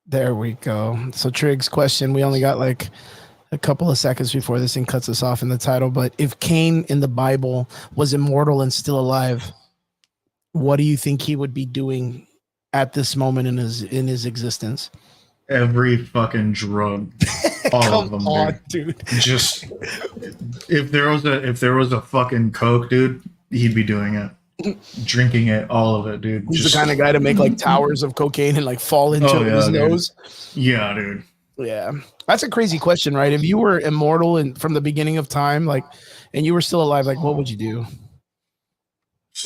There we go. So Trig's question, we only got like a couple of seconds before this thing cuts us off in the title, but if Cain in the Bible was immortal and still alive, what do you think he would be doing at this moment in his existence? Every fucking drug, all of them, dude. Just if there was a fucking Coke, dude, he'd be doing it, drinking it, all of it, dude. He's the kind of guy to make like towers of cocaine and like fall into his nose. Yeah, dude. Yeah, that's a crazy question, right? If you were immortal and from the beginning of time, like, and you were still alive, like, what would you do?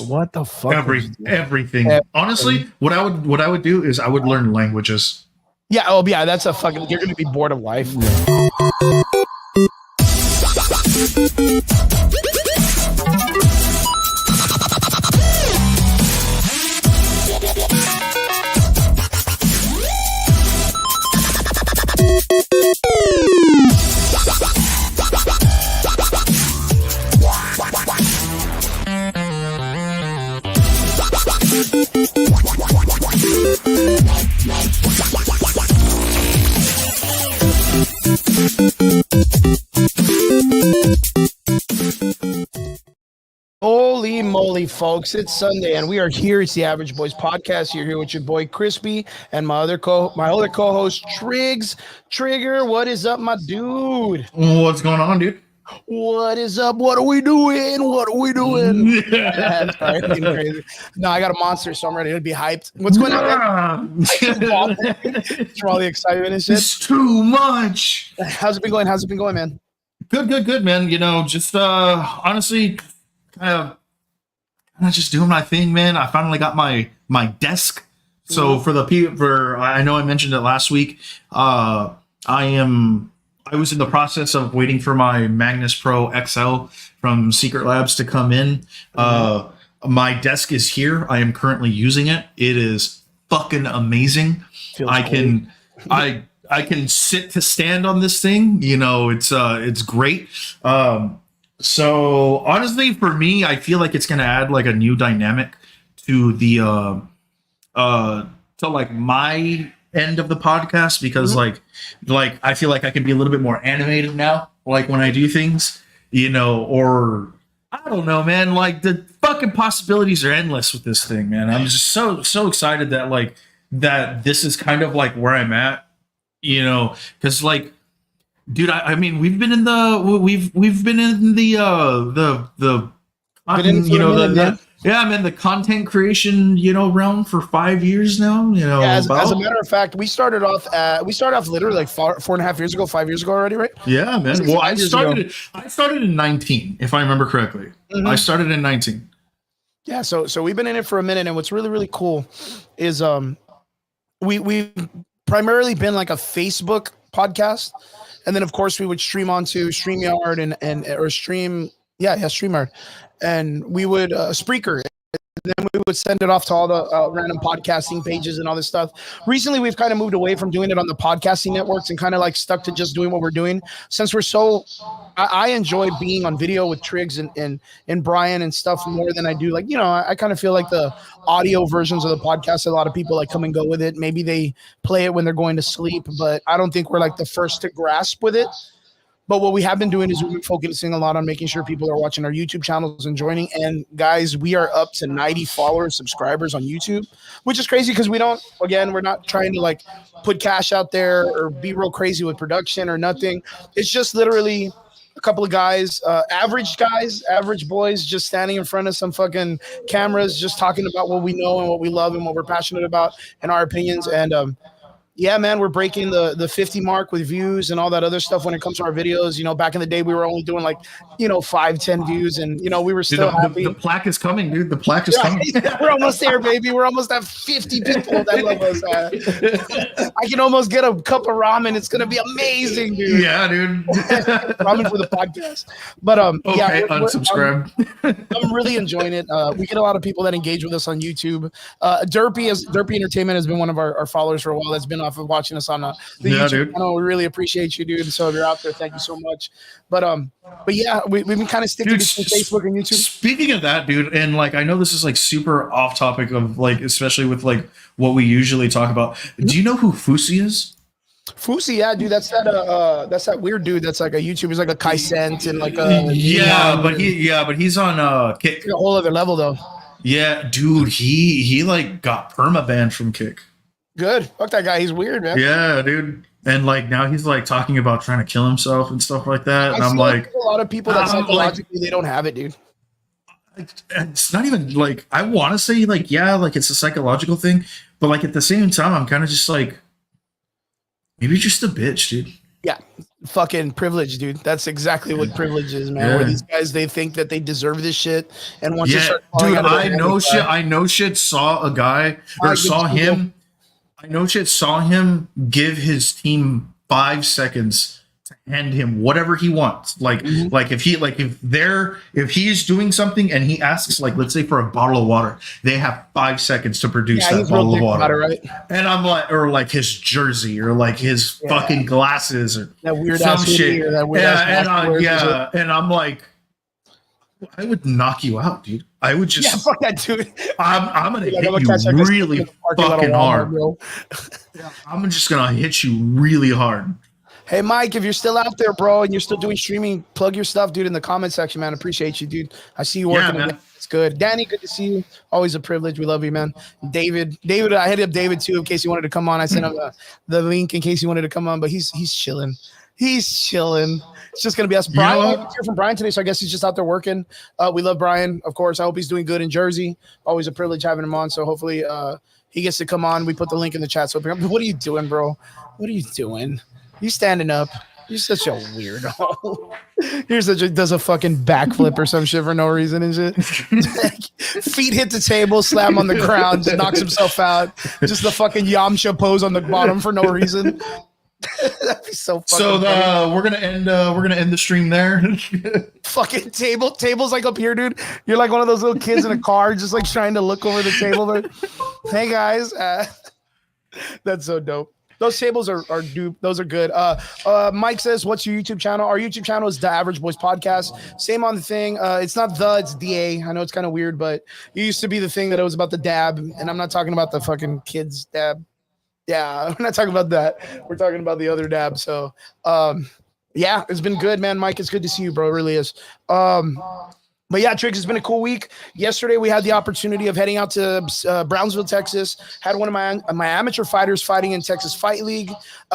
What the fuck? Everything. Honestly, what I would do is I would learn languages. Yeah. Oh, yeah. That's a fucking. You're gonna be bored of life. Holy moly, folks. It's Sunday and we are here. It's the Average Boys Podcast. You're here with your boy Crispy and my other co-host Triggs. Trigger, what is up, my dude? What's going on, dude? What is up? What are we doing? What are we doing? Yeah, sorry, crazy. No, I got a monster, so I'm ready to be hyped. What's going on? For all the excitement and shit. It's too much. How's it been going, man? Good, man. You know, just honestly, kind of just doing my thing, man. I finally got my desk. So for I know I mentioned it last week. I was in the process of waiting for my Magnus Pro XL from Secret Labs to come in. My desk is here. I am currently using it. It is fucking amazing. I can sit to stand on this thing. You know, it's great. So honestly, for me, I feel like it's gonna add like a new dynamic to the to like my end of the podcast because like I feel like I can be a little bit more animated now, like when I do things, you know, or I don't know, man. Like the fucking possibilities are endless with this thing, man. I'm just so excited that this is kind of like where I'm at, you know, because like. Dude, I mean, we've been in the the content creation, you know, realm for 5 years now. You know, yeah, as a matter of fact, we started off literally like 4.5 years ago, 5 years ago already, right? Yeah, man. Well, I started in 19, if I remember correctly. I started in 19. Yeah, so we've been in it for a minute, and what's really cool is we've primarily been like a Facebook podcast. And then, of course, we would stream onto StreamYard StreamYard, and we would Spreaker. And then we would send it off to all the random podcasting pages and all this stuff. Recently, we've kind of moved away from doing it on the podcasting networks and kind of like stuck to just doing what we're doing. Since I enjoy being on video with Triggs and Brian and stuff more than I do. Like, you know, I kind of feel like the audio versions of the podcast, a lot of people like come and go with it. Maybe they play it when they're going to sleep, but I don't think we're like the first to grasp with it. But what we have been doing is we've been focusing a lot on making sure people are watching our YouTube channels and joining. And guys, we are up to 90 followers, subscribers on YouTube, which is crazy because we're not trying to like put cash out there or be real crazy with production or nothing. It's just literally a couple of guys, average boys, just standing in front of some fucking cameras, just talking about what we know and what we love and what we're passionate about and our opinions. And yeah, man, we're breaking the 50 mark with views and all that other stuff when it comes to our videos. You know, back in the day, we were only doing like, 5-10 views, and we were still happy. The plaque is coming, dude. The plaque is coming. We're almost there, baby. We're almost at 50 people that love us. I can almost get a cup of ramen. It's gonna be amazing, dude. Yeah, dude. Ramen for the podcast. But okay, unsubscribe. I'm really enjoying it. We get a lot of people that engage with us on YouTube. Derpy Entertainment has been one of our followers for a while. That's been off of watching us on the Yeah, YouTube dude. channel. We really appreciate you, dude. So if you're out there, thank you so much. But yeah, we've been kind of sticking Dude, between Facebook and YouTube. speaking of that, dude, and like I know this is like super off topic of like, especially with like what we usually talk about. Do you know who Fusi is? Fusi, yeah, dude, that's that weird dude that's like a YouTuber. He's like a Kai Cent and like a Yeah, but he's on Kick. a whole other level though. Yeah, dude, he like got perma-banned from Kick. Good. Fuck that guy. He's weird, man. Yeah, dude. And like now he's like talking about trying to kill himself and stuff like that. And I'm like, a lot of people that I'm psychologically they don't have it, dude. it's not even like I want to say like yeah, like it's a psychological thing, but like at the same time, I'm kind of just like maybe you're just a bitch, dude. Yeah, fucking privilege, dude. That's exactly what privilege is, man. Yeah. Where these guys they think that they deserve this shit, and once you Yeah, start falling dude, out of the I hand, know it's shit. bad. I know shit. Saw a guy or saw him. I know shit. Saw him give his team 5 seconds to hand him whatever he wants. Like, if he's doing something and he asks, like, let's say for a bottle of water, they have 5 seconds to produce Yeah, that he's real bottle of dick water. about it, right? And I'm like, or like his jersey, or like his fucking glasses, or That weird some ass hoodie shit. or that weird ass mask he wears and shit. And I'm like, I would knock you out, dude. I would just. Yeah, fuck that, dude. I'm gonna Like, hit I'm gonna you catch that guy really in the parking lot of fucking Walmart, hard. bro. I'm just gonna hit you really hard. Hey, Mike, if you're still out there, bro, and you're still doing streaming, plug your stuff, dude, in the comment section, man. Appreciate you, dude. I see you working. man. Again. It's good. Danny, good to see you. Always a privilege. We love you, man. David, I hit up David too in case he wanted to come on. I sent him the link in case he wanted to come on, but he's chilling. He's chilling. It's just gonna be us. Brian, I didn't hear from Brian today, so I guess he's just out there working. We love Brian, of course. I hope he's doing good in Jersey. Always a privilege having him on. So hopefully he gets to come on. We put the link in the chat. So what are you doing, bro? What are you doing? You standing up? You're such a weirdo. Does a fucking backflip or some shit for no reason and shit. Feet hit the table, slam on the ground, just knocks himself out. Just the fucking Yamcha pose on the bottom for no reason. That'd be so fucking So funny. we're gonna end the stream there. Fucking tables like up here, dude. You're like one of those little kids in a car, just like trying to look over the table. But hey guys, that's so dope. Those tables are dupe. Those are good. Mike says, "What's your YouTube channel?" Our YouTube channel is The Average Boys Podcast. Same on the thing. It's not it's DA. I know it's kind of weird, but it used to be the thing that it was about the dab, and I'm not talking about the fucking kids dab. Yeah, we're not talking about that. We're talking about the other dab. So, yeah, it's been good, man. Mike, it's good to see you, bro. It really is. But yeah, Triggs, it's been a cool week. Yesterday, we had the opportunity of heading out to Brownsville, Texas. Had one of my amateur fighters fighting in Texas Fight League.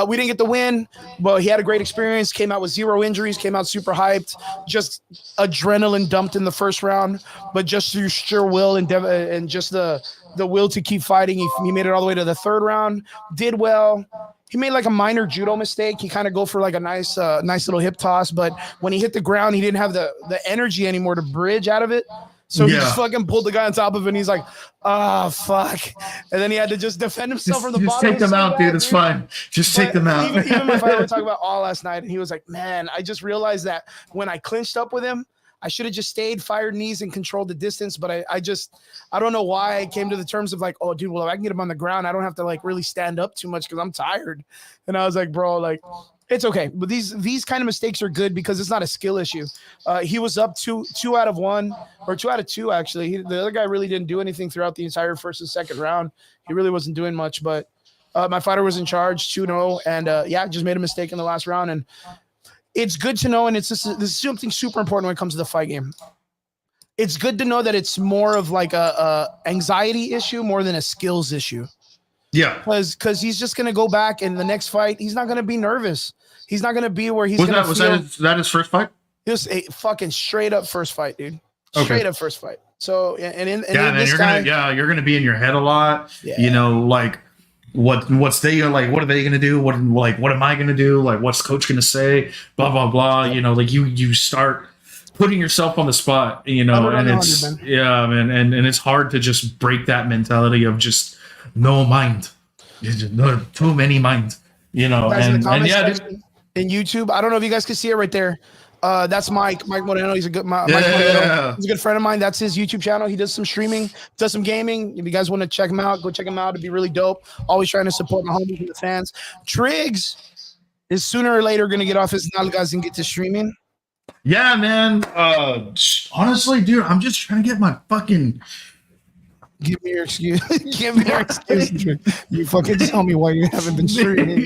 We didn't get the win, but he had a great experience. Came out with 0 injuries. Came out super hyped. Just adrenaline dumped in the first round, but just through sheer will and just the will to keep fighting, he made it all the way to the 3rd round. Did well. He made like a minor judo mistake. He kind of go for like a nice little hip toss, but when he hit the ground, he didn't have the energy anymore to bridge out of it. So he just fucking pulled the guy on top of it, and he's like, "Ah, fuck!" And then he had to just defend himself from the bottom. Just take them out, dude. It's fine. Just take them out. Even my fighter, we talked about all last night, and he was like, "Man, I just realized that when I clinched up with him, I should have just stayed, fired knees, and controlled the distance. But I don't know why I came to the terms of like, oh, dude, well, if I can get him on the ground, I don't have to like really stand up too much because I'm tired." And I was like, bro, like, it's okay. But these kind of mistakes are good because it's not a skill issue. He was up two out of 1 or 2 out of 2, actually. The other guy really didn't do anything throughout the entire 1st and 2nd round. He really wasn't doing much. But my fighter was in charge, 2-0. And yeah, just made a mistake in the last round. And it's good to know, and this is something super important when it comes to the fight game. It's good to know that it's more of like a anxiety issue more than a skills issue. Yeah, because he's just gonna go back in the next fight. He's not gonna be nervous. He's not gonna be where he's was gonna. That his first fight? It was a fucking straight up first fight, dude. Okay. Straight up first fight. So and you're gonna be in your head a lot. Yeah. You know, like. What are they gonna do? What am I gonna do? Like, what's coach gonna say? Blah blah blah. You know, like you start putting yourself on the spot. You know, and it's man, and it's hard to just break that mentality of just no mind, no too many mind. You know, guys, and yeah, in YouTube, I don't know if you guys can see it right there. That's Mike Moreno. He's a good Mike Moreno. He's a good friend of mine. That's his YouTube channel. He does some streaming, does some gaming. If you guys want to check him out, go check him out. It'd be really dope. Always trying to support my homies and the fans. Triggs is sooner or later gonna get off his nalgas and get to streaming. Yeah, man. Honestly, dude, I'm just trying to get my fucking. Give me your excuse. Give me your excuse. You fucking tell me why you haven't been streaming.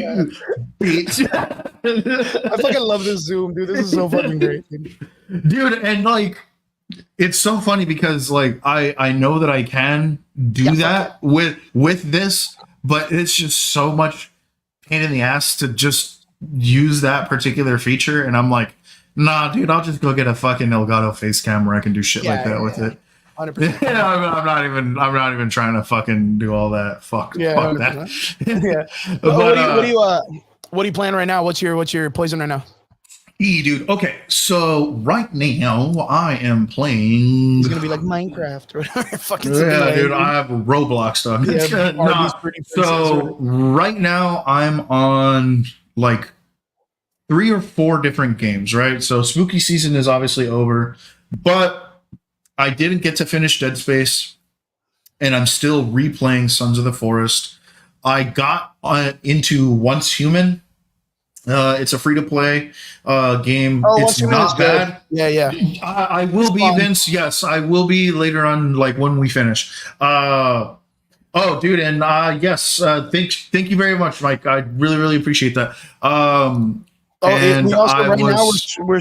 Bitch. I fucking love this Zoom, dude. This is so fucking great, dude. And like, it's so funny because like I know that I can do that with this, but it's just so much pain in the ass to just use that particular feature, and I'm like, nah, dude, I'll just go get a fucking Elgato face cam where I can do shit like that with it. 100%. Yeah, I'm not even trying to fucking do all that. Fuck that. Yeah. What are you playing right now? What's your poison right now? Dude. Okay, so right now I am playing. It's gonna be like Minecraft or whatever. Fucking dude. I have Roblox stuff. Yeah, so right now I'm on like 3 or 4 different games. Right. So spooky season is obviously over, but I didn't get to finish Dead Space, and I'm still replaying Sons of the Forest. I got into Once Human. It's a free-to-play game. It's not bad. Yeah. I will be, Vince. Yes, I will be later on, like when we finish. Dude, and yes, thank you very much, Mike. I really appreciate that. And we also right now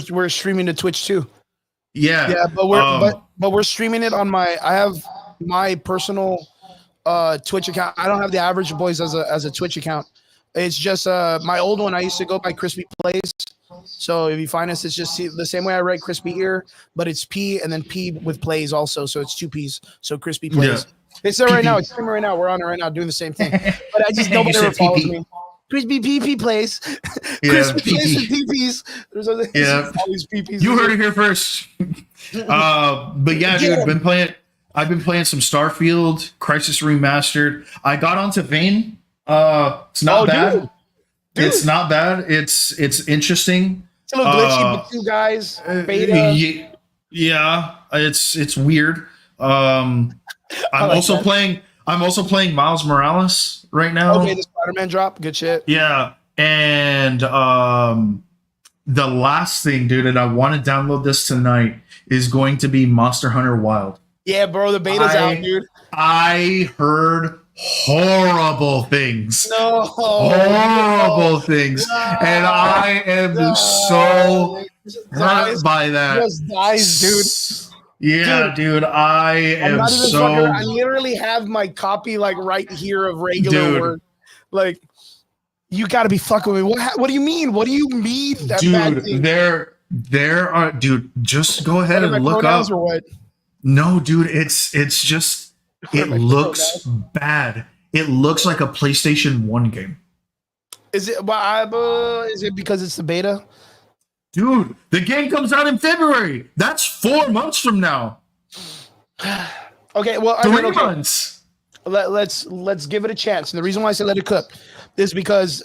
we're streaming to Twitch too. Yeah, but we're streaming it on I have my personal Twitch account. I don't have the Average Boys as a Twitch account. It's just my old one. I used to go by Crispy Plays. So if you find us, it's just the same way I write Crispy here, but it's P and then P with Plays also. So it's 2 P's. So Crispy Plays. Yeah. It's there right now. It's streaming right now. We're on it right now doing the same thing. But I just nobody ever follows me. Crispy PP Plays. Crispy Plays with PPs. There's all these PPs. You heard it here first. But yeah, dude, I've been playing some Starfield, Crisis Remastered. I got onto Vane. It's not bad. Dude. It's not bad. It's interesting. It's a little glitchy, but 2 guys, beta. Yeah, it's weird. I'm also playing Miles Morales right now. Okay, the Spider-Man drop, good shit. Yeah, and the last thing, dude, and I want to download this tonight, is going to be Monster Hunter Wild. Yeah, bro, the beta's out, dude. I heard horrible things. Horrible things. And I am so hurt by that. Just dies, dude. Yeah, dude, I am so. I literally have my copy like right here of regular Word. Like, you got to be fucking with me. What do you mean? What do you mean? That dude, there are, dude. Just go ahead and look up. Or what? No, dude, it's just it looks bad. It looks like a PlayStation 1 game. Is it? Is it because it's the beta? Dude, the game comes out in February. That's 4 months from now. Okay, well, 3 months. Let's give it a chance. And the reason why I say let it cook is because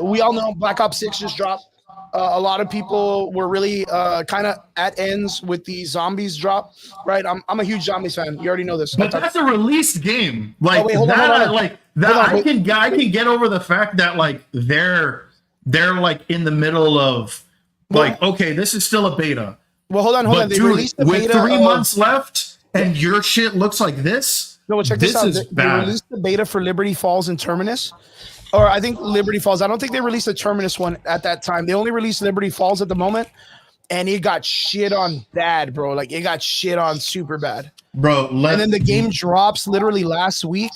we all know Black Ops 6 just dropped. A lot of people were really kind of at ends with the zombies drop, right? I'm a huge zombies fan. You already know this. But that's a released game. Like I can get over the fact that like they're like in the middle of. Like, okay, this is still a beta. Well, hold on. They released the with beta 3 months left, and your shit looks like this. No, check this out. They released the beta for Liberty Falls and Terminus, or I think Liberty Falls. I don't think they released the Terminus one at that time. They only released Liberty Falls at the moment, and it got shit on bad, bro. Like it got shit on super bad, bro. And then the game drops literally last week.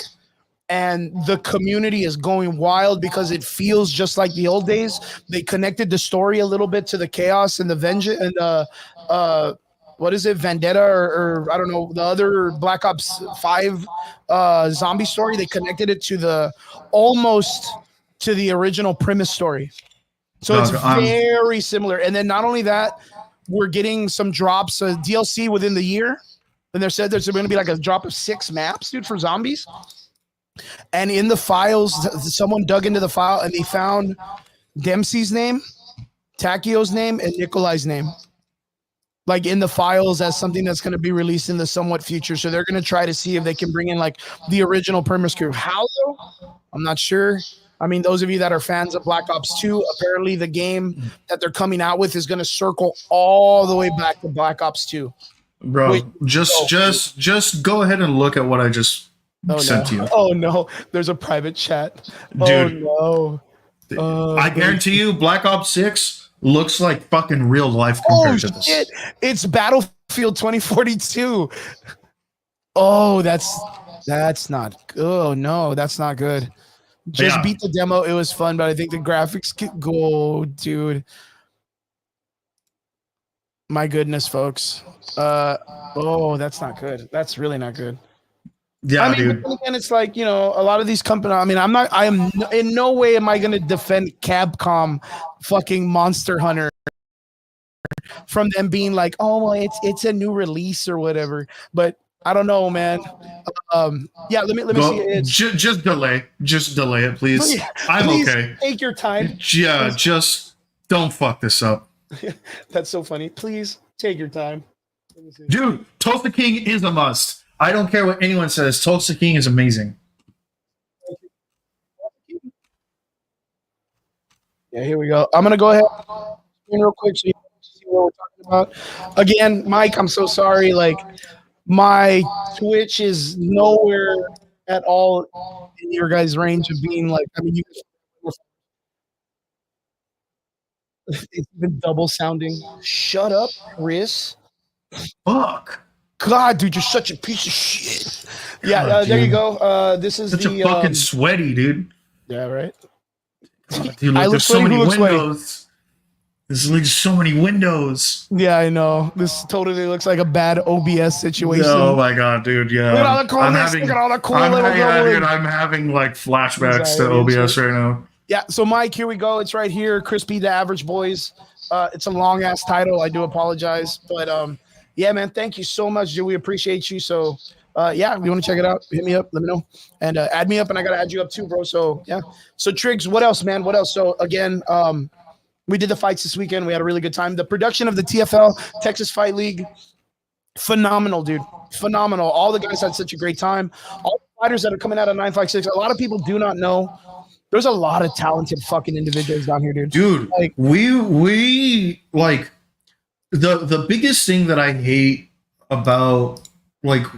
And the community is going wild because it feels just like the old days. They connected the story a little bit to the chaos and the vengeance and what is it, Vendetta or I don't know, the other Black Ops 5 zombie story. They connected it to almost to the original premise story. So it's very similar. And then not only that, we're getting some drops, DLC within the year. And they said there's going to be like a drop of 6 maps, dude, for zombies. And in the files, someone dug into the file and they found Dempsey's name, Takio's name, and Nikolai's name. like in the files as something that's going to be released in the somewhat future. So they're going to try to see if they can bring in like the original premise crew. How though? I'm not sure. I mean, those of you that are fans of Black Ops 2, apparently the game that they're coming out with is going to circle all the way back to Black Ops 2. Bro, just go ahead and look at what I just sent to you. Oh no, there's a private chat. Dude, oh no. I guarantee you Black Ops 6 looks like fucking real life compared to this. Shit. It's Battlefield 2042. Oh, that's not. Oh no, that's not good. Just beat the demo. It was fun, but I think the graphics could go, dude. My goodness, folks. Oh, that's not good. That's really not good. Yeah, I mean, dude. and it's like, you know, a lot of these companies. I mean, I am in no way am I going to defend Capcom fucking Monster Hunter from them being like, oh, well, it's a new release or whatever. But I don't know, man. Yeah, let me see it. Just delay it, please. Yeah, I'm please okay. Take your time. Yeah, just don't fuck this up. That's so funny. Please take your time. Dude, Tulsa King is a must. I don't care what anyone says. Tulsa King is amazing. Yeah, here we go. I'm gonna go ahead real quick so you can see what we're talking about. Again, Mike, I'm so sorry. Like, my Twitch is nowhere at all in your guys' range of being like. I mean, it's been double sounding. Shut up, Chris. Fuck. God, dude, you're such a piece of shit. Yeah, God, there you go. This is such a fucking sweaty, dude. Yeah, right. God, dude, look, there's so many windows. There's like so many windows. Yeah, I know. This totally looks like a bad OBS situation. Oh my god, dude. Yeah. Look at all the coolness. Look at all the cool little dude, I'm having like flashbacks to OBS right now. Yeah, so Mike, here we go. It's right here. Crispy the Average Boys. It's a long ass title. I do apologize, but yeah, man, thank you so much, dude. We appreciate you. So yeah, if you want to check it out, hit me up, let me know, and add me up, and I gotta add you up too, bro. So yeah. So Triggs, what else, man? What else? So again, we did the fights this weekend. We had a really good time. The production of the TFL Texas Fight League, phenomenal, dude. Phenomenal. All the guys had such a great time. All the fighters that are coming out of 956. A lot of people do not know. There's a lot of talented fucking individuals down here, dude. Dude, like we like the biggest thing that I hate about the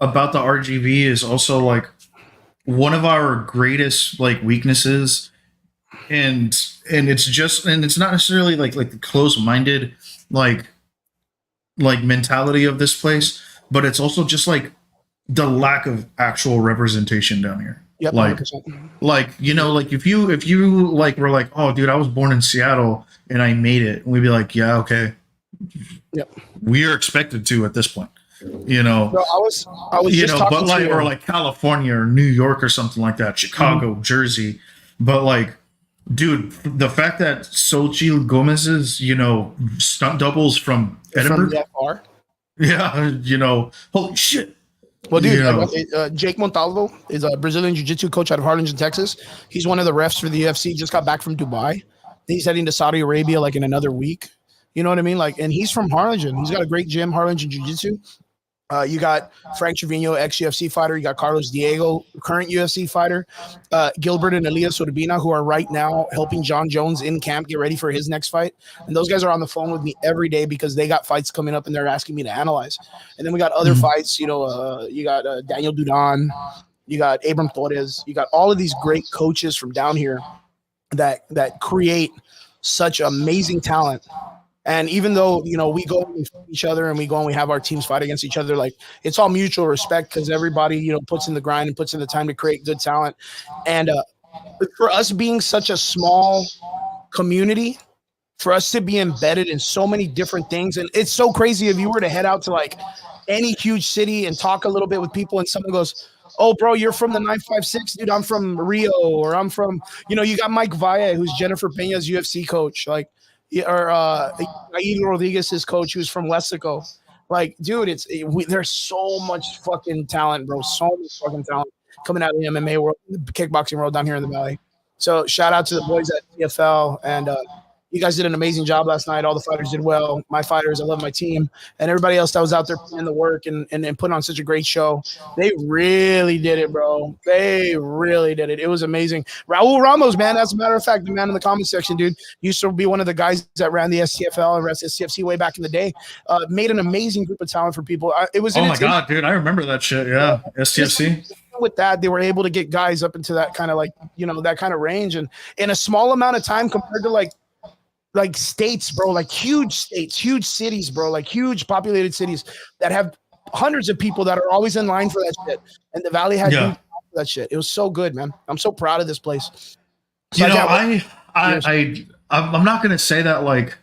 RGV is also like one of our greatest like weaknesses, and it's not necessarily like the close-minded like mentality of this place, but it's also just like the lack of actual representation down here. Yep, like you know, like if you like were like, oh dude, I was born in Seattle and I made it, and we'd be like, yeah, okay. Yep. We are expected to at this point. You know. No, I was you know, but like or like California or New York or something like that, Chicago, Jersey. But like, dude, the fact that Xochitl Gomez's, you know, stunt doubles from Edinburgh. From yeah, you know, holy shit. Well, dude, Jake Montalvo is a Brazilian jiu-jitsu coach out of Harlingen, Texas. He's one of the refs for the UFC. Just got back from Dubai. He's heading to Saudi Arabia like in another week. You know what I mean? Like, and he's from Harlingen. He's got a great gym, Harlingen Jiu-Jitsu. You got Frank Trevino, ex-UFC fighter. You got Carlos Diego, current UFC fighter. Gilbert and Elias Urbina, who are right now helping John Jones in camp get ready for his next fight. And those guys are on the phone with me every day because they got fights coming up and they're asking me to analyze. And then we got other fights. You know, you got Daniel Dudan. You got Abram Torres. You got all of these great coaches from down here that create such amazing talent. And even though, you know, we go and fight each other and we go and we have our teams fight against each other, like it's all mutual respect because everybody, you know, puts in the grind and puts in the time to create good talent. And for us being such a small community, for us to be embedded in so many different things. And it's so crazy if you were to head out to like any huge city and talk a little bit with people and someone goes, oh, bro, you're from the 956, dude. I'm from Rio, or I'm from, you know, you got Mike Valle, who's Jennifer Peña's UFC coach. Like, or Aidan Rodriguez's coach, who's from Wessico. Like, dude, there's so much fucking talent, bro. So much fucking talent coming out of the MMA world, the kickboxing world down here in the Valley. So shout out to the boys at TFL. And You guys did an amazing job last night. All the fighters did well. My fighters, I love my team, and everybody else that was out there putting in the work and putting on such a great show. They really did it, bro. They really did it. It was amazing. Raul Ramos, man, as a matter of fact, the man in the comment section, dude, used to be one of the guys that ran the STFL and STFC way back in the day. Made an amazing group of talent for people. It was. Oh my god, dude, I remember that shit. Yeah, STFC. With that, they were able to get guys up into that kind of like, that kind of range, and in a small amount of time compared to like states, bro, like huge states, huge cities, bro, like huge populated cities that have hundreds of people that are always in line for that shit. And the Valley had that shit. It was so good, man. I'm so proud of this place. So I'm not going to say that, like,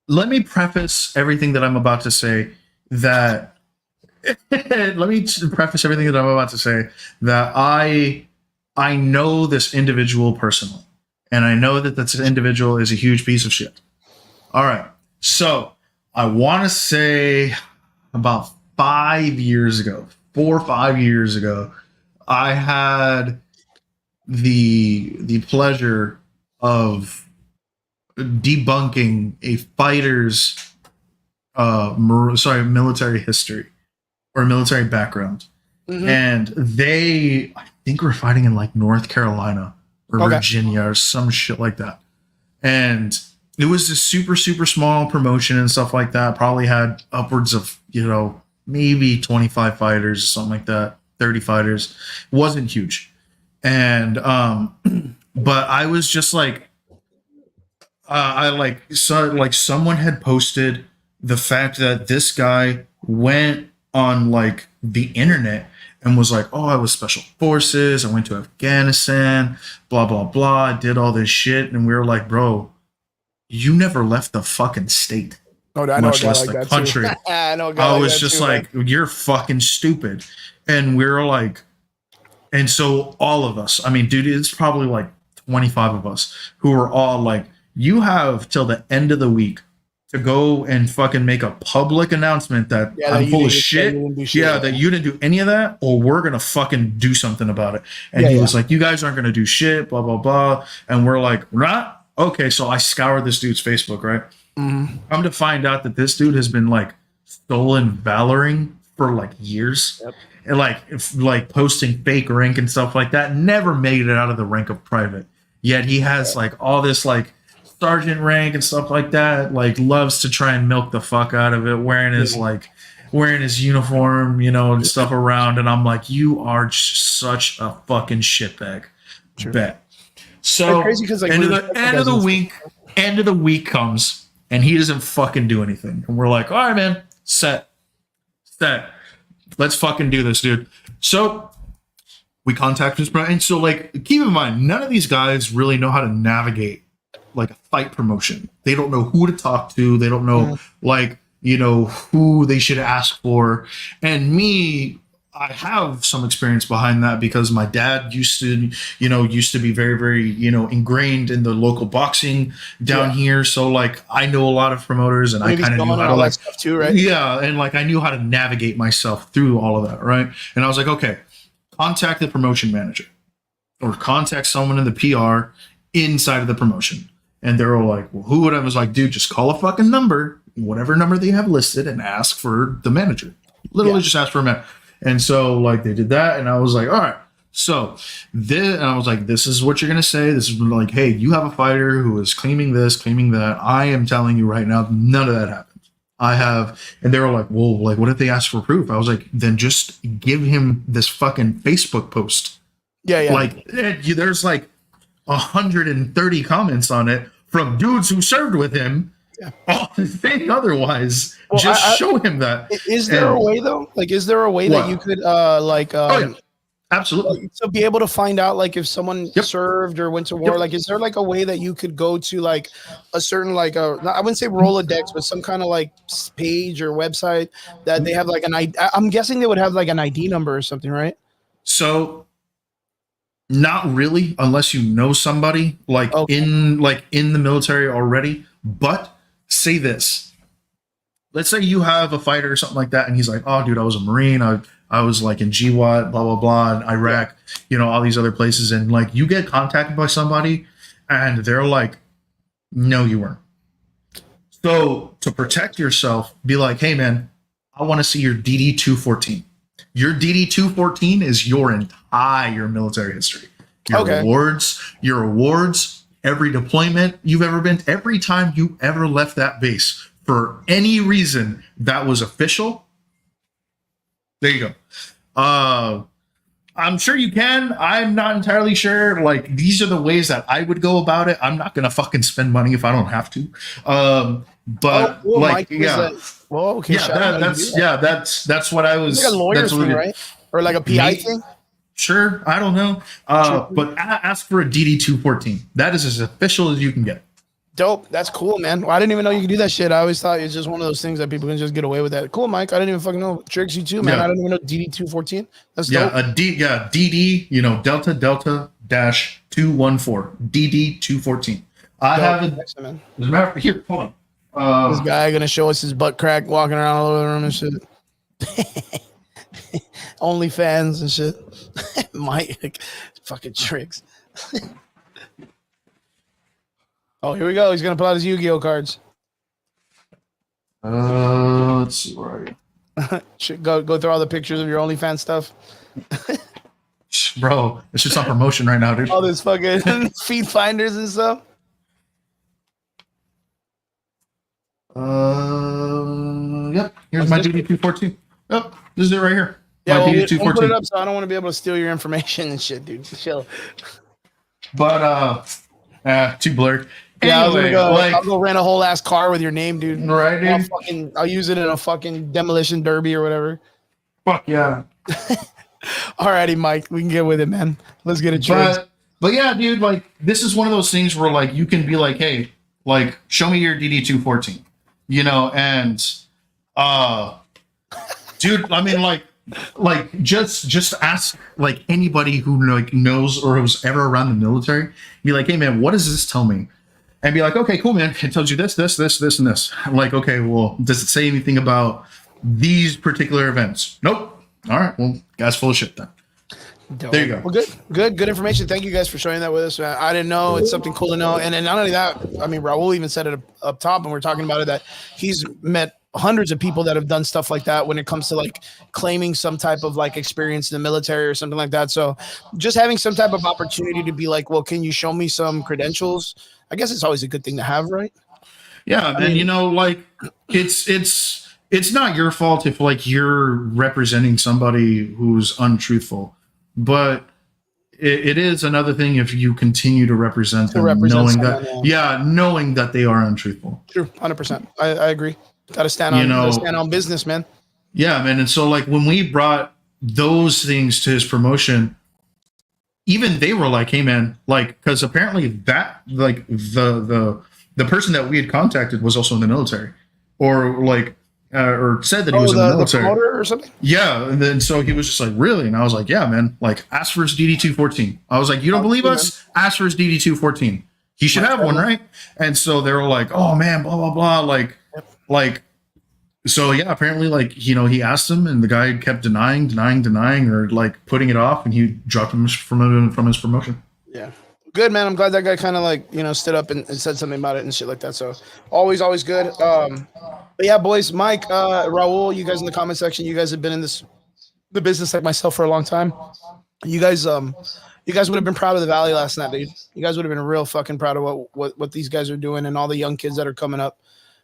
let me preface everything that I'm about to say that I know this individual personally. And I know that this individual is a huge piece of shit. All right. So I want to say about 5 years ago, 4 or 5 years ago, I had the pleasure of debunking a fighter's military history or military background. Mm-hmm. And I think were fighting in like North Carolina or Virginia or some shit like that. And it was this super, super small promotion and stuff like that. Probably had upwards of, maybe 25 fighters, something like that, 30 fighters. It wasn't huge. And, but I was just like, someone had posted the fact that this guy went on like the internet and was like, oh, I was special forces. I went to Afghanistan, blah, blah, blah. I did all this shit. And we were like, bro, you never left the fucking state, much less the country. I was just like, you're fucking stupid. And we were like, and so all of us, I mean, dude, it's probably like 25 of us who were all like, you have till the end of the week to go and fucking make a public announcement that I'm full of shit. That you didn't do any of that, or we're going to fucking do something about it. And he was like, you guys aren't going to do shit, blah, blah, blah. And we're like, not? Okay, so I scoured this dude's Facebook, right? Mm-hmm. Come to find out that this dude has been like stolen valoring for like years. Yep. And like posting fake rank and stuff like that. Never made it out of the rank of private. Yet he has like all this like sergeant rank and stuff like that, like loves to try and milk the fuck out of it, wearing his uniform, and stuff around. And I'm like, you are just such a fucking shitbag. Bet. So crazy because like end of the week comes and he doesn't fucking do anything. And we're like, all right, man, set. Let's fucking do this, dude. So we contact his brother. And so like, keep in mind, none of these guys really know how to navigate like a fight promotion. They don't know who to talk to. They don't know who they should ask for. And me, I have some experience behind that because my dad used to be very, very, ingrained in the local boxing down here. So like I know a lot of promoters and I kind of knew how to like stuff too, right? Yeah. And like I knew how to navigate myself through all of that. Right. And I was like, okay, contact the promotion manager or contact someone in the PR inside of the promotion. And they were like, well, who would I? Was like, dude, just call a fucking number, whatever number they have listed, and ask for the manager. Literally just ask for a manager. And so like they did that. And I was like, all right. So then I was like, this is what you're going to say. This is like, hey, you have a fighter who is claiming this, claiming that. I am telling you right now, none of that happened. And they were like, well, like, what if they ask for proof? I was like, then just give him this fucking Facebook post. Yeah. Like there's like 130 comments on it from dudes who served with him. Saying otherwise, show him that. Is there a way though? Like, is there a way that you could absolutely. So be able to find out like if someone served or went to war, like is there like a way that you could go to like a certain like I wouldn't say Rolodex, but some kind of like page or website that they have like an ID. I'm guessing they would have like an ID number or something, right? So not really, unless you know somebody like in the military already. But say this. Let's say you have a fighter or something like that, and he's like, oh, dude, I was a Marine. I was like in GWAT, blah, blah, blah, in Iraq, all these other places. And like you get contacted by somebody and they're like, No, you weren't. So to protect yourself, be like, hey man, I want to see your DD 214. Your DD 214 is your entire military history. Okay. Your awards, every deployment you've ever been, every time you ever left that base for any reason that was official. There you go. I'm sure you can. I'm not entirely sure. Like, these are the ways that I would go about it. I'm not gonna fucking spend money if I don't have to. But well, like, Mike, yeah, well, okay, that's what I was. It's like a lawyer's thing, right? Or like a PI thing. Sure, I don't know. But ask for a DD 214. That is as official as you can get. Dope. That's cool, man. Well, I didn't even know you could do that shit. I always thought it's just one of those things that people can just get away with that. Cool, Mike. I didn't even fucking know. Tricks you too, man. Yeah. I didn't even know DD 214. That's dope. DD, Delta dash 214. DD 214. I have it. As a matter of here, hold on. This guy gonna show us his butt crack walking around all over the room and shit. OnlyFans and shit. Mike, fucking tricks. Oh, here we go. He's gonna pull out his Yu-Gi-Oh cards. Let's see, where are you? Should go through all the pictures of your OnlyFans stuff. Bro, it's just on promotion right now, dude. All this fucking feed finders and stuff. Yep. Here's my DD 214. Yep, this is it right here. Yeah, my well, DD don't put it up, so I don't want to be able to steal your information and shit, dude. Chill. But too blurred. Yeah, Anyway, I'll go rent a whole ass car with your name, dude. Right, dude. I'll use it in a fucking demolition derby or whatever. Fuck yeah. Alrighty, Mike, we can get with it, man. Let's get it trade. But yeah, dude, like, this is one of those things where like you can be like, hey, like, show me your DD 214, and dude, I mean, like just ask like anybody who like knows or was ever around the military. Be like, hey man, what does this tell me? And be like, okay, cool, man. It tells you this, and this. I'm like, okay, well, does it say anything about these particular events? Nope. All right, well, guy's full of shit then. Dope. There you go. Well, good information. Thank you guys for sharing that with us. I didn't know. It's something cool to know. And then not only that, I mean, Raul even said it up top, and we're talking about it, that he's met hundreds of people that have done stuff like that when it comes to like claiming some type of like experience in the military or something like that. So just having some type of opportunity to be like, well, can you show me some credentials? I guess it's always a good thing to have, right? Yeah, I mean, like it's not your fault if like you're representing somebody who's untruthful, but it is another thing if you continue to represent them, knowing that they are untruthful. True, 100%. I agree. Got to stand on business, man. Yeah, man. And so like when we brought those things to his promotion, even they were like, hey man, like, because apparently that like the person that we had contacted was also in the military, or like or said that he was in the military, the promoter or something. Yeah, and then so he was just like, really? And I was like, yeah, man. Like, ask for his DD 214. I was like, you don't believe us? Ask for his DD 214. He should have one, right? And so they were like, oh man, blah blah blah. Like, so yeah, apparently, like, he asked him, and the guy kept denying, or like putting it off, and he dropped him from his promotion. Yeah. Good, man. I'm glad that guy kind of like, stood up and said something about it and shit like that. So always good. But yeah, boys, Mike, Raul, you guys in the comment section, you guys have been in the business like myself for a long time. You guys would have been proud of the Valley last night, dude. You guys would have been real fucking proud of what these guys are doing and all the young kids that are coming up.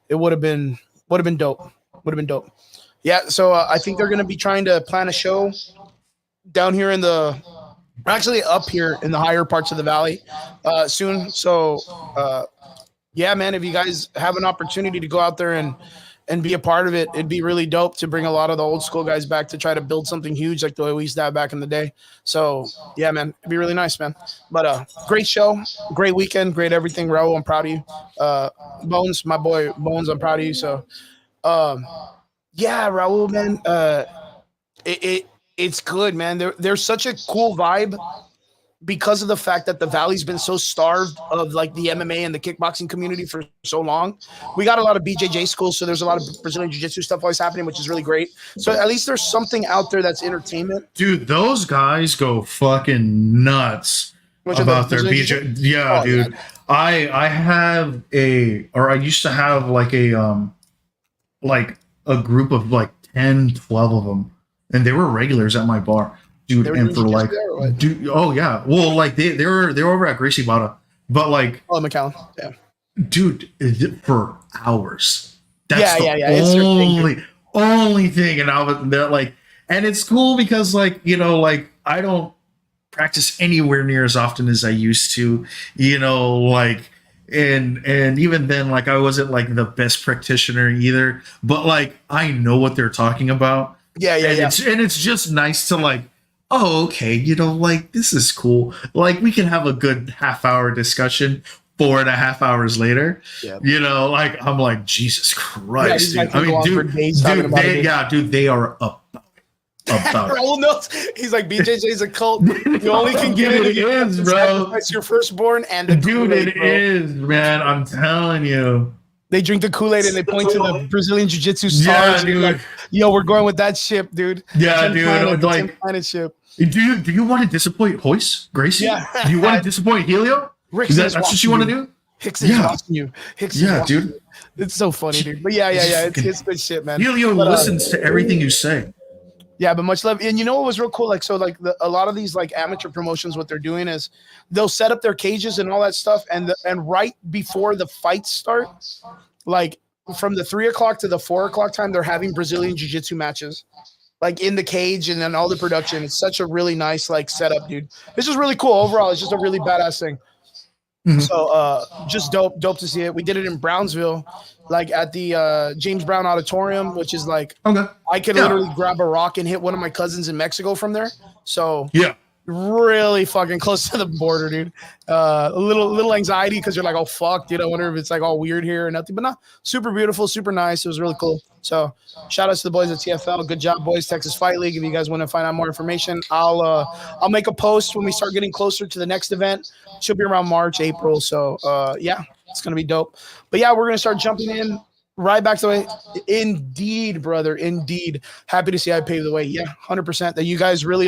It would have been dope. Would have been dope. Yeah. So I think they're going to be trying to plan a show down here actually up here in the higher parts of the Valley soon. So yeah, man, if you guys have an opportunity to go out there and be a part of it, it'd be really dope to bring a lot of the old school guys back to try to build something huge like the way we used to have back in the day. So yeah, man, it'd be really nice, man. But great show, great weekend, great everything. Raul, I'm proud of you. Bones, my boy Bones, I'm proud of you. So yeah, Raul, man, it's good, man. There's such a cool vibe because of the fact that the Valley's been so starved of like the MMA and the kickboxing community for so long. We got a lot of BJJ schools, so there's a lot of Brazilian Jiu-Jitsu stuff always happening, which is really great. So at least there's something out there that's entertainment. Dude, those guys go fucking nuts Which about their BJ. Yeah, Oh, dude. yeah. I used to have like a group of like 10, 12 of them, and they were regulars at my bar, dude. They were And doing for jiu-jitsu like, there or what? dude, oh yeah, well, like they were over at Gracie Bada, but like, Oh, McAllen. Yeah. dude, for hours. Yeah, That's the yeah. It's their thing, dude. only thing, and I was they're like, and it's cool because like like I don't practice anywhere near as often as I used to, like, and even then, like, I wasn't like the best practitioner either, but like I know what they're talking about. Yeah. It's just nice to like, oh, okay, like this is cool. Like we can have a good half-hour discussion 4.5 hours later. Yeah. Like I'm like, Jesus Christ, Yeah, dude. I mean, dude, they are up. Raul knows. He's like, BJJ's a cult. You only can get it. It is, bro. It's your firstborn and the dude. Kool-Aid, It is, man. I'm telling you. They drink the Kool-Aid and they point to the Brazilian Jiu-Jitsu stars. Yeah, dude. Like, yo, we're going with that ship, dude. Yeah, dude. Like, planet ship. Do you want to disappoint Hoist, Gracie? Yeah. Do you want to disappoint Helio? That's what you want to do? Hicks is watching you. Dude. You. It's so funny, dude. But yeah. It's good shit, man. Helio listens to everything you say. Yeah, but much love. And you know what was real cool? Like, so like a lot of these like amateur promotions, what they're doing is they'll set up their cages and all that stuff. And right before the fights start, like from the 3 o'clock to the 4 o'clock time, they're having Brazilian jiu-jitsu matches, like in the cage and then all the production. It's such a really nice like setup, dude. It's just really cool. Overall, it's just a really badass thing. Mm-hmm. So just dope to see it. We did it in Brownsville, like at the James Brown Auditorium, which is like, okay, I could literally grab a rock and hit one of my cousins in Mexico from there. So really fucking close to the border, dude. A little anxiety because you're like, oh fuck, dude, I wonder if it's like all weird here or nothing. But no, super beautiful, super nice. It was really cool. So shout outs to the boys at TFL. Good job, boys. Texas Fight League. If you guys want to find out more information, I'll make a post when we start getting closer to the next event. Should be around March, April. So yeah, it's gonna be dope. But yeah, we're gonna start jumping in right back to the way. Indeed, brother. Indeed. Happy to see I paved the way. Yeah, 100%. That you guys really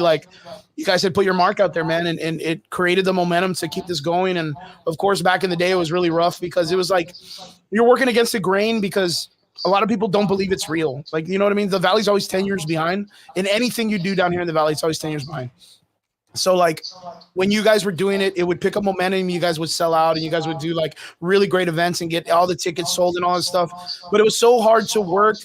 you guys had put your mark out there, man, and it created the momentum to keep this going. And of course, back in the day, it was really rough because it was like you're working against the grain because a lot of people don't believe it's real. Like, you know what I mean? The Valley's always 10 years behind. In anything you do down here in the Valley, it's always 10 years behind. So like when you guys were doing it, it would pick up momentum. You guys would sell out and you guys would do like really great events and get all the tickets sold and all that stuff. But it was so hard to work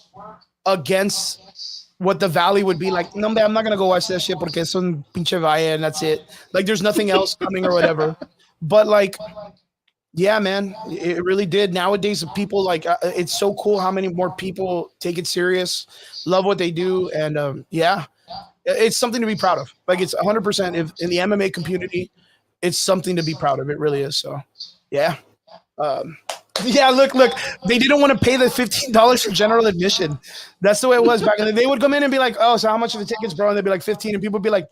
against what the Valley would be like. No, I'm not going to go watch that shit porque es un pinche valle and that's it. Like there's nothing else coming or whatever. But like, yeah, man, it really did. Nowadays, people like it's so cool how many more people take it serious, love what they do. And yeah. It's something to be proud of. Like it's 100% if in the MMA community, it's something to be proud of. It really is. So yeah. Yeah, look, they didn't want to pay the $15 for general admission. That's the way it was back then. They would come in and be like, oh, so how much are the tickets, bro? And they'd be like 15. And people would be like,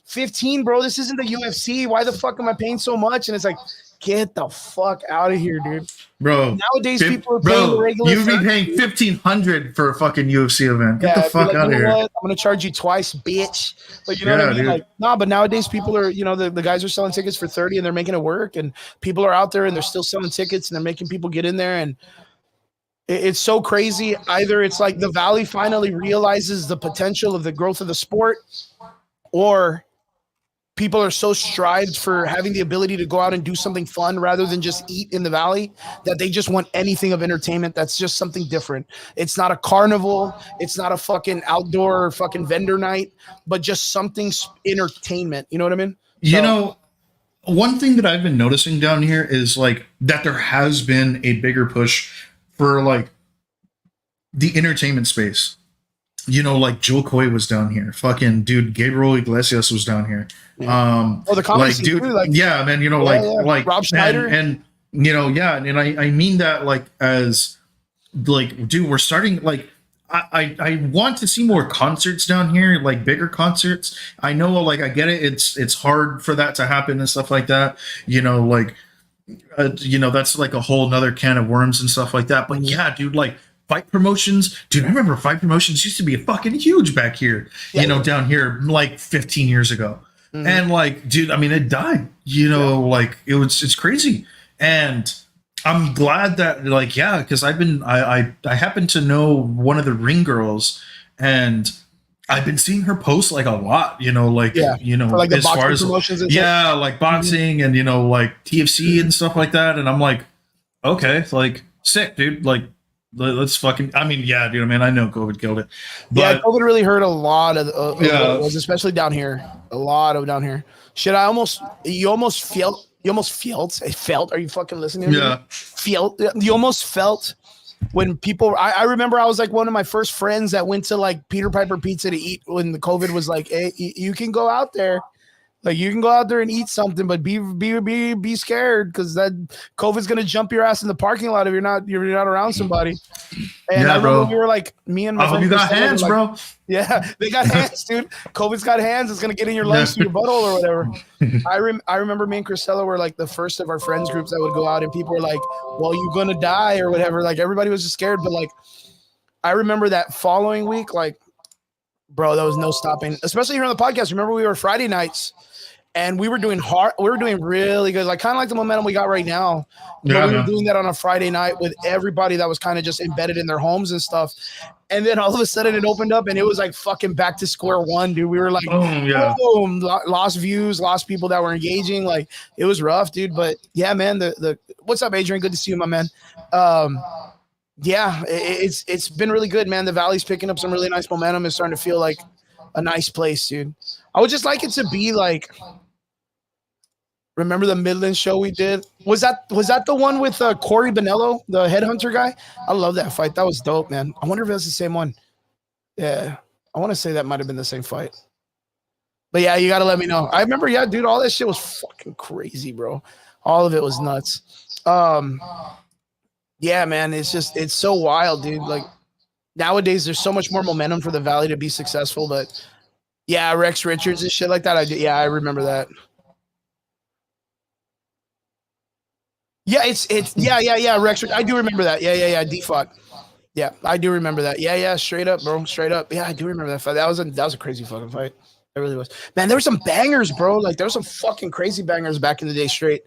15, bro, this isn't the UFC. Why the fuck am I paying so much? And it's like, get the fuck out of here, dude. Bro, nowadays people are paying the regular. You'd be paying $1,500 for a fucking UFC event. Get the fuck out of here. What? I'm gonna charge you twice, bitch. Like, you know what I mean? Dude. Like, nah, but nowadays people are, the guys are selling tickets for 30 and they're making it work, and people are out there and they're still selling tickets and they're making people get in there, and it's so crazy. Either it's like the Valley finally realizes the potential of the growth of the sport, or people are so strived for having the ability to go out and do something fun rather than just eat in the Valley that they just want anything of entertainment that's just something different. It's not a carnival. It's not a fucking outdoor fucking vendor night, but just something entertainment. You know what I mean? One thing that I've been noticing down here is like that there has been a bigger push for like the entertainment space. Like Joe Coy was down here. Fucking dude, Gabriel Iglesias was down here. Yeah. The comedy scene, dude, too, like, yeah, man. Like Rob Schneider, and and I mean that like as like, dude, we're starting like I want to see more concerts down here, like bigger concerts. I know, like I get it. It's hard for that to happen and stuff like that. That's like a whole nother can of worms and stuff like that. But yeah, dude, like. Fight promotions, dude. I remember fight promotions used to be fucking huge back here, down here like 15 years ago. And like, dude, I mean, it died. Like it's crazy, and I'm glad that like, yeah, because I happen to know one of the ring girls, and I've been seeing her post like a lot. For like the as far boxing as promotions and yeah, like boxing and like TFC and stuff like that, and I'm like, okay, like sick, dude, like. Let's fucking. I mean, yeah, dude. I mean, I know COVID killed it, but COVID really hurt a lot of what it yeah, was, especially down here. A lot of down here. Shit, you almost felt. Are you fucking listening to me? yeah. You almost felt when people. I remember I was like one of my first friends that went to like Peter Piper Pizza to eat when the COVID was like, hey, you can go out there. Like you can go out there and eat something, but be scared because that COVID's gonna jump your ass in the parking lot if you're not around somebody. And Yeah, I remember bro. we were like, me and my I hope friend you got Priscilla hands, were like, bro. yeah, they got hands, dude. COVID's got hands. It's gonna get in your lungs through your butthole or whatever. I remember me and Chrisella were like the first of our friends groups that would go out, and people were like, "Well, you're gonna die" or whatever. Like everybody was just scared, but like I remember that following week, like, bro, there was no stopping. Especially here on the podcast. Remember, we were Friday nights. And we were doing really good, like kind of like the momentum we got right now. But we were doing that on a Friday night with everybody that was kind of just embedded in their homes and stuff. And then all of a sudden it opened up and it was like fucking back to square one, dude. We were like, boom, lost views, lost people that were engaging. Like it was rough, dude. But yeah, man, the what's up, Adrian? Good to see you, my man. Yeah, it's been really good, man. The Valley's picking up some really nice momentum. It's starting to feel like a nice place, dude. I would just like it to be like, remember the Midland show we did? Was that the one with Corey Bonello, the headhunter guy? I love that fight. That was dope, man. I wonder if that's the same one. Yeah, I want to say that might have been the same fight. But yeah, you got to let me know. I remember, yeah, dude, all that shit was fucking crazy, bro. All of it was nuts. Yeah, man, it's so wild, dude. Like nowadays, there's so much more momentum for the Valley to be successful, but yeah, Rex Richards and shit like that. I remember that. Yeah, it's yeah. Rex, I do remember that. Yeah. Default. Yeah, I do remember that. Yeah. Straight up, bro. Straight up. Yeah, I do remember that fight. That was a crazy fucking fight. It really was. Man, there were some bangers, bro. Like there were some fucking crazy bangers back in the day straight.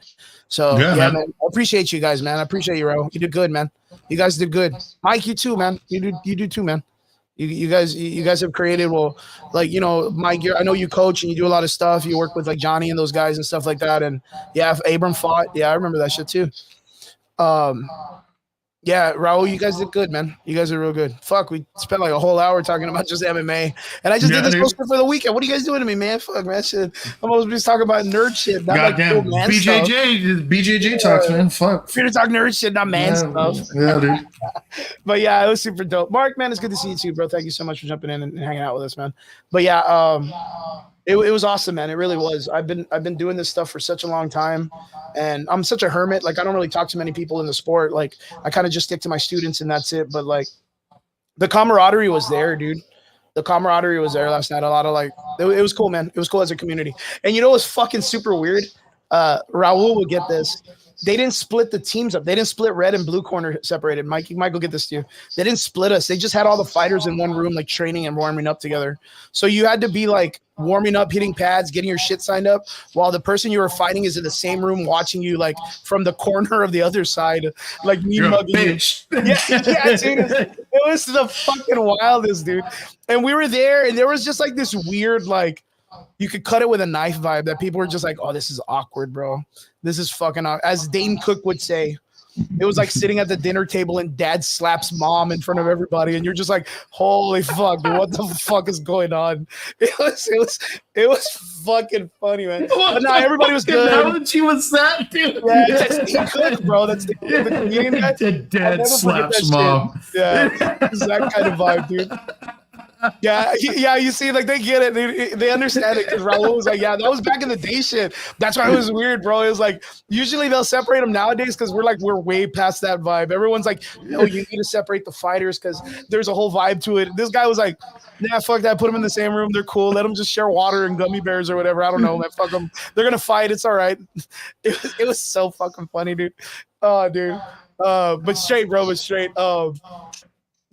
So yeah, man. I appreciate you guys, man. I appreciate you, bro. You did good, man. You guys did good. Mike, you too, man. You do too, man. You guys have created, well, like, Mike, I know you coach and you do a lot of stuff. You work with like Johnny and those guys and stuff like that. And yeah, if Abram fought, yeah, I remember that shit too. Yeah, Raul, you guys did good, man. You guys are real good. Fuck, we spent like a whole hour talking about just MMA, and I just did this poster for the weekend. What are you guys doing to me, man? Fuck, man, shit. I'm supposed to be talking about nerd shit, not goddamn like cool man BJJ talks, man. Fuck. If you're to talk nerd shit, not man stuff. Yeah, dude. But yeah, it was super dope. Mark, man, it's good to see you too, bro. Thank you so much for jumping in and hanging out with us, man. But yeah, it was awesome, man. It really was. I've been doing this stuff for such a long time, and I'm such a hermit. Like I don't really talk to many people in the sport. Like I kind of just stick to my students and that's it. But like the camaraderie was there, dude. The camaraderie was there last night. A lot of like it was cool, man. It was cool as a community. And you know what's fucking super weird? Raul will get this. They didn't split the teams up. They didn't split red and blue corner separated. Michael, get this to you. They didn't split us. They just had all the fighters in one room, like training and warming up together. So you had to be like warming up, hitting pads, getting your shit signed up, while the person you were fighting is in the same room watching you, like from the corner of the other side, like me mugging you. Yeah, dude. It was the fucking wildest, dude. And we were there, and there was just like this weird, like, you could cut it with a knife vibe that people were just like, oh, this is awkward, bro. This is fucking awkward. As Dane Cook would say, it was like sitting at the dinner table and dad slaps mom in front of everybody. And you're just like, holy fuck, dude, what the fuck is going on? It was fucking funny, man. But no, everybody was good. Analogy was that, dude? Yeah, that's Dane Cook, bro. That's the comedian guy. Dad slaps mom. Shit. Yeah, it's that kind of vibe, dude. Yeah. You see, like they get it, they understand it. Because Raul was like, "Yeah, that was back in the day, shit." That's why it was weird, bro. It was like usually they'll separate them nowadays because we're way past that vibe. Everyone's like, "No, you need to separate the fighters because there's a whole vibe to it." This guy was like, "Nah, fuck that. Put them in the same room. They're cool. Let them just share water and gummy bears or whatever. I don't know, man. Fuck them. They're gonna fight. It's all right." It was so fucking funny, dude. Oh, dude. But straight, bro. But straight.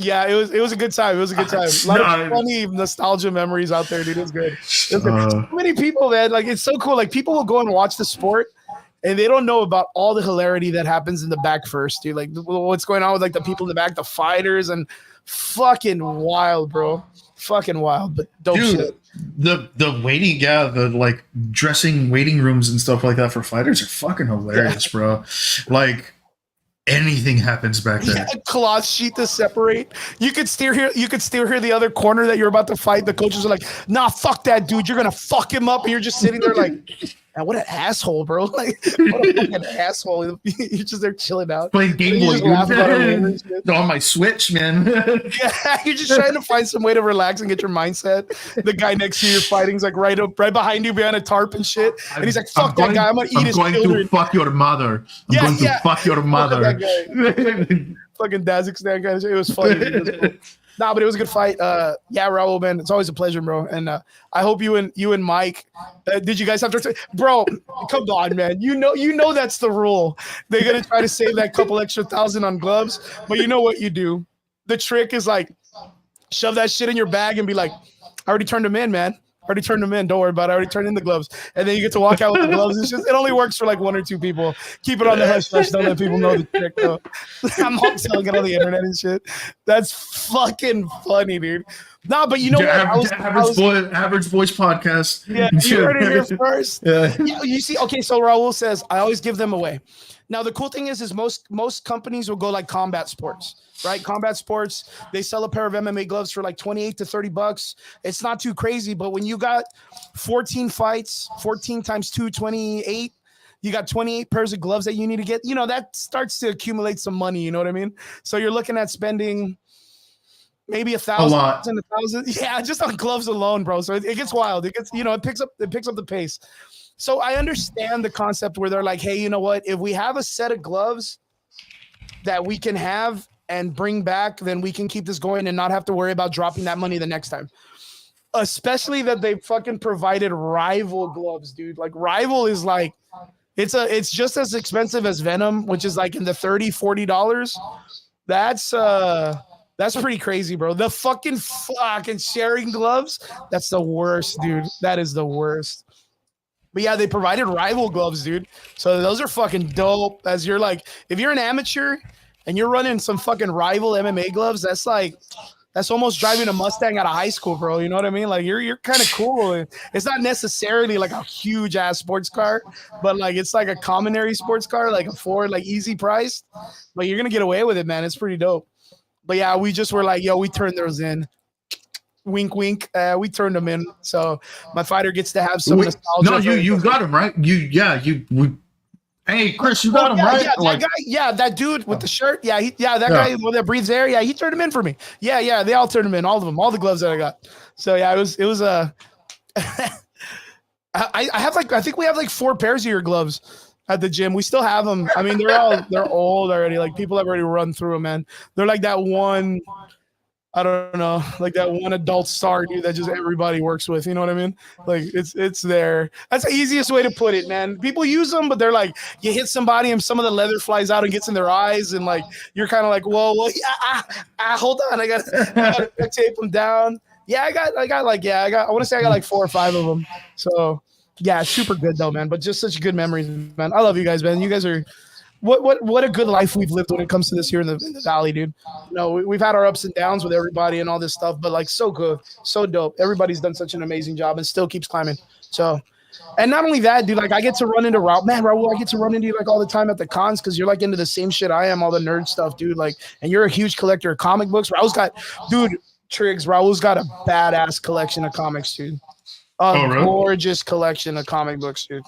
Yeah, it was a good time. It was a good time. A lot of funny nostalgia memories out there, dude. It was good. So many people, man. Like it's so cool. Like people will go and watch the sport, and they don't know about all the hilarity that happens in the back first, dude. Like what's going on with like the people in the back, the fighters, and fucking wild, bro. Fucking wild, but dope shit. The waiting, the like dressing waiting rooms and stuff like that for fighters are fucking hilarious, bro. Like. Anything happens back there. Yeah, cloth sheet to separate. You could still hear the other corner that you're about to fight. The coaches are like, "Nah, fuck that dude. You're gonna fuck him up." And you're just sitting there like, man, what an asshole, bro. Like, what a fucking asshole. You're just there chilling out. Playing Game Boy on my Switch, man. Yeah, you're just trying to find some way to relax and get your mindset. The guy next to you fighting is like right behind you behind a tarp and shit. And he's like, fuck that guy. I'm gonna eat his children. I'm going to fuck your mother. I'm going to fuck your mother. Fucking Dazakhstan guy. It was funny. Nah, but it was a good fight. Yeah, Raul, man, it's always a pleasure, bro. And I hope you and Mike. Did you guys have to, bro? Come on, man. You know that's the rule. They're gonna try to save that couple extra $1,000 on gloves, but you know what you do. The trick is like, shove that shit in your bag and be like, I already turned them in, man. Already turned them in. Don't worry about it. I already turned in the gloves. And then you get to walk out with the gloves. It only works for like 1 or 2 people. Keep it on the hush hush. Don't let people know the trick, though. I'm all telling it on the internet and shit. That's fucking funny, dude. Nah, but you know what? Average Voice podcast. Yeah, you heard it here first. Yeah, you see, okay, so Raul says, I always give them away. Now, the cool thing is most companies will go like combat sports. Right? Combat sports, they sell a pair of MMA gloves for like $28 to $30. It's not too crazy, but when you got 14 fights, 14 times 2, 28, you got 28 pairs of gloves that you need to get, that starts to accumulate some money, you know what I mean? So you're looking at spending maybe $1,000. Yeah, just on gloves alone, bro. So it gets wild. It gets, it picks up the pace. So I understand the concept where they're like, hey, you know what? If we have a set of gloves that we can have and bring back, then we can keep this going and not have to worry about dropping that money the next time. Especially that they fucking provided Rival gloves, dude. Like Rival is like, it's just as expensive as Venom, which is like in the $30-$40. That's pretty crazy, bro. The fucking sharing gloves, that's the worst, dude. That is the worst. But yeah, they provided Rival gloves, dude. So those are fucking dope. As you're like, if you're an amateur and you're running some fucking Rival MMA gloves, that's almost driving a Mustang out of high school, bro. You know what I mean? Like you're kind of cool. It's not necessarily like a huge ass sports car, but like it's like a commonary sports car, like a Ford, like easy priced. But you're gonna get away with it, man. It's pretty dope. But yeah, we just were like, yo, we turned those in. Wink, wink. We turned them in. So my fighter gets to have some nostalgia. No, you got him right. Hey, Chris, you got him right. Yeah, that guy, that dude with the shirt. Yeah, that guy that breathes air. Yeah, he turned him in for me. Yeah, they all turned him in. All of them, all the gloves that I got. So yeah, it was I have I think we have like 4 pairs of your gloves at the gym. We still have them. I mean, they're old already. Like people have already run through them, man. They're like that one. I don't know, like that one adult star dude that just everybody works with. You know what I mean? Like it's there. That's the easiest way to put it, man. People use them, but they're like, you hit somebody and some of the leather flies out and gets in their eyes, and like you're kind of like, whoa, hold on, I gotta tape them down. Yeah, I want to say I got like 4 or 5 of them. So yeah, super good though, man. But just such good memories, man. I love you guys, man. You guys are. What a good life we've lived when it comes to this here in the valley, dude. We've had our ups and downs with everybody and all this stuff, but like so good, so dope. Everybody's done such an amazing job and still keeps climbing. So, and not only that, dude, like I get to run into Raul, I get to run into you like all the time at the cons because you're like into the same shit I am, all the nerd stuff, dude. Like, and you're a huge collector of comic books. Raul's got a badass collection of comics, dude. Really? Gorgeous collection of comic books, dude.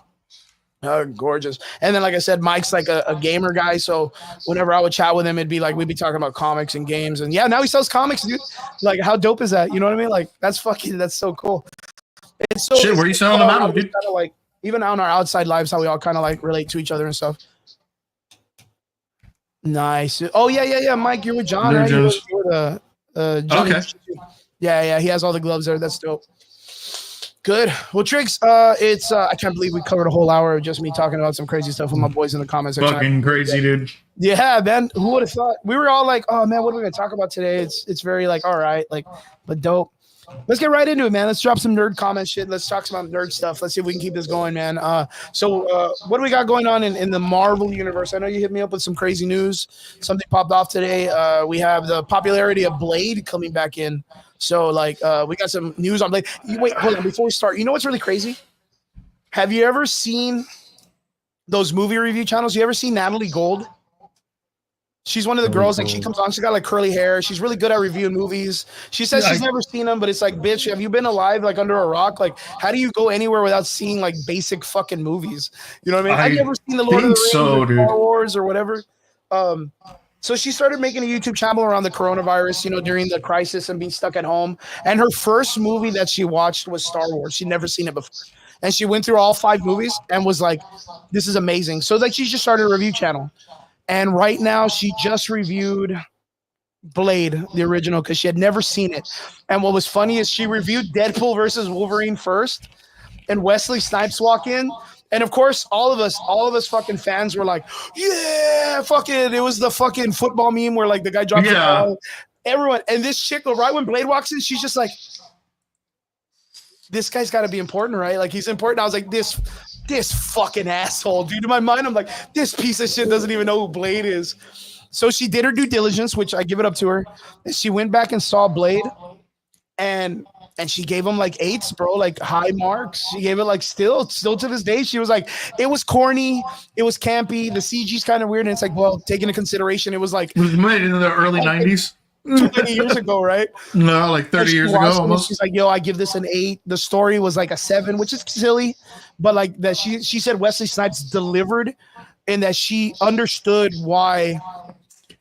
Gorgeous. And then, like I said, Mike's like a gamer guy. So whenever I would chat with him, it'd be like, we'd be talking about comics and games. And yeah, now he sells comics, dude. Like, how dope is that? You know what I mean? Like, that's so cool. It's so shit. Where are you selling them out of, dude? Like, even on our outside lives, how we all kind of like relate to each other and stuff. Nice. Oh yeah. Mike, you're with John, right? You're with John. Okay. Yeah. He has all the gloves there. That's dope. Good. Well, Triggs, it's I can't believe we covered a whole hour of just me talking about some crazy stuff with my boys in the comment section. Fucking crazy, dude. Yeah, man. Who would have thought? We were all like, "Oh man, what are we gonna talk about today?" It's very like, all right, like, but dope. Let's get right into it, man. Let's drop some nerd comment shit. Let's talk some about nerd stuff. Let's see if we can keep this going, man. So what do we got going on in the Marvel universe? I know you hit me up with some crazy news. Something popped off today. We have the popularity of Blade coming back in. So like we got some news on Blade. Wait, hold on. Before we start, you know what's really crazy? Have you ever seen those movie review channels? You ever seen Natalie Gold? She's one of the girls, like she comes on, she's got like curly hair. She's really good at reviewing movies. She says she's never seen them, but it's like, bitch, have you been alive like under a rock? Like, how do you go anywhere without seeing like basic fucking movies? You know what I mean? Have you ever seen the Lord of the Rings or Star Wars or whatever? So she started making a YouTube channel around the coronavirus, you know, during the crisis and being stuck at home. And her first movie that she watched was Star Wars. She'd never seen it before. And she went through all 5 movies and was like, this is amazing. So like she just started a review channel. And right now she just reviewed Blade, the original, because she had never seen it. And what was funny is she reviewed Deadpool versus Wolverine first, and Wesley Snipes walk in. And of course, all of us fucking fans were like, yeah, fucking, it was the fucking football meme where like the guy drops the ball. Everyone, and this chick, right when Blade walks in, she's just like, this guy's got to be important, right? Like he's important. I was like, this fucking asshole, dude. In my mind, I'm like, this piece of shit doesn't even know who Blade is. So she did her due diligence, which I give it up to her. And she went back and saw Blade, and she gave him like 8s, bro, like high marks. She gave it like still to this day. She was like, it was corny, it was campy, the CG's kind of weird, and it's like, well, take into consideration, it was like it was made in the early 90s. 20 years ago, right? No, like 30 years ago almost. She's like, yo, I give this an 8. The story was like a 7, which is silly, but like that she said Wesley Snipes delivered, and that she understood why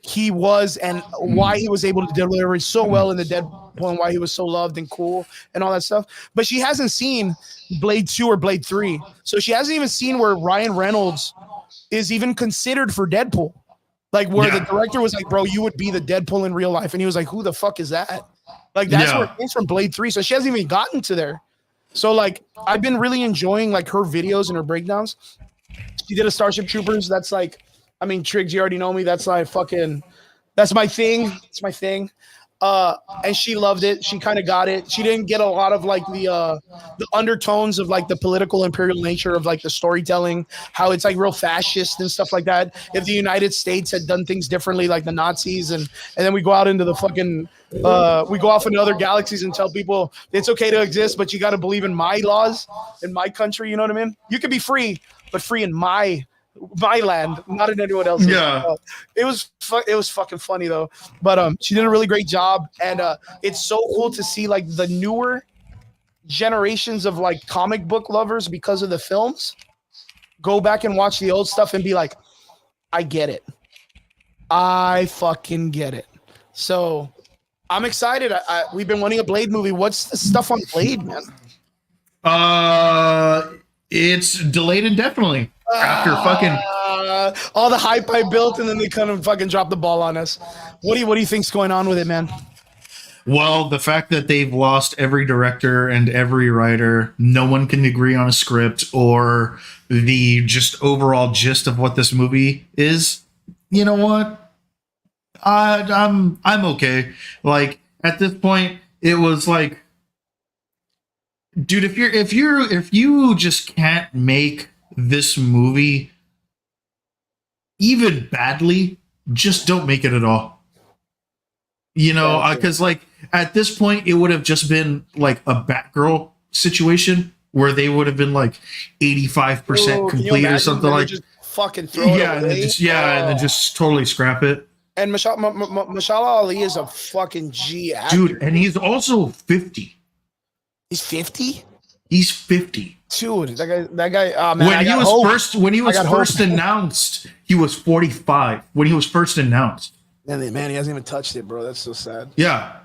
he was and why he was able to deliver it so well in the Deadpool and why he was so loved and cool and all that stuff. But she hasn't seen Blade 2 or Blade 3. So she hasn't even seen where Ryan Reynolds is even considered for Deadpool. Like where the director was like, bro, you would be the Deadpool in real life. And he was like, who the fuck is that? Like that's where it came from, Blade 3. So she hasn't even gotten to there. So like I've been really enjoying like her videos and her breakdowns. She did a Starship Troopers. That's like, I mean, Triggs, you already know me. That's like fucking, that's my thing. It's my thing. And she loved it. She kind of got it. She didn't get a lot of like the undertones of like the political imperial nature of like the storytelling, how it's like real fascist and stuff like that. If the United States had done things differently, like the Nazis, and then we go out into the fucking we go off into other galaxies and tell people it's okay to exist, but you got to believe in my laws in my country. You know what I mean? You can be free, but free in my land, not in anyone else's. It was fucking funny though. But she did a really great job, and it's so cool to see like the newer generations of like comic book lovers, because of the films, go back and watch the old stuff and be like, I get it. I fucking get it. So I'm excited. We've been wanting a Blade movie. What's the stuff on Blade, man? It's delayed indefinitely. After fucking all the hype I built, and then they kind of fucking dropped the ball on us. What do you think's going on with it, man? Well, the fact that they've lost every director and every writer, no one can agree on a script or the just overall gist of what this movie is. You know what? I'm okay. Like at this point, it was like, dude, if you just can't make this movie even badly, just don't make it at all. You know, because like at this point it would have just been like a Batgirl situation where they would have been like 85% complete or something, like just fucking throw it away. And then just totally scrap it. And Mashallah Ali is a fucking G actor, dude, and he's also 50. He's 50. He's 50. Dude, that guy. Oh, man, when he was first announced, he was 45. When he was first announced, man, he hasn't even touched it, bro. That's so sad. Yeah.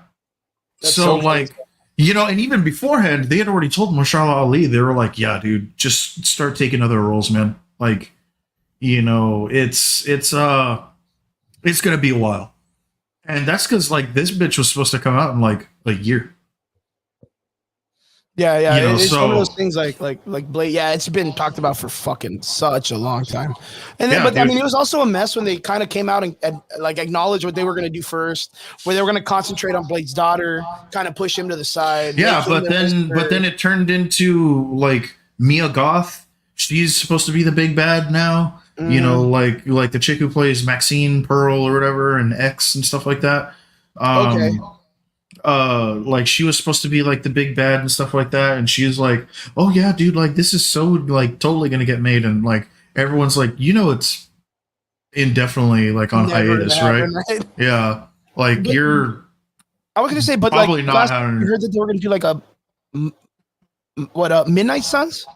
So like, you know, and even beforehand, they had already told Mashallah Ali. They were like, "Yeah, dude, just start taking other roles, man. Like, you know, it's gonna be a while." And that's because like this bitch was supposed to come out in like a year. Yeah, yeah. You know, It's one of those so things like Blade. Yeah, it's been talked about for fucking such a long time. And then, yeah, but I mean, dude. it was also a mess when they kind of came out and like acknowledged what they were going to do first, where they were going to concentrate on Blade's daughter, kind of push him to the side, make Yeah, him the but then visitor. it turned into like Mia Goth. She's supposed to be the big bad now. You know, Mhm. like the chick who plays Maxine Pearl or whatever and X and stuff like that. Okay. Um like she was supposed to be like the big bad and stuff like that, and she's like, oh yeah, dude, like this is so like totally gonna get made, and like everyone's like, you know, it's indefinitely like on Never gonna hiatus, right? happen, right? Yeah, like But you're I was gonna say, but like probably not last you having. heard that they were gonna do like a Midnight Suns?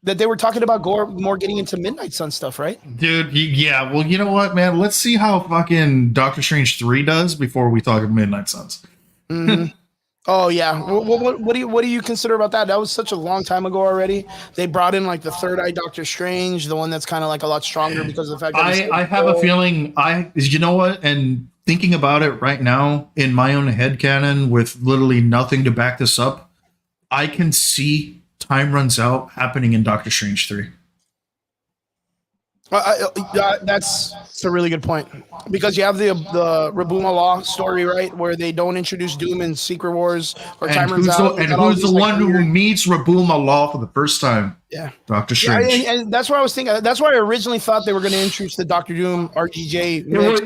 That they were talking about Gore more getting into Midnight Sun stuff, right? Dude, yeah. Well, you know what, man? Let's see how fucking Doctor Strange 3 does before we talk Midnight Suns. Hmm. Oh yeah. What do you consider about that? That was such a long time ago already. They brought in like the third eye Doctor Strange, the one that's kind of like a lot stronger because of the fact that he's I have a feeling you know what, and thinking about it right now in my own head canon with literally nothing to back this up, I can see time runs out happening in Doctor Strange 3. that's a really good point because you have the Rabuma Law story, right, where they don't introduce Doom in Secret Wars or And Time Runs Out. You got all who's the these like one who weird, meets Rabuma Law for the first time? yeah. Doctor Yeah, Strange. and that's what I was thinking. That's why I originally thought they were going to introduce the Doctor Doom RGJ mix,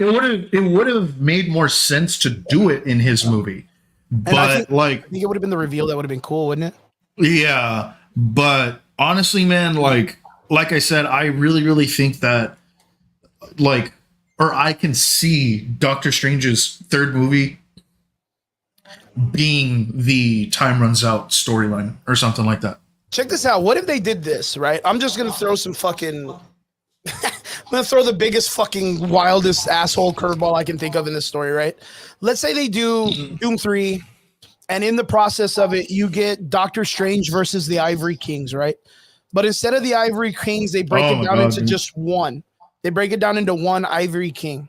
It would have made more sense to do it in his movie. and But I think it would have been the reveal that would have been cool, wouldn't it? yeah, but honestly, man, like I said, I really think that like or I can see Doctor Strange's third movie being the time runs out storyline or something like that. Check this out. What if they did this, right? I'm just gonna throw some fucking I'm gonna throw the biggest fucking wildest asshole curveball I can think of in this story, right? Let's say they do Doom 3, and in the process of it, you get Doctor Strange versus the Ivory Kings, right? But instead of the Ivory Kings, they break Oh it my down god, into dude. just one. They break it down into one Ivory King.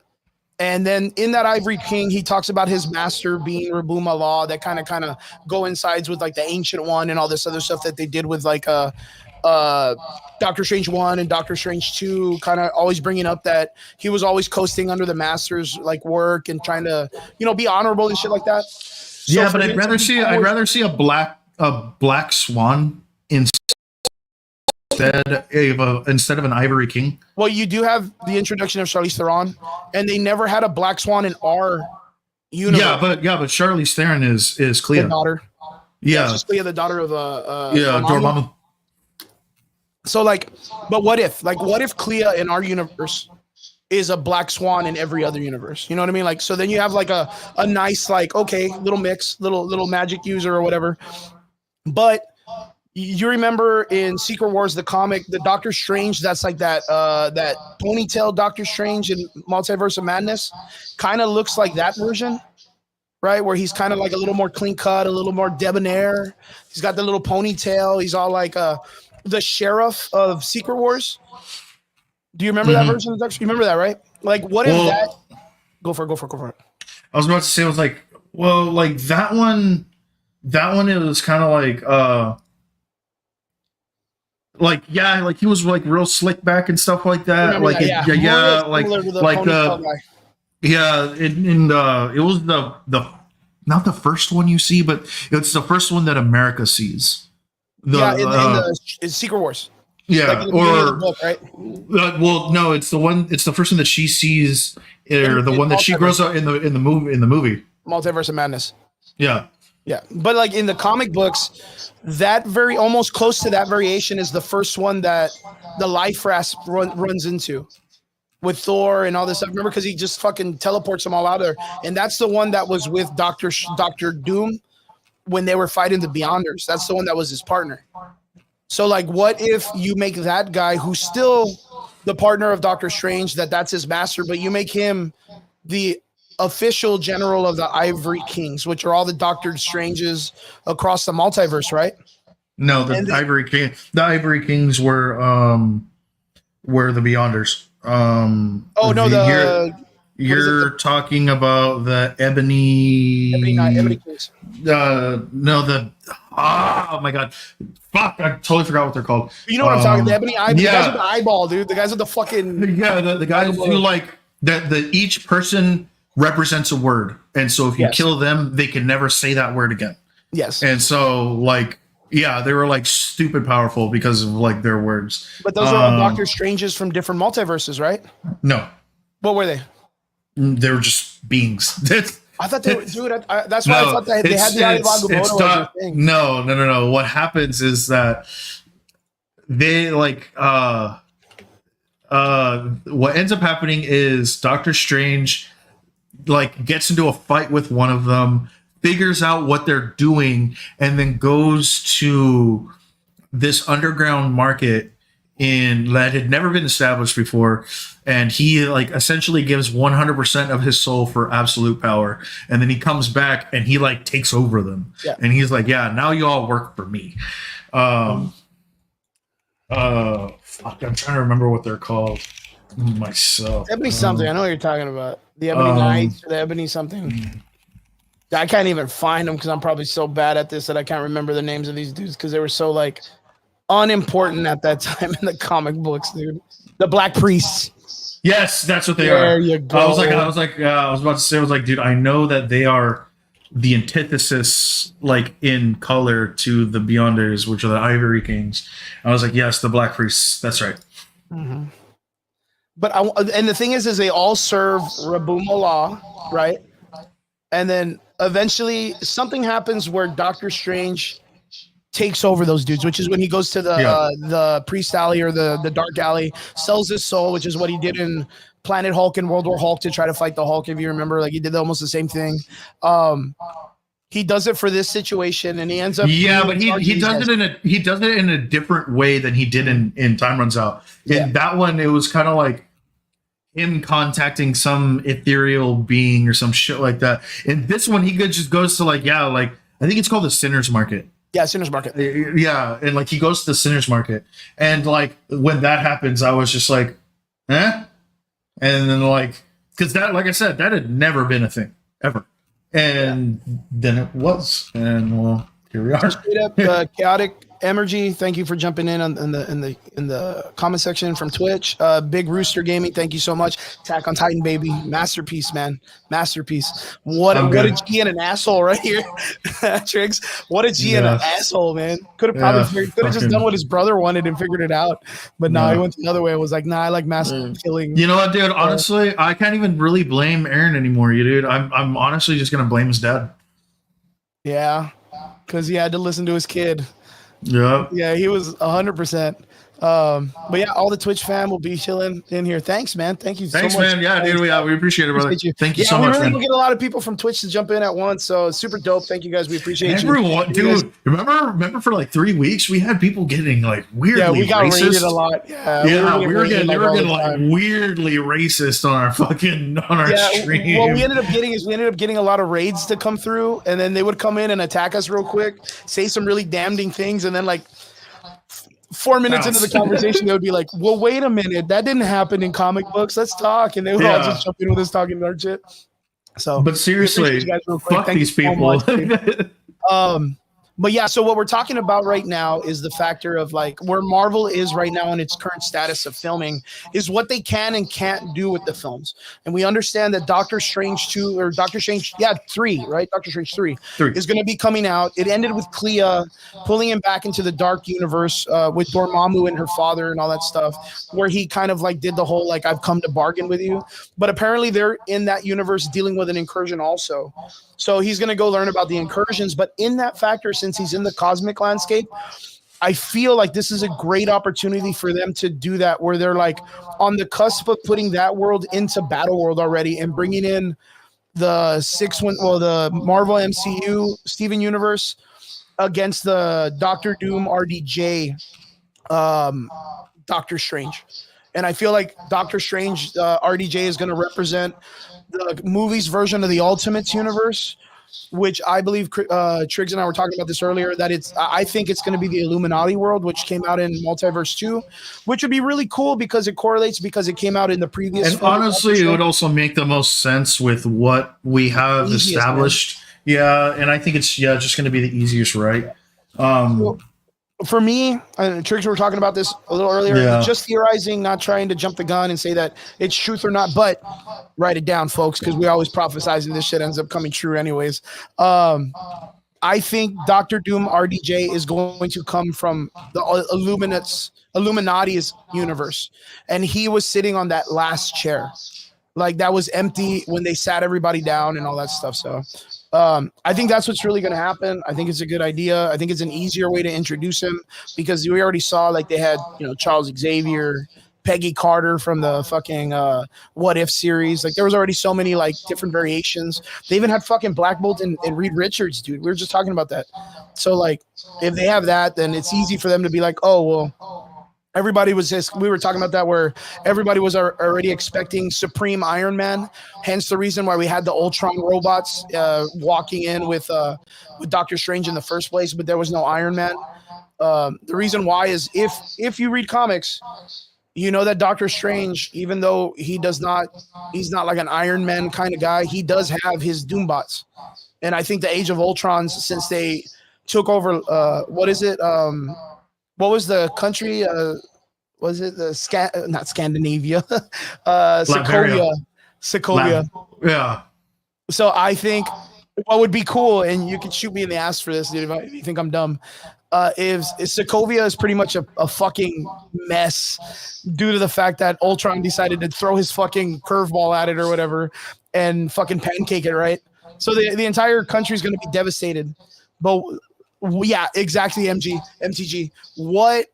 And then in that Ivory King, he talks about his master being Rabuma Law, that kind of coincides with like the Ancient One and all this other stuff that they did with like uh Doctor Strange 1 and Doctor Strange 2, kind of always bringing up that he was always coasting under the master's like work and trying to, be honorable and shit like that. So Yeah, for but him to be always, a black swan instead of an ivory king. well, you do have the introduction of Charlize Theron, and they never had a black swan in our universe. But Charlize Theron is Clea. The daughter. Yeah, She's Clea, the daughter of yeah, Dormammu. Dormammu. So like, but what if Clea in our universe is a black swan in every other universe? You know what I mean? Like, so then you have like a nice, like, okay, little mix, little magic user or whatever. But you remember in Secret Wars, the comic, the Doctor Strange, that's like that ponytail Doctor Strange in Multiverse of Madness, kind of looks like that version, right? Where he's kind of like a little more clean cut, a little more debonair. He's got the little ponytail. He's all like the sheriff of Secret Wars. Do you remember that version of Doctor? You remember that, right? Like, what if that? Go for it. I was about to say, I was like, well, like that one it was kind of yeah, like he was like real slick back and stuff like that. Remember Like that, it, yeah. yeah, More like similar to the like ponytail guy. yeah, it was the not the first one you see, but it's the first one that America sees. Yeah, in Secret Wars. Yeah, Like in the beginning of the or book, right? well, no, it's the one. It's the first one that she sees, or the In one that she grows up in the movie. Multiverse of Madness. Yeah, Yeah, but like in the comic books, that very almost close to that variation is the first one that the Life Rasp runs into with Thor and all this stuff. Remember, because he just fucking teleports them all out there, and that's the one that was with Doctor Doom when they were fighting the Beyonders. That's the one that was his partner. So like, what if you make that guy who's still the partner of Doctor Strange, that's his master, but you make him the official general of the Ivory Kings, which are all the Doctor Stranges across the multiverse, right? no, the Ivory Kings were the Beyonders. You're talking about the Ebony Ebony Kings. no, the Oh my god, fuck! I totally forgot what they're called. You know what I'm talking? The ebony eye, the guys with Yeah, the eyeball, dude. The guys with the fucking yeah. The guys who like that. The each person represents a word, and so if you Yes. kill them, they can never say that word again. yes. And so like yeah, they were like stupid powerful because of like their words. But those are all Doctor Stranges from different multiverses, right? No, What were they? they were just beings. I thought they were, dude. That's why I thought they had the Ayahuasca it's Moto as not, a thing. no. What happens is that they like what ends up happening is Doctor Strange like gets into a fight with one of them, figures out what they're doing, and then goes to this underground market in that had never been established before, and he like essentially gives 100% of his soul for absolute power, and then he comes back and he like takes over them. Yeah. And he's like, yeah, now you all work for me. Fuck, I'm trying to remember what they're called myself. Ebony something. I know what you're talking about. The Ebony Knights or the Ebony something. I can't even find them because I'm probably so bad at this that I can't remember the names of these dudes because they were so like unimportant at that time in the comic books, dude. The Black Priests. Yes, that's what they are. There you go. I was about to say, I was like, dude, I know that they are the antithesis, like in color, to the Beyonders, which are the Ivory Kings. I was like, yes, the Black Priests. That's right. Mm-hmm. But and the thing is they all serve Rabum Allah, right? And then eventually something happens where Doctor Strange takes over those dudes, which is when he goes to the Priest Alley or the Dark Alley, sells his soul, which is what he did in Planet Hulk and World War Hulk to try to fight the Hulk. If you remember, like he did almost the same thing. He does it for this situation, and he ends up. Yeah, but he does it in a different way than he did in Time Runs Out. In that one, it was kind of like him contacting some ethereal being or some shit like that. In this one, he just goes to like I think it's called the Sinner's Market. Yeah, Sinner's Market. Yeah, and like he goes to the Sinner's Market, and like when that happens, I was just like, eh? And then like, because that, like I said, that had never been a thing ever, and then it was, and well, here we are. Straight up, chaotic energy. Thank you for jumping in in the comment section from Twitch. Big Rooster Gaming, thank you so much. Attack on Titan, baby, masterpiece, man, masterpiece. What a G and an asshole right here, Triggs. What a G and an asshole, man. Could have just done what his brother wanted and figured it out, but no, he went the other way. It was like, nah, I like mass killing. You know what, dude? Honestly, I can't even really blame Aaron anymore, dude. I'm honestly just gonna blame his dad. Yeah, because he had to listen to his kid. Yeah, he was 100%. But yeah, all the Twitch fam will be chilling in here. Thanks, man. Thank you so much. Thanks, man. Yeah, dude, we appreciate it, brother. Thank you so much, man. We get a lot of people from Twitch to jump in at once, so it's super dope. Thank you guys. We appreciate everyone, you. Dude, remember for like 3 weeks we had people getting like weirdly we got racist. Raided a lot. We were getting like weirdly racist on our stream. What we ended up getting a lot of raids to come through, and then they would come in and attack us real quick, say some really damning things, and then like 4 minutes into the conversation, they would be like, well, wait a minute, that didn't happen in comic books. Let's talk. And they would all just jump in with us talking our shit. So, but seriously, fuck these people. But yeah, so what we're talking about right now is the factor of like where Marvel is right now in its current status of filming is what they can and can't do with the films. And we understand that Doctor Strange 3, right? Doctor Strange 3 is going to be coming out. It ended with Clea pulling him back into the dark universe with Dormammu and her father and all that stuff, where he kind of like did the whole like I've come to bargain with you. But apparently they're in that universe dealing with an incursion also. So he's going to go learn about the incursions. But in that factor, since he's in the cosmic landscape, I feel like this is a great opportunity for them to do that, where they're like on the cusp of putting that world into Battle World already and bringing in the the Marvel MCU Steven Universe against the Doctor Doom RDJ Doctor Strange. And I feel like Doctor Strange RDJ is going to represent the movie's version of the Ultimates universe, which I believe Triggs and I were talking about this earlier, that I think it's going to be the Illuminati world, which came out in Multiverse 2, which would be really cool because it correlates because it came out in the previous. And honestly, it would also make the most sense with what we have established. Man. Yeah, and I think it's just going to be the easiest, right? Um, For me, and Triggs, we were talking about this a little earlier, yeah. just theorizing, not trying to jump the gun and say that it's truth or not, but write it down, folks, because we always prophesize and this shit ends up coming true anyways. I think Doctor Doom RDJ is going to come from the Illuminati's universe, and he was sitting on that last chair, like that was empty when they sat everybody down and all that stuff. So I think that's what's really going to happen. I think it's a good idea. I think it's an easier way to introduce him because we already saw like they had, Charles Xavier, Peggy Carter from the fucking What If series. Like there was already so many like different variations. They even had fucking Black Bolt and Reed Richards, dude. We were just talking about that. So like if they have that, then it's easy for them to be like, oh, well, everybody was just, we were talking about that where everybody was already expecting Supreme Iron Man. Hence the reason why we had the Ultron robots walking in with Doctor Strange in the first place, but there was no Iron Man. The reason why is if you read comics, you know that Doctor Strange, even though he's not like an Iron Man kind of guy, he does have his Doombots. And I think the Age of Ultrons, since they took over, what is it? What was the country? Was it the not Scandinavia? Sokovia. Sokovia. Yeah. So I think what would be cool, and you can shoot me in the ass for this, dude, if you think I'm dumb. Is Sokovia is pretty much a fucking mess due to the fact that Ultron decided to throw his fucking curveball at it or whatever and fucking pancake it, right? So the entire country is going to be devastated. But yeah, exactly, MTG. What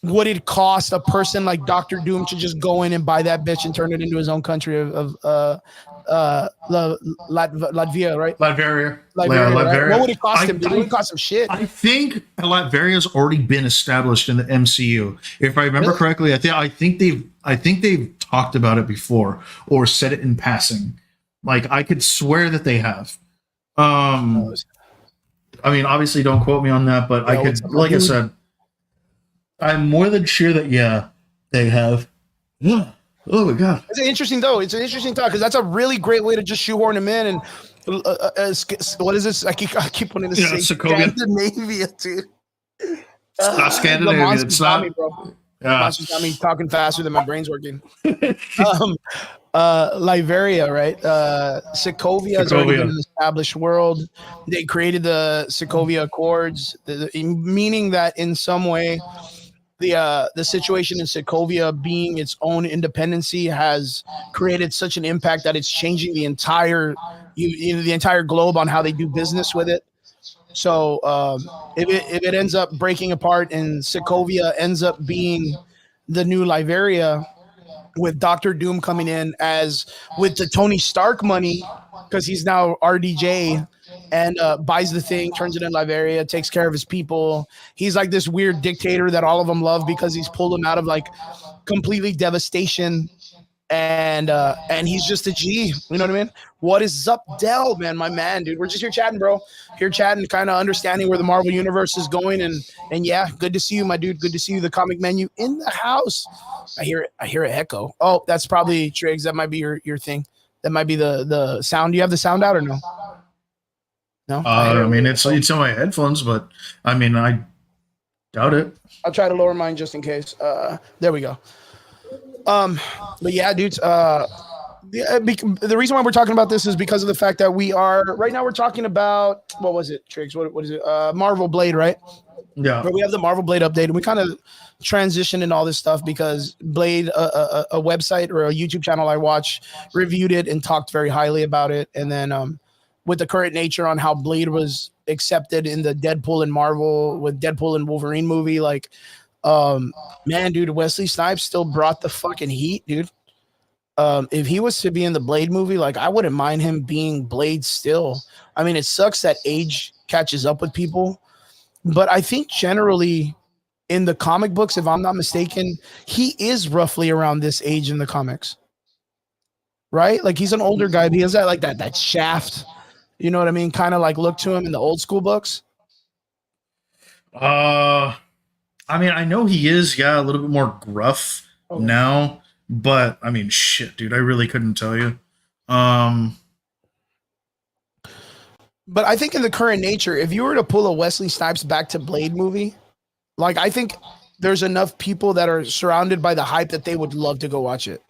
would it cost a person like Doctor Doom to just go in and buy that bitch and turn it into his own country of Latvia, right? Latveria. Right? What would it cost him? It would cost him shit. I think Latveria's already been established in the MCU. If I remember correctly, I think they've talked about it before or said it in passing. Like I could swear that they have. I mean, obviously, don't quote me on that, but I could, like I said, I'm more than sure that they have. Yeah. Oh my god. It's interesting though. It's an interesting thought because that's a really great way to just shoehorn him in. And what is this? I keep putting this Scandinavia, dude. It's not Scandinavia. It's not. Me, bro. Monsters got me talking faster than my brain's working. Liberia, right? Sokovia has already been an established world. They created the Sokovia Accords, meaning that in some way, the situation in Sokovia being its own independency has created such an impact that it's changing the entire globe on how they do business with it. So if it ends up breaking apart and Sokovia ends up being the new Liberia, with Doctor Doom coming in as with the Tony Stark money, because he's now RDJ and buys the thing, turns it in Liberia, takes care of his people. He's like this weird dictator that all of them love because he's pulled them out of like completely devastation. And he's just a G, you know what I mean? What is up, Dell, man? My man, dude. We're just here chatting, bro. Here chatting, kind of understanding where the Marvel universe is going. And yeah, good to see you, my dude. Good to see you. The comic menu in the house. I hear it echo. Oh, that's probably Triggs. That might be your thing. That might be the sound. Do you have the sound out or no? No. I mean, it's on my headphones, but I mean, I doubt it. I'll try to lower mine just in case. There we go. But yeah, dudes, the reason why we're talking about this is because of the fact that right now we're talking about, what was it, Triggs? What is it? Marvel Blade, right? Yeah. But we have the Marvel Blade update, and we kind of transitioned in all this stuff because Blade, a website or a YouTube channel I watch, reviewed it and talked very highly about it. And then with the current nature on how Blade was accepted in the Deadpool and Marvel with Deadpool and Wolverine movie, like, man, dude, Wesley Snipes still brought the fucking heat, dude. If he was to be in the Blade movie, like, I wouldn't mind him being Blade still. I mean, it sucks that age catches up with people, but I think generally in the comic books, if I'm not mistaken, he is roughly around this age in the comics, right? Like, he's an older guy, but he has that shaft, you know what I mean? Kind of like look to him in the old school books. I mean, I know he is, a little bit more gruff now, but I mean, shit, dude, I really couldn't tell you. But I think in the current nature, if you were to pull a Wesley Snipes back to Blade movie, like I think there's enough people that are surrounded by the hype that they would love to go watch it.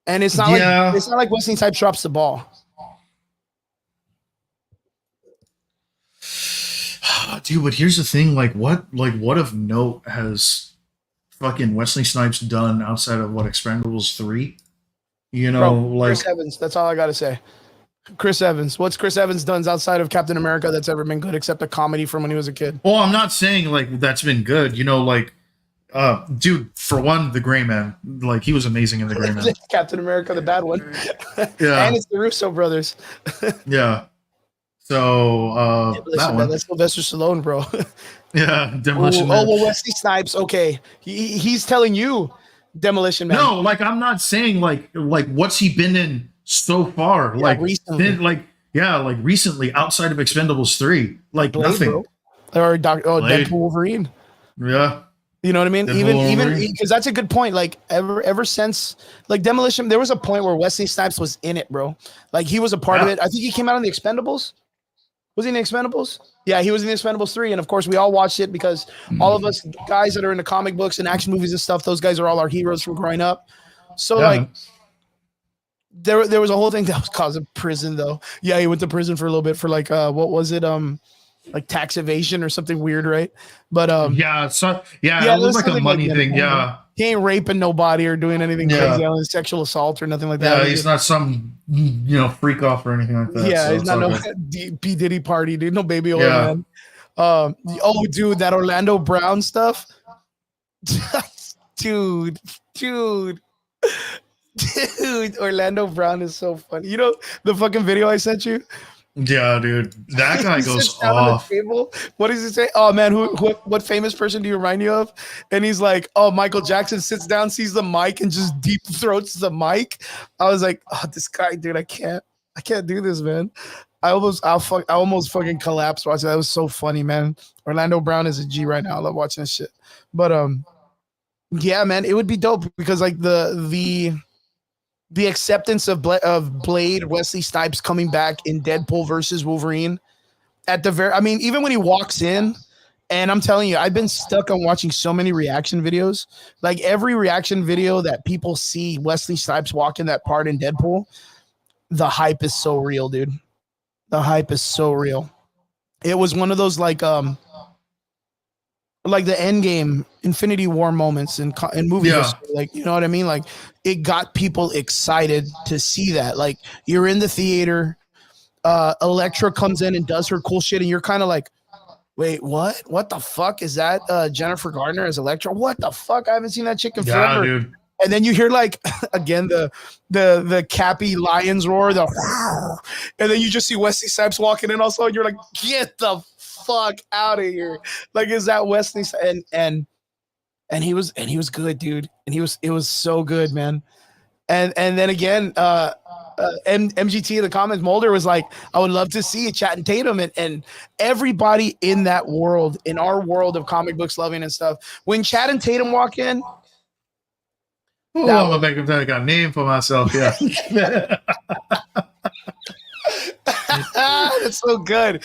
And Yeah, it's not like Wesley Snipes drops the ball. dude. But here's the thing: what of note has fucking Wesley Snipes done outside of what Expendables 3? You know, Bro, Chris like Evans, that's all I gotta say. Chris Evans. What's Chris Evans done outside of Captain America that's ever been good except a comedy from when he was a kid? well, I'm not saying like that's been good. You know, like dude, for one, the Gray Man, like he was amazing in the Gray Man. Captain America, the bad one. Yeah, And it's the Russo brothers. yeah. So that Listen, man, one, that's Sylvester Stallone, bro. yeah, Demolition Oh, Man. well, Wesley Snipes. Okay, he's telling you, Demolition Man. No, like I'm not saying like what's he been in so far? Yeah, Like recently. then like yeah, like recently outside of Expendables 3, like Blade, nothing. bro. Or Blade. Deadpool Wolverine. Yeah. You know what I mean? Deadpool Even Wolverine. because that's a good point. Like ever since like Demolition, there was a point where Wesley Snipes was in it, bro. Like he was a part of Yeah. it. I think he came out on the Expendables. Was he in the Expendables? Yeah, he was in the Expendables 3. And of course, we all watched it because all of us guys that are into comic books and action movies and stuff, those guys are all our heroes from growing up. So Yeah, like man. there was a whole thing that was caused of prison though. Yeah, he went to prison for a little bit for like what was it? Like tax evasion or something weird, right? But Yeah, so yeah, yeah, it was there's like a something money that. thing. Yeah. He ain't raping nobody or doing anything Yeah. crazy, sexual assault or nothing like Yeah, that. he's not some freak off or anything like that. Yeah, So he's it's not all no good. P Diddy party, dude. No baby oil, Yeah. man. Oh, dude, that Orlando Brown stuff, dude, dude, dude. Orlando Brown is so funny. You know the fucking video I sent you. Yeah, dude. That guy He goes sits down on off. the table. What does he say? Oh man, what famous person do you remind you of? And he's like, oh, Michael Jackson sits down, sees the mic, and just deep throats the mic. I was like, oh, this guy, dude, I can't do this, man. I almost fucking collapsed watching that. It was so funny, man. Orlando Brown is a G right now. I love watching this shit. But yeah, man, it would be dope because like the acceptance of Blade, Wesley Snipes coming back in Deadpool versus Wolverine at the very, I mean, even when he walks in, and I'm telling you, I've been stuck on watching so many reaction videos. Like every reaction video that people see Wesley Snipes walk in that part in Deadpool, the hype is so real, dude. The hype is so real. It was one of those like the end game Infinity War moments in movie Yeah. history. Like, you know what I mean? Like it got people excited to see that. Like you're in the theater, Elektra comes in and does her cool shit, and you're kind of like, wait, what? What the fuck is that? Jennifer Gardner as Elektra? What the fuck? I haven't seen that chick in Yeah, forever. dude. And then you hear like again the Cappy Lions roar, and then you just see Wesley Snipes walking in. Also, and you're like, get the fuck out of here! Like, is that Wesley? And he was good, dude. And it was so good, man. And then again, MGT in the comments, Mulder was like, I would love to see Channing Tatum and everybody in that world, in our world of comic books loving and stuff. When Channing Tatum walk in, Oh, that I'm gonna make him take a name for myself. Yeah. that's so good.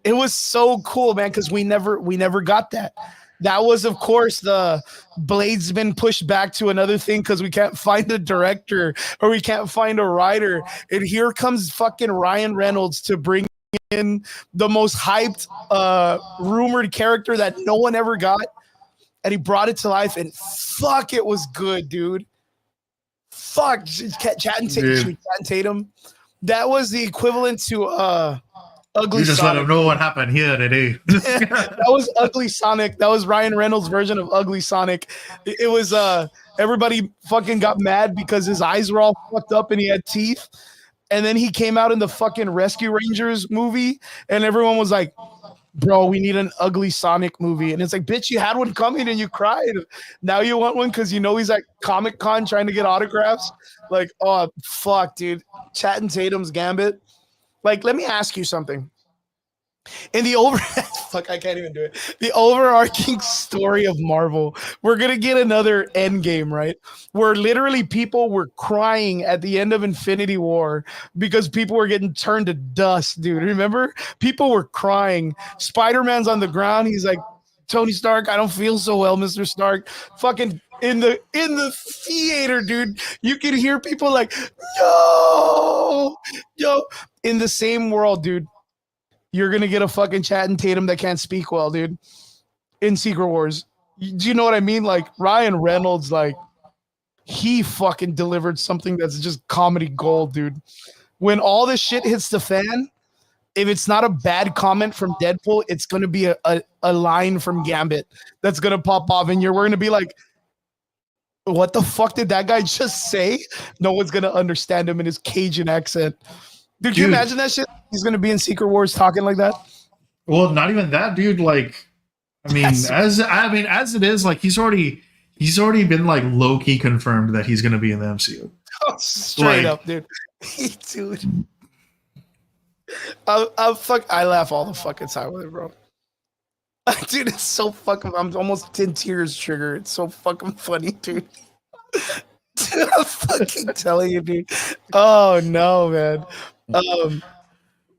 It was so cool, man, because we never got that. That was, of course, the Blade's been pushed back to another thing because we can't find a director or we can't find a writer. And here comes fucking Ryan Reynolds to bring in the most hyped, rumored character that no one ever got. And he brought it to life, and fuck, it was good, dude. Fuck, Channing Tatum. That was the equivalent to Ugly You just Sonic. let him know what happened here today. That was Ugly Sonic. That was Ryan Reynolds' version of Ugly Sonic. It was everybody fucking got mad because his eyes were all fucked up and he had teeth. And then he came out in the fucking Rescue Rangers movie, and everyone was like, bro, we need an Ugly Sonic movie. And it's like, bitch, you had one coming and you cried. Now you want one because you know he's at Comic-Con trying to get autographs. Like, oh, fuck, dude. Channing Tatum's Gambit. Like, let me ask you something. In the over fuck, I can't even do it. The overarching story of Marvel, we're gonna get another end game, right? Where literally people were crying at the end of Infinity War because people were getting turned to dust, dude. Remember? People were crying. Spider-Man's on the ground. He's like, Tony Stark, I don't feel so well, Mr. Stark. Fucking in the theater, dude. You can hear people like, no, yo, in the same world, dude. You're gonna get a fucking Channing Tatum that can't speak well, dude. In Secret Wars, do you know what I mean? Like Ryan Reynolds, like he fucking delivered something that's just comedy gold, dude. When all this shit hits the fan, if it's not a bad comment from Deadpool, it's gonna be a line from Gambit that's gonna pop off, and we're gonna be like, "What the fuck did that guy just say?" No one's gonna understand him in his Cajun accent. Dude, can you imagine that shit? He's gonna be in Secret Wars talking like that. Well, not even that, dude. Like, I mean, as it is, like he's already been like low key confirmed that he's gonna be in the MCU. Oh, straight up, dude. Dude, I laugh all the fucking time with it, bro. Dude, it's so fucking. I'm almost in tears trigger. It's so fucking funny, dude. Dude, I'm fucking telling you, dude. Oh no, man.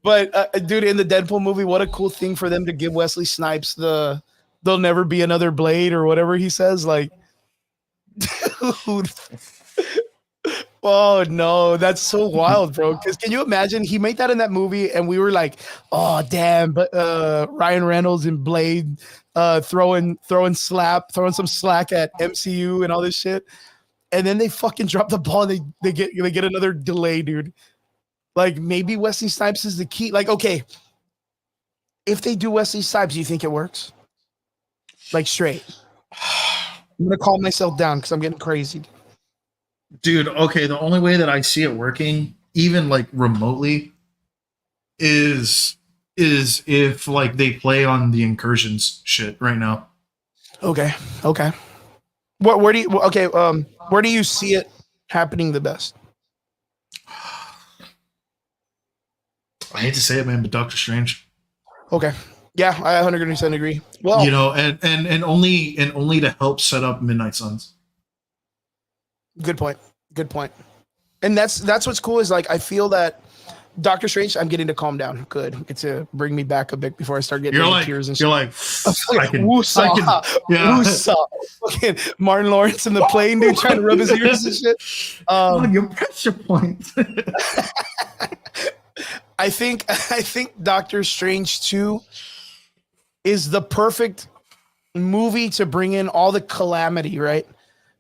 But dude, in the Deadpool movie, what a cool thing for them to give Wesley Snipes the "there'll never be another Blade" or whatever he says. Like, dude. Oh no, that's so wild, bro. Because can you imagine he made that in that movie, and we were like, "Oh damn!" But Ryan Reynolds and Blade throwing some slack at MCU and all this shit, and then they fucking drop the ball. And they get another delay, dude. Like maybe Wesley Snipes is the key. Like, okay, if they do Wesley Snipes, do you think it works? Like straight. I'm gonna calm myself down because I'm getting crazy. Dude, okay, the only way that I see it working, even like remotely, is if like they play on the incursions shit right now. Okay. Where do you see it happening the best? I hate to say it, man, but Doctor Strange. Okay. Yeah, I 100% agree. Well, you know, and only to help set up Midnight Suns. Good point. And that's what's cool is like I feel that Doctor Strange. I'm getting to calm down. Good. Get to bring me back a bit before I start getting tears and shit. You're like, I can, yeah. Fucking Martin Lawrence in the plane, dude, trying to rub his ears and shit. Your pressure point. I think Doctor Strange 2 is the perfect movie to bring in all the calamity, right?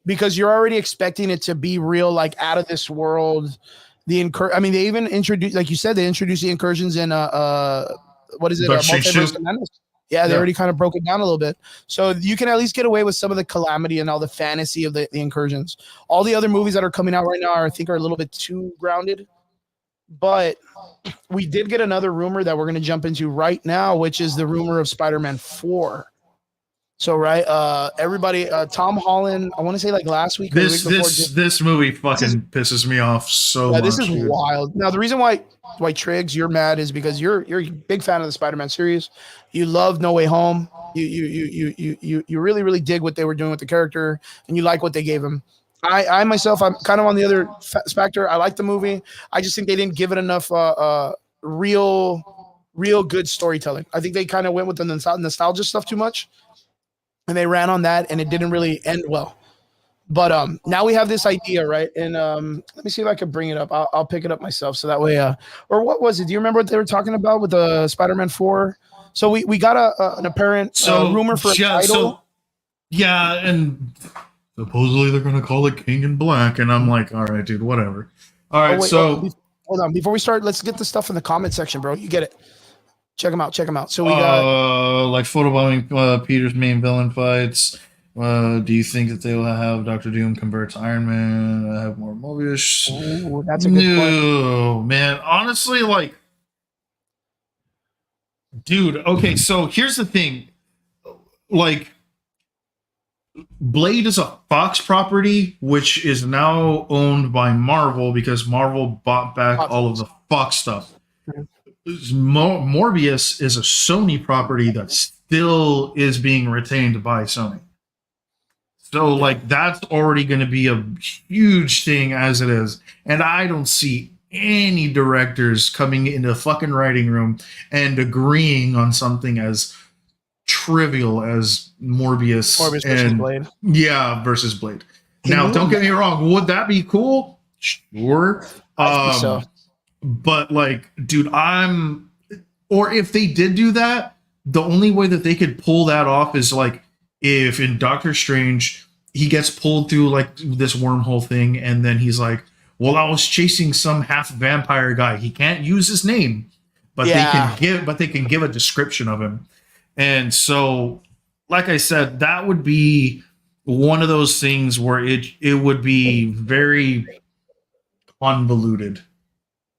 Because you're already expecting it to be real, like out of this world. They even introduced, like you said, they introduced the incursions in what is it? Multiverse of Madness. Yeah, they already kind of broke it down a little bit. So you can at least get away with some of the calamity and all the fantasy of the incursions. All the other movies that are coming out right now I think are a little bit too grounded. But we did get another rumor that we're going to jump into right now, which is the rumor of Spider-Man 4. So, right, everybody, Tom Holland, I want to say like last week or the week before. This movie fucking pisses me off so much. This is wild. Now, the reason why Triggs, you're mad is because you're a big fan of the Spider-Man series. You love No Way Home. You really, really dig what they were doing with the character, and you like what they gave him. I myself, I'm kind of on the other spectrum. I like the movie. I just think they didn't give it enough real good storytelling. I think they kind of went with the nostalgia stuff too much, and they ran on that, and it didn't really end well. But now we have this idea, right? And let me see if I can bring it up. I'll pick it up myself, so that way. Or what was it? Do you remember what they were talking about with the Spider-Man 4? So we got an apparent rumor for a title. And supposedly they're going to call it King in Black. And I'm like, all right, dude, whatever. All right, hold on. Before we start, let's get the stuff in the comment section, bro. You get it. Check them out. So we got... like photobombing Peter's main villain fights. Do you think that they will have Dr. Doom convert to Iron Man? Have more Mobius? Oh, that's a good point. No, man. Honestly, like... Dude, okay, so here's the thing. Like... Blade is a Fox property, which is now owned by Marvel because Marvel bought back all of the Fox stuff. Morbius is a Sony property that still is being retained by Sony. So like that's already going to be a huge thing as it is, and I don't see any directors coming into a fucking writing room and agreeing on something as trivial as Morbius versus Blade. Yeah, versus Blade. Now, don't get me wrong. Would that be cool? Sure. I think so. But like, dude, or if they did do that, the only way that they could pull that off is like if in Doctor Strange he gets pulled through like this wormhole thing, and then he's like, "Well, I was chasing some half vampire guy. He can't use his name, but they can give a description of him." And so, like I said, that would be one of those things where it would be very convoluted.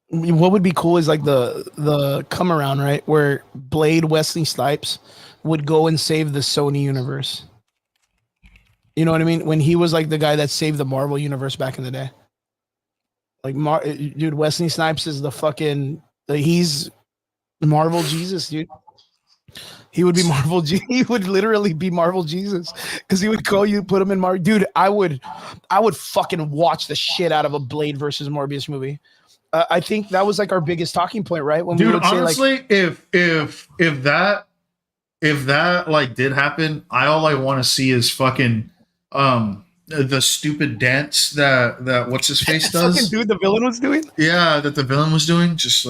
What would be cool is like the come around, right? Where Blade Wesley Snipes would go and save the Sony universe. You know what I mean? When he was like the guy that saved the Marvel universe back in the day. Like, dude, Wesley Snipes is he's Marvel Jesus, dude. He would be Marvel. He would literally be Marvel Jesus because he would call you, put him in Marvel. Dude, I would fucking watch the shit out of a Blade versus Morbius movie. I think that was like our biggest talking point, right? When dude, we would honestly, say if that like did happen, all I want to see is fucking the stupid dance that what's his face does. Fucking dude, the villain was doing. Yeah, that the villain was doing. Just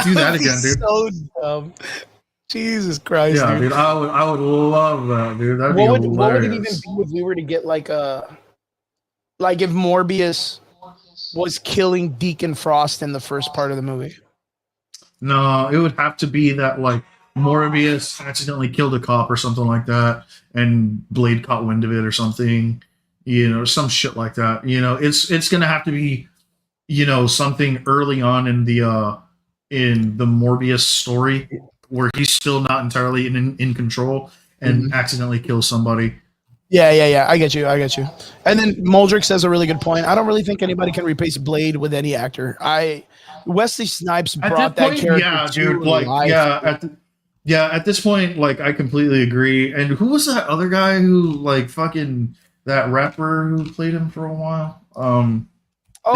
do that again, dude. So dumb. Jesus Christ. Yeah, dude. I would love that, dude. That'd be hilarious. What would it even be if we were to get like if Morbius was killing Deacon Frost in the first part of the movie? No, it would have to be that like Morbius accidentally killed a cop or something like that, and Blade caught wind of it or something, some shit like that. It's gonna have to be, something early on in the Morbius story where he's still not entirely in control and accidentally kills somebody. Yeah. I get you. And then Moldrick says a really good point. I don't really think anybody can replace Blade with any actor. Wesley Snipes brought that character. Yeah, dude. Like, life. At this point, like, I completely agree. And who was that other guy who, like, fucking that rapper who played him for a while?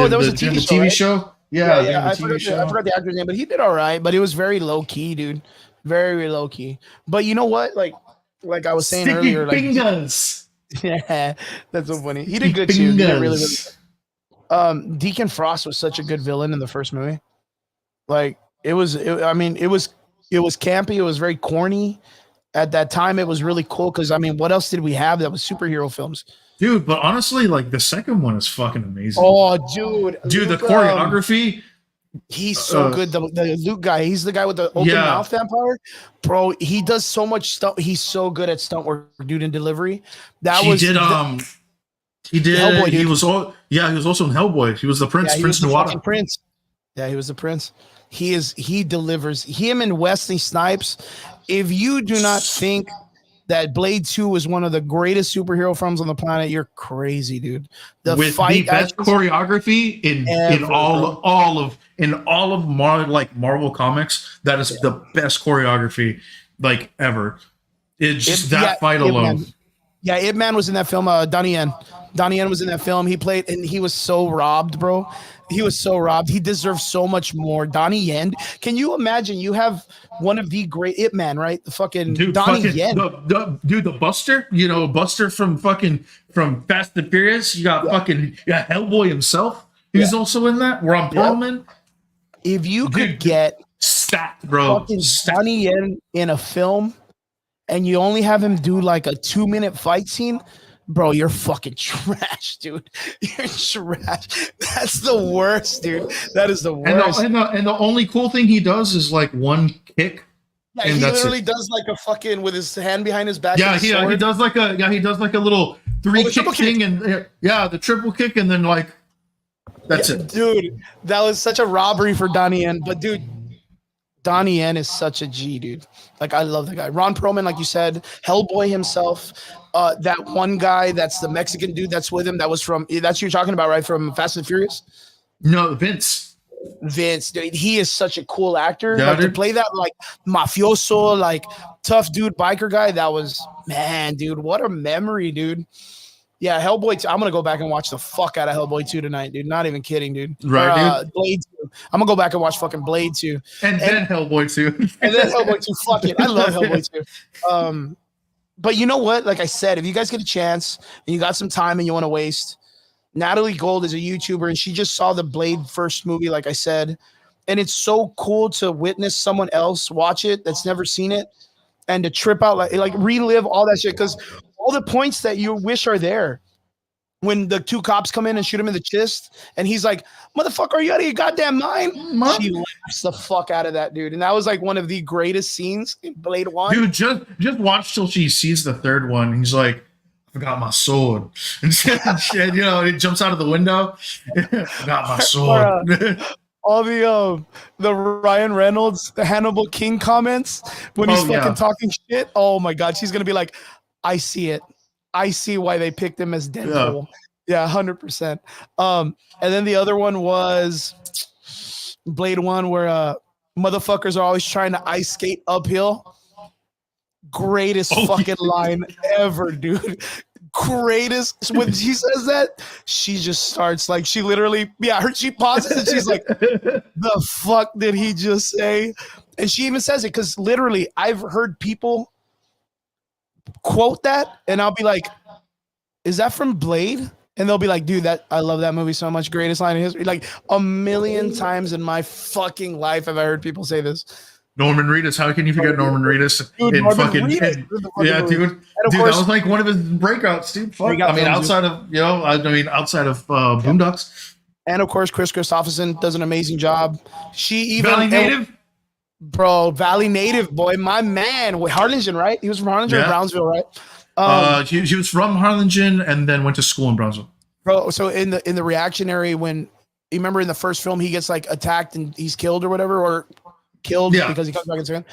There was a TV show. Yeah. I forgot the actor's name, but he did all right. But it was very low key, dude. Very low key. But you know what? Like I was saying earlier, like fingers. Yeah, that's so funny. He did good too. He did really good. Deacon Frost was such a good villain in the first movie. Like it was campy. It was very corny. At that time, it was really cool because what else did we have that was superhero films? Dude, but honestly, like the second one is fucking amazing. Oh, dude, the choreography. He's so good. The Luke guy, he's the guy with the open mouth vampire. Bro, he does so much stuff. He's so good at stunt work, dude, and delivery. He did. Hellboy, he was also in Hellboy. He was the prince, Prince Nuada. Prince. Yeah, he was the prince. He delivers. Him and Wesley Snipes. If you do not think that Blade 2 was one of the greatest superhero films on the planet, you're crazy, dude. The best choreography in all of Marvel comics. That is the best choreography like ever. It's just fight alone. Ip Man was in that film. Donnie Yen was in that film. He played, and he was so robbed, bro. He was so robbed. He deserves so much more. Donnie Yen. Can you imagine? You have one of the great Ip Man, right? The fucking Donnie Yen. The Buster. Buster from Fast and Furious. You got Hellboy himself. He's also in that. Ron Perlman. If you could get stacked, bro, Donnie Yen in a film, and you only have him do like a 2-minute fight scene, bro, you're fucking trash, dude. You're trash. That's the worst, dude. That is the worst. And the only cool thing he does is like one kick. Yeah, he literally does like a fucking with his hand behind his back. Yeah, he does like a little 3-kick thing, and the triple kick, and then like that's it, dude. That was such a robbery for Donnie Yen, but dude, Donnie Yen is such a G, dude. Like, I love the guy. Ron Perlman, like you said, Hellboy himself. That one guy, that's the Mexican dude that's with him. That's who you're talking about, right? From Fast and Furious. No, Vince. Vince, dude, he is such a cool actor. Yeah, Like to dude. play that like mafioso, like tough dude biker guy. That was man, dude. What a memory, dude. Yeah, Hellboy 2. I'm gonna go back and watch the fuck out of Hellboy 2 tonight, dude. Not even kidding, dude. Or Right, dude. Blade 2. I'm gonna go back and watch fucking Blade 2. And then Hellboy 2. And then Hellboy 2. Fuck it. I love Hellboy 2. But you know what? Like I said, if you guys get a chance and you got some time and you want to waste, Natalie Gold is a YouTuber and she just saw the Blade first movie, like I said. And it's so cool to witness someone else watch it that's never seen it and to trip out, like relive all that shit. Because all the points that you wish are there. When the two cops come in and shoot him in the chest, and he's like, "Motherfucker, are you out of your goddamn mind?" She laughs the fuck out of that dude, and that was like one of the greatest scenes in Blade 1. Dude, just watch till she sees the third one. He's like, I forgot my sword. And shit, you know, he jumps out of the window. I forgot my sword. All the Ryan Reynolds, the Hannibal King comments when he's fucking talking shit. Oh my god, she's gonna be like, I see it. I see why they picked him as Deadpool. Yeah, 100%. And then the other one was Blade 1, where motherfuckers are always trying to ice skate uphill. Greatest fucking line ever, dude. Greatest. When she says that, she just starts like, she literally, she pauses and she's like, the fuck did he just say? And she even says it because literally I've heard people quote that and I'll be like, is that from Blade? And they'll be like, dude, that I love that movie so much. Greatest line in history. Like a million times in my fucking life have I heard people say this. Norman Reedus. How can you forget Norman Reedus? Dude, in Norman fucking Reedus. yeah, dude. Dude, that was like one of his breakouts, dude. Fuck. I mean, outside of outside of Boondocks. And of course, Chris Christopherson does an amazing job. She even Valley native. Bro, Valley native boy, my man. Harlingen, right? He was from Harlingen or Brownsville, right? He was from Harlingen and then went to school in Brownsville. Bro, so in the reactionary, when you remember in the first film he gets like attacked and he's killed or whatever, or killed because he comes back in second.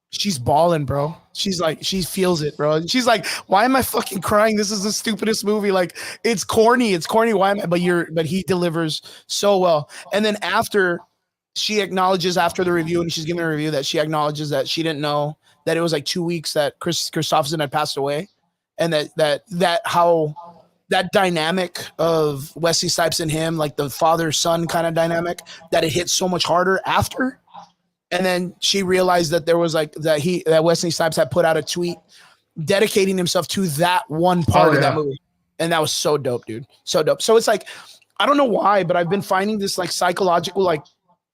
She's bawling, bro. She's like, she feels it, bro. She's like, why am I fucking crying? This is the stupidest movie. Like, it's corny. It's corny. Why am I? But he delivers so well. And then after she acknowledges after the review, and she's giving a review, that she acknowledges that she didn't know that it was like 2 weeks that Chris Christopherson had passed away, and that how that dynamic of Wesley Snipes and him, like the father-son kind of dynamic, that it hit so much harder after. And then she realized that there was like that Wesley Snipes had put out a tweet dedicating himself to that one part of that movie. And that was so dope, dude. So dope. So it's like, I don't know why, but I've been finding this like psychological like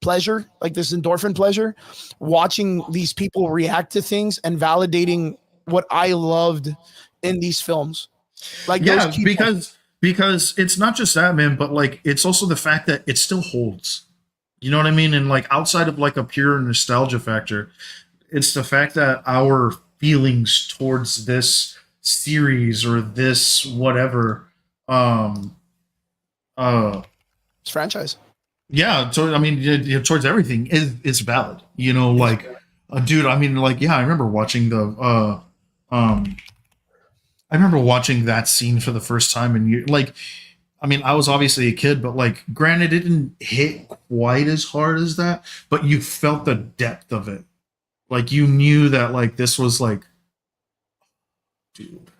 pleasure, like this endorphin pleasure, watching these people react to things and validating what I loved in these films. Like, because it's not just that, man, but like it's also the fact that it still holds. You know what I mean? And like outside of like a pure nostalgia factor, it's the fact that our feelings towards this series or this whatever it's franchise. Yeah, so I mean, towards everything is valid. You know, like, dude. I mean, like, yeah, I remember watching I remember watching that scene for the first time, and you like, I mean, I was obviously a kid, but like, granted, it didn't hit quite as hard as that, but you felt the depth of it. Like, you knew that like this was like, dude,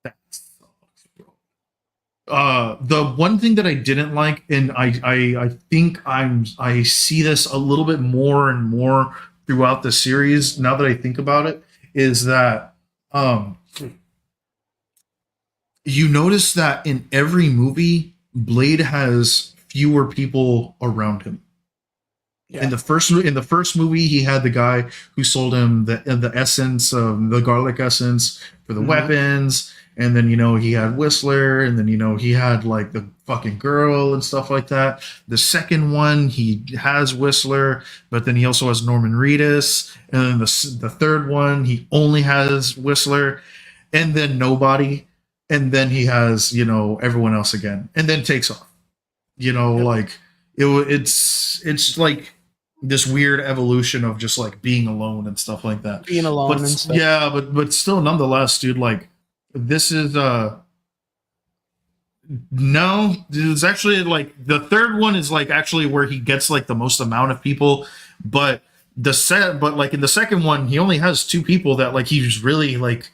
that sucks, bro. The one thing that I didn't like, and I think I see this a little bit more and more throughout the series now that I think about it, is that you notice that in every movie, Blade has fewer people around him. Yeah. In the first movie, he had the guy who sold him the essence, the garlic essence for the weapons, and then he had Whistler, and then he had like the fucking girl and stuff like that. The second one, he has Whistler, but then he also has Norman Reedus, and then the third one, he only has Whistler, and then nobody. And then he has, everyone else again, and then takes off. Like it's like this weird evolution of just like being alone and stuff like that. Being alone and stuff. Yeah, but still, nonetheless, dude, like this is No, it's actually like the third one is like actually where he gets like the most amount of people, but but like in the second one, he only has two people that like he's really like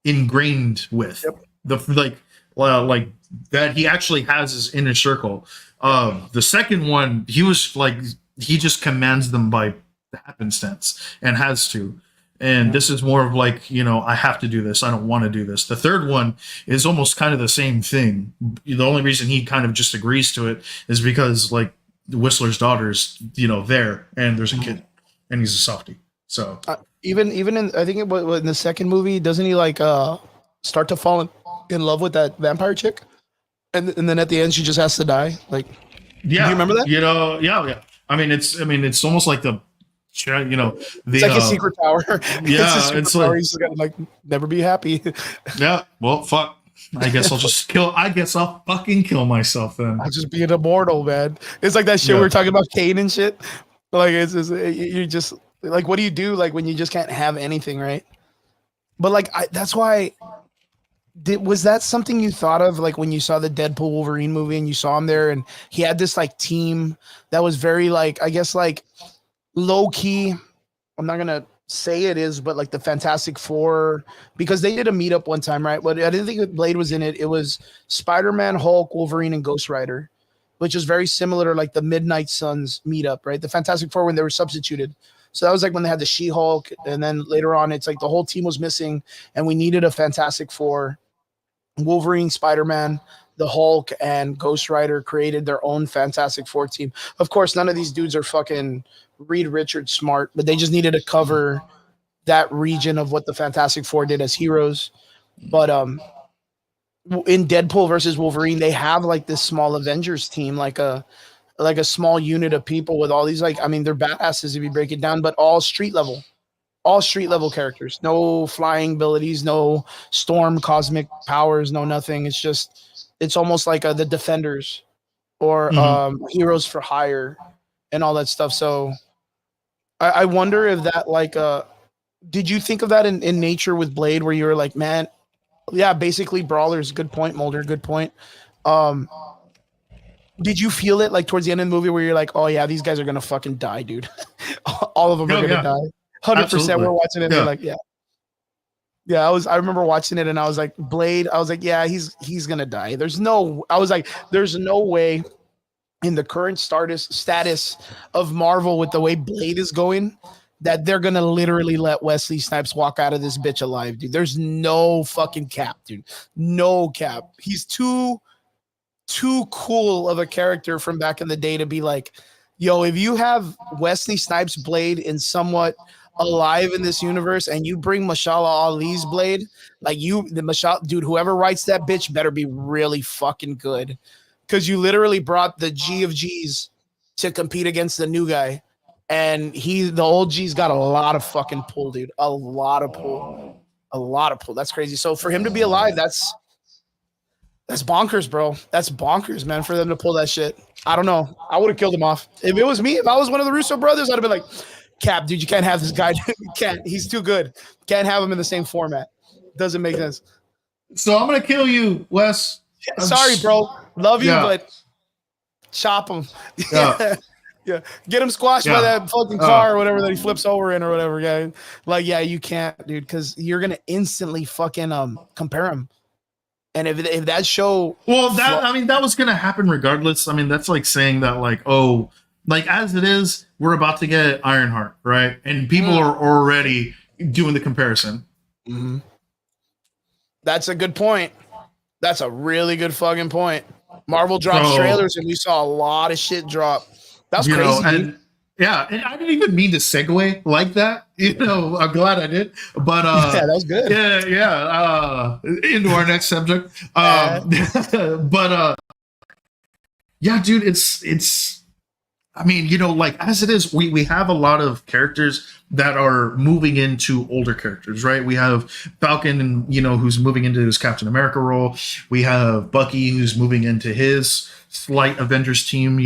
ingrained with Yep. like that he actually has his inner circle. The second one, he was like he just commands them by happenstance and has to. And this is more of like, I have to do this. I don't want to do this. The third one is almost kind of the same thing. The only reason he kind of just agrees to it is because like Whistler's daughter's, there and there's a kid and he's a softie. So even in I think it was in the second movie, doesn't he like start to fall in love with that vampire chick, and then at the end she just has to die? Like, yeah, do you remember that? Yeah. I mean, it's almost like the It's like a secret power. Yeah, it's like he's gonna like never be happy. Yeah, well, fuck. I guess I'll fucking kill myself then. I'll just be an immortal, man. It's like that shit we were talking about Kane and shit. Like you just like, what do you do like when you just can't have anything, right? But like that's why. Was that something you thought of like when you saw the Deadpool Wolverine movie and you saw him there and he had this like team that was very like, I guess like low key. I'm not gonna say it is, but like the Fantastic Four, because they did a meetup one time, right? But I didn't think Blade was in it. It was Spider-Man, Hulk, Wolverine, and Ghost Rider, which is very similar to like the Midnight Suns meetup, right? The Fantastic Four when they were substituted. So that was like when they had the She-Hulk, and then later on, it's like the whole team was missing, and we needed a Fantastic Four. Wolverine, Spider-Man, the Hulk, and Ghost Rider created their own Fantastic Four team. Of course, none of these dudes are fucking Reed Richards smart, but they just needed to cover that region of what the Fantastic Four did as heroes. But in Deadpool versus Wolverine, they have like this small Avengers team, like a small unit of people with all these like, I mean, they're badasses if you break it down, but all street level characters, no flying abilities, no storm cosmic powers, no nothing. It's almost like the Defenders or Heroes for Hire and all that stuff. So I wonder if that like did you think of that in nature with Blade, where you were like, man, yeah, basically brawlers? Good point, Mulder, good point. Did you feel it like towards the end of the movie where you're like, oh yeah, these guys are gonna fucking die, dude? All of them are gonna die. 100%. We're watching it and like, yeah. I remember watching it and I was like, Blade. I was like, yeah, he's gonna die. There's no way in the current status of Marvel with the way Blade is going that they're gonna literally let Wesley Snipes walk out of this bitch alive, dude. There's no fucking cap, dude. No cap. He's too cool of a character from back in the day to be like, yo, if you have Wesley Snipes Blade in somewhat alive in this universe and you bring Mashallah Ali's Blade, like dude, whoever writes that bitch better be really fucking good, because you literally brought the G of G's to compete against the new guy, and the old G's got a lot of fucking pull, dude. A lot of pull. That's crazy. So for him to be alive, that's bonkers, bro. That's bonkers, man, for them to pull that shit. I don't know. I would have killed him off. If it was me, if I was one of the Russo brothers, I'd have been like, Cap, dude, you can't have this guy. Can't. He's too good. Can't have him in the same format. Doesn't make sense. So I'm going to kill you, Wes. Sorry, bro. Love you, but chop him. Yeah. Yeah. Get him squashed by that fucking car or whatever that he flips over in or whatever, guy. Like, yeah, you can't, dude, because you're going to instantly fucking compare him. And if that show, that was gonna happen regardless. I mean, that's like saying that, like, oh, like as it is, we're about to get Ironheart, right? And people are already doing the comparison. Mm-hmm. That's a good point. That's a really good fucking point. Marvel drops trailers, and we saw a lot of shit drop. That's crazy. And I didn't even mean to segue like that. I'm glad I did. But yeah, that was good. Into our next subject. But yeah, dude, it's. I mean, like as it is, we have a lot of characters that are moving into older characters, right? We have Falcon, and who's moving into his Captain America role. We have Bucky, who's moving into his slight Avengers team,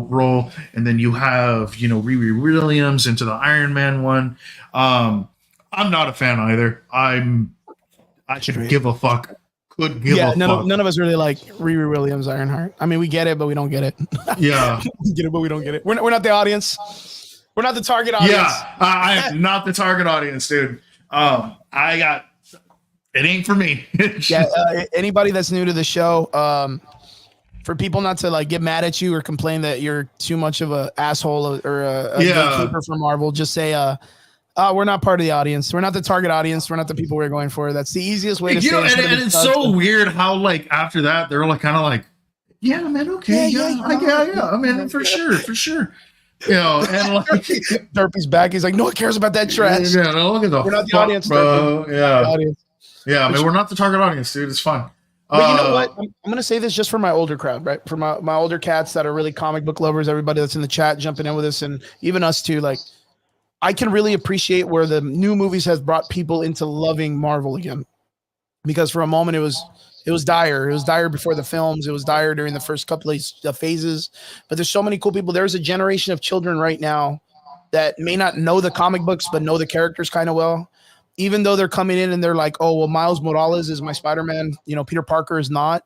role, and then you have Riri Williams into the Iron Man one. I'm not a fan either. I should give a fuck could give a fuck. None of us really like Riri Williams Ironheart. I mean, we get it, but we don't get it. Yeah. We get it, but we don't get it. We're not the audience. We're not the target audience. Yeah, I am not the target audience, dude. It ain't for me. Anybody that's new to the show, for people not to like get mad at you or complain that you're too much of a asshole or a gatekeeper for Marvel, just say, we're not part of the audience. We're not the target audience. We're not the people we're going for. That's the easiest way to say it. And it's so weird how like after that they're like kind of like, yeah, man, okay, yeah. I mean, for sure. You know, and like Derpy's back. He's like, no one cares about that trash. Yeah, no, look at the we're not the audience, bro. Yeah. Yeah, I mean, we're not the target audience, dude. It's fine. But you know what? I'm going to say this just for my older crowd, right? For my older cats that are really comic book lovers, everybody that's in the chat jumping in with us, and even us too. Like, I can really appreciate where the new movies has brought people into loving Marvel again. Because for a moment, it was dire. It was dire before the films. It was dire during the first couple of phases. But there's so many cool people. There's a generation of children right now that may not know the comic books, but know the characters kind of well. Even though they're coming in and they're like, oh, well, Miles Morales is my Spider-Man, Peter Parker is not,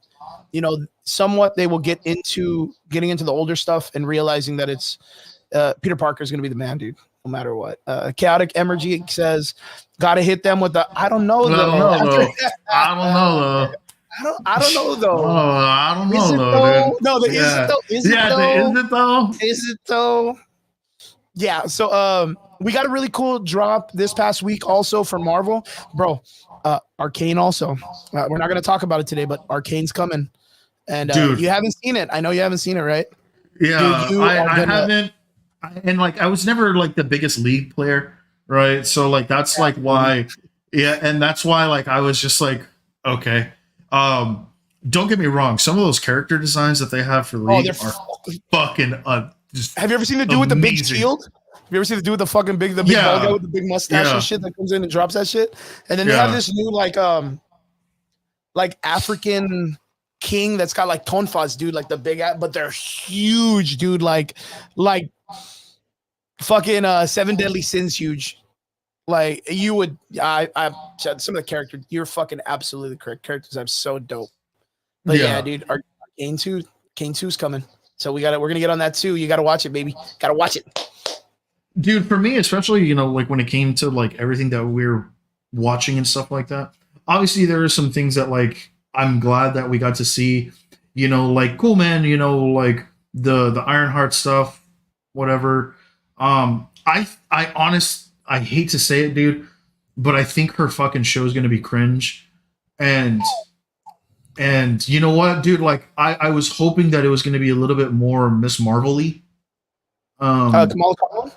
somewhat they will getting into the older stuff and realizing that it's Peter Parker is going to be the man, dude, no matter what. Chaotic Energy says, got to hit them with the, I don't know, though. I don't know, though. I don't know, though. Oh, I don't know, though. No, is it though? Is it though? Yeah, so we got a really cool drop this past week also for Marvel. Bro, Arcane also. We're not going to talk about it today, but Arcane's coming. And you haven't seen it. I know you haven't seen it, right? Yeah, dude, I haven't. And like, I was never like the biggest League player, right? So like, that's like why, and that's why like I was just like, okay. Don't get me wrong. Some of those character designs that they have for League are fucking just have you ever seen the dude with the big shield? Have you ever seen the dude with the fucking big bald guy with the big mustache and shit that comes in and drops that shit? And then they have this new like African king that's got like tonfas, dude, like the big but they're huge, dude, like fucking Seven Deadly Sins huge. Like you would, I've said some of the characters, you're fucking absolutely correct. Characters are so dope. But yeah dude, our Kane 2's coming. So we're gonna get on that too. You gotta watch it, baby. Gotta watch it. Dude, for me, especially, like when it came to like everything that we're watching and stuff like that, obviously there are some things that like I'm glad that we got to see, like cool, man, like the Ironheart stuff, whatever. I hate to say it, dude, but I think her fucking show is gonna be cringe. And you know what, dude? Like I was hoping that it was gonna be a little bit more Miss Marvel-y. Kamala Khan?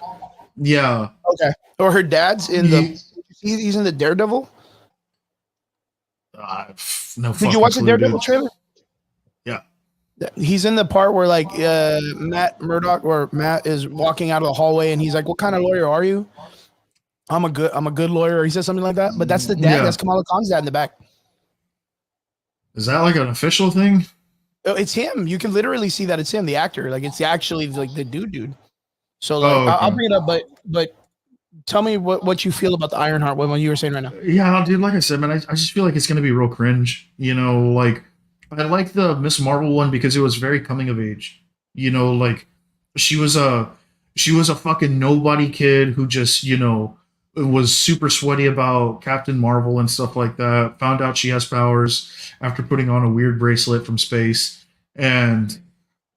Yeah. Okay. Or her dad's in he's in the Daredevil? No. Did you watch the Daredevil trailer? Yeah. He's in the part where like Matt Murdock or Matt is walking out of the hallway and he's like, "What kind of lawyer are you?" I'm a good lawyer. Or he says something like that. But that's the dad. Yeah. That's Kamala Khan's dad in the back. Is that like an official thing? It's him. You can literally see that it's him, the actor. Like it's actually like the dude. So like, okay. I'll bring it up, but tell me what you feel about the Ironheart. What you were saying right now? Yeah, dude. Like I said, man, I just feel like it's gonna be real cringe. Like I like the Miss Marvel one because it was very coming of age. Like she was a fucking nobody kid who just was super sweaty about Captain Marvel and stuff like that. Found out she has powers after putting on a weird bracelet from space, and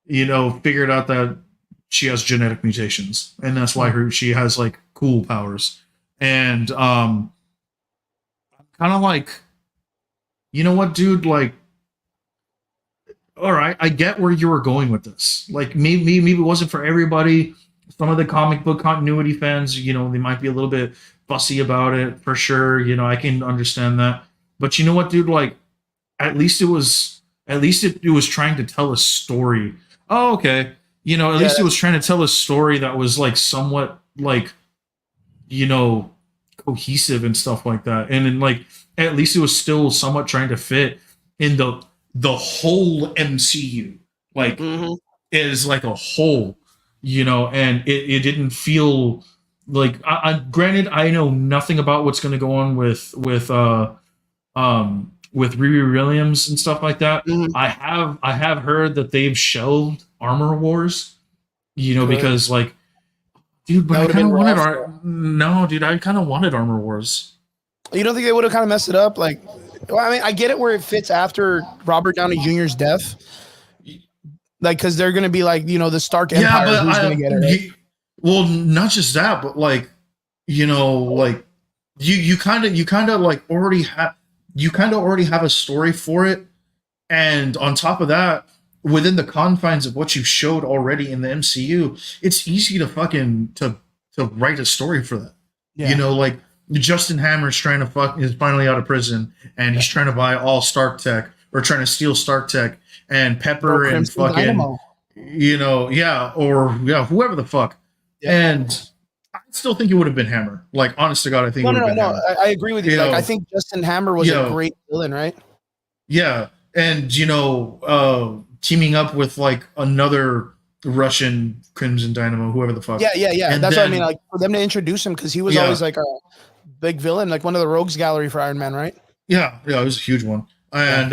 figured out that she has genetic mutations, and that's why she has like cool powers. And I'm kind of like, you know what, dude? Like, all right, I get where you were going with this. Like, maybe it wasn't for everybody. Some of the comic book continuity fans, they might be a little bit fussy about it, for sure. I can understand that. But you know what, dude? Like, at least it was trying to tell a story. Oh, okay. At least it was trying to tell a story that was like somewhat like, cohesive and stuff like that. And then like, at least it was still somewhat trying to fit in the whole MCU. Like, is like a whole, and it didn't feel like, granted, I know nothing about what's going to go on with with Riri Williams and stuff like that. Mhm. I have heard that they've shelved Armor Wars, Good. because like, dude, but That I would've kind of been wanted rough, no, dude, I kind of wanted Armor Wars. You don't think they would have kind of messed it up? Like, well, I mean, I get it where it fits after Robert Downey Jr.'s death, like because they're gonna be like, the Stark Yeah, Empire. but Who's gonna get it? Right? well, not just that, but like, like you kind of like already have a story for it, and on top of that, within the confines of what you showed already in the MCU, it's easy to fucking to write a story for that. Yeah. Like Justin Hammer's trying to is finally out of prison, and he's trying to buy all Stark tech, or trying to steal Stark tech, and Pepper and Crimson fucking Dynamo. whoever the fuck. Yeah. And I still think it would have been Hammer. Like, honest to God, I think it would have been Hammer. I agree with you. Like, I think Justin Hammer was a great villain, right? Yeah, and teaming up with like another Russian Crimson Dynamo, whoever the fuck. Yeah. And That's what I mean. Like, for them to introduce him, because he was always like a big villain, like one of the rogues gallery for Iron Man, right? Yeah, it was a huge one. And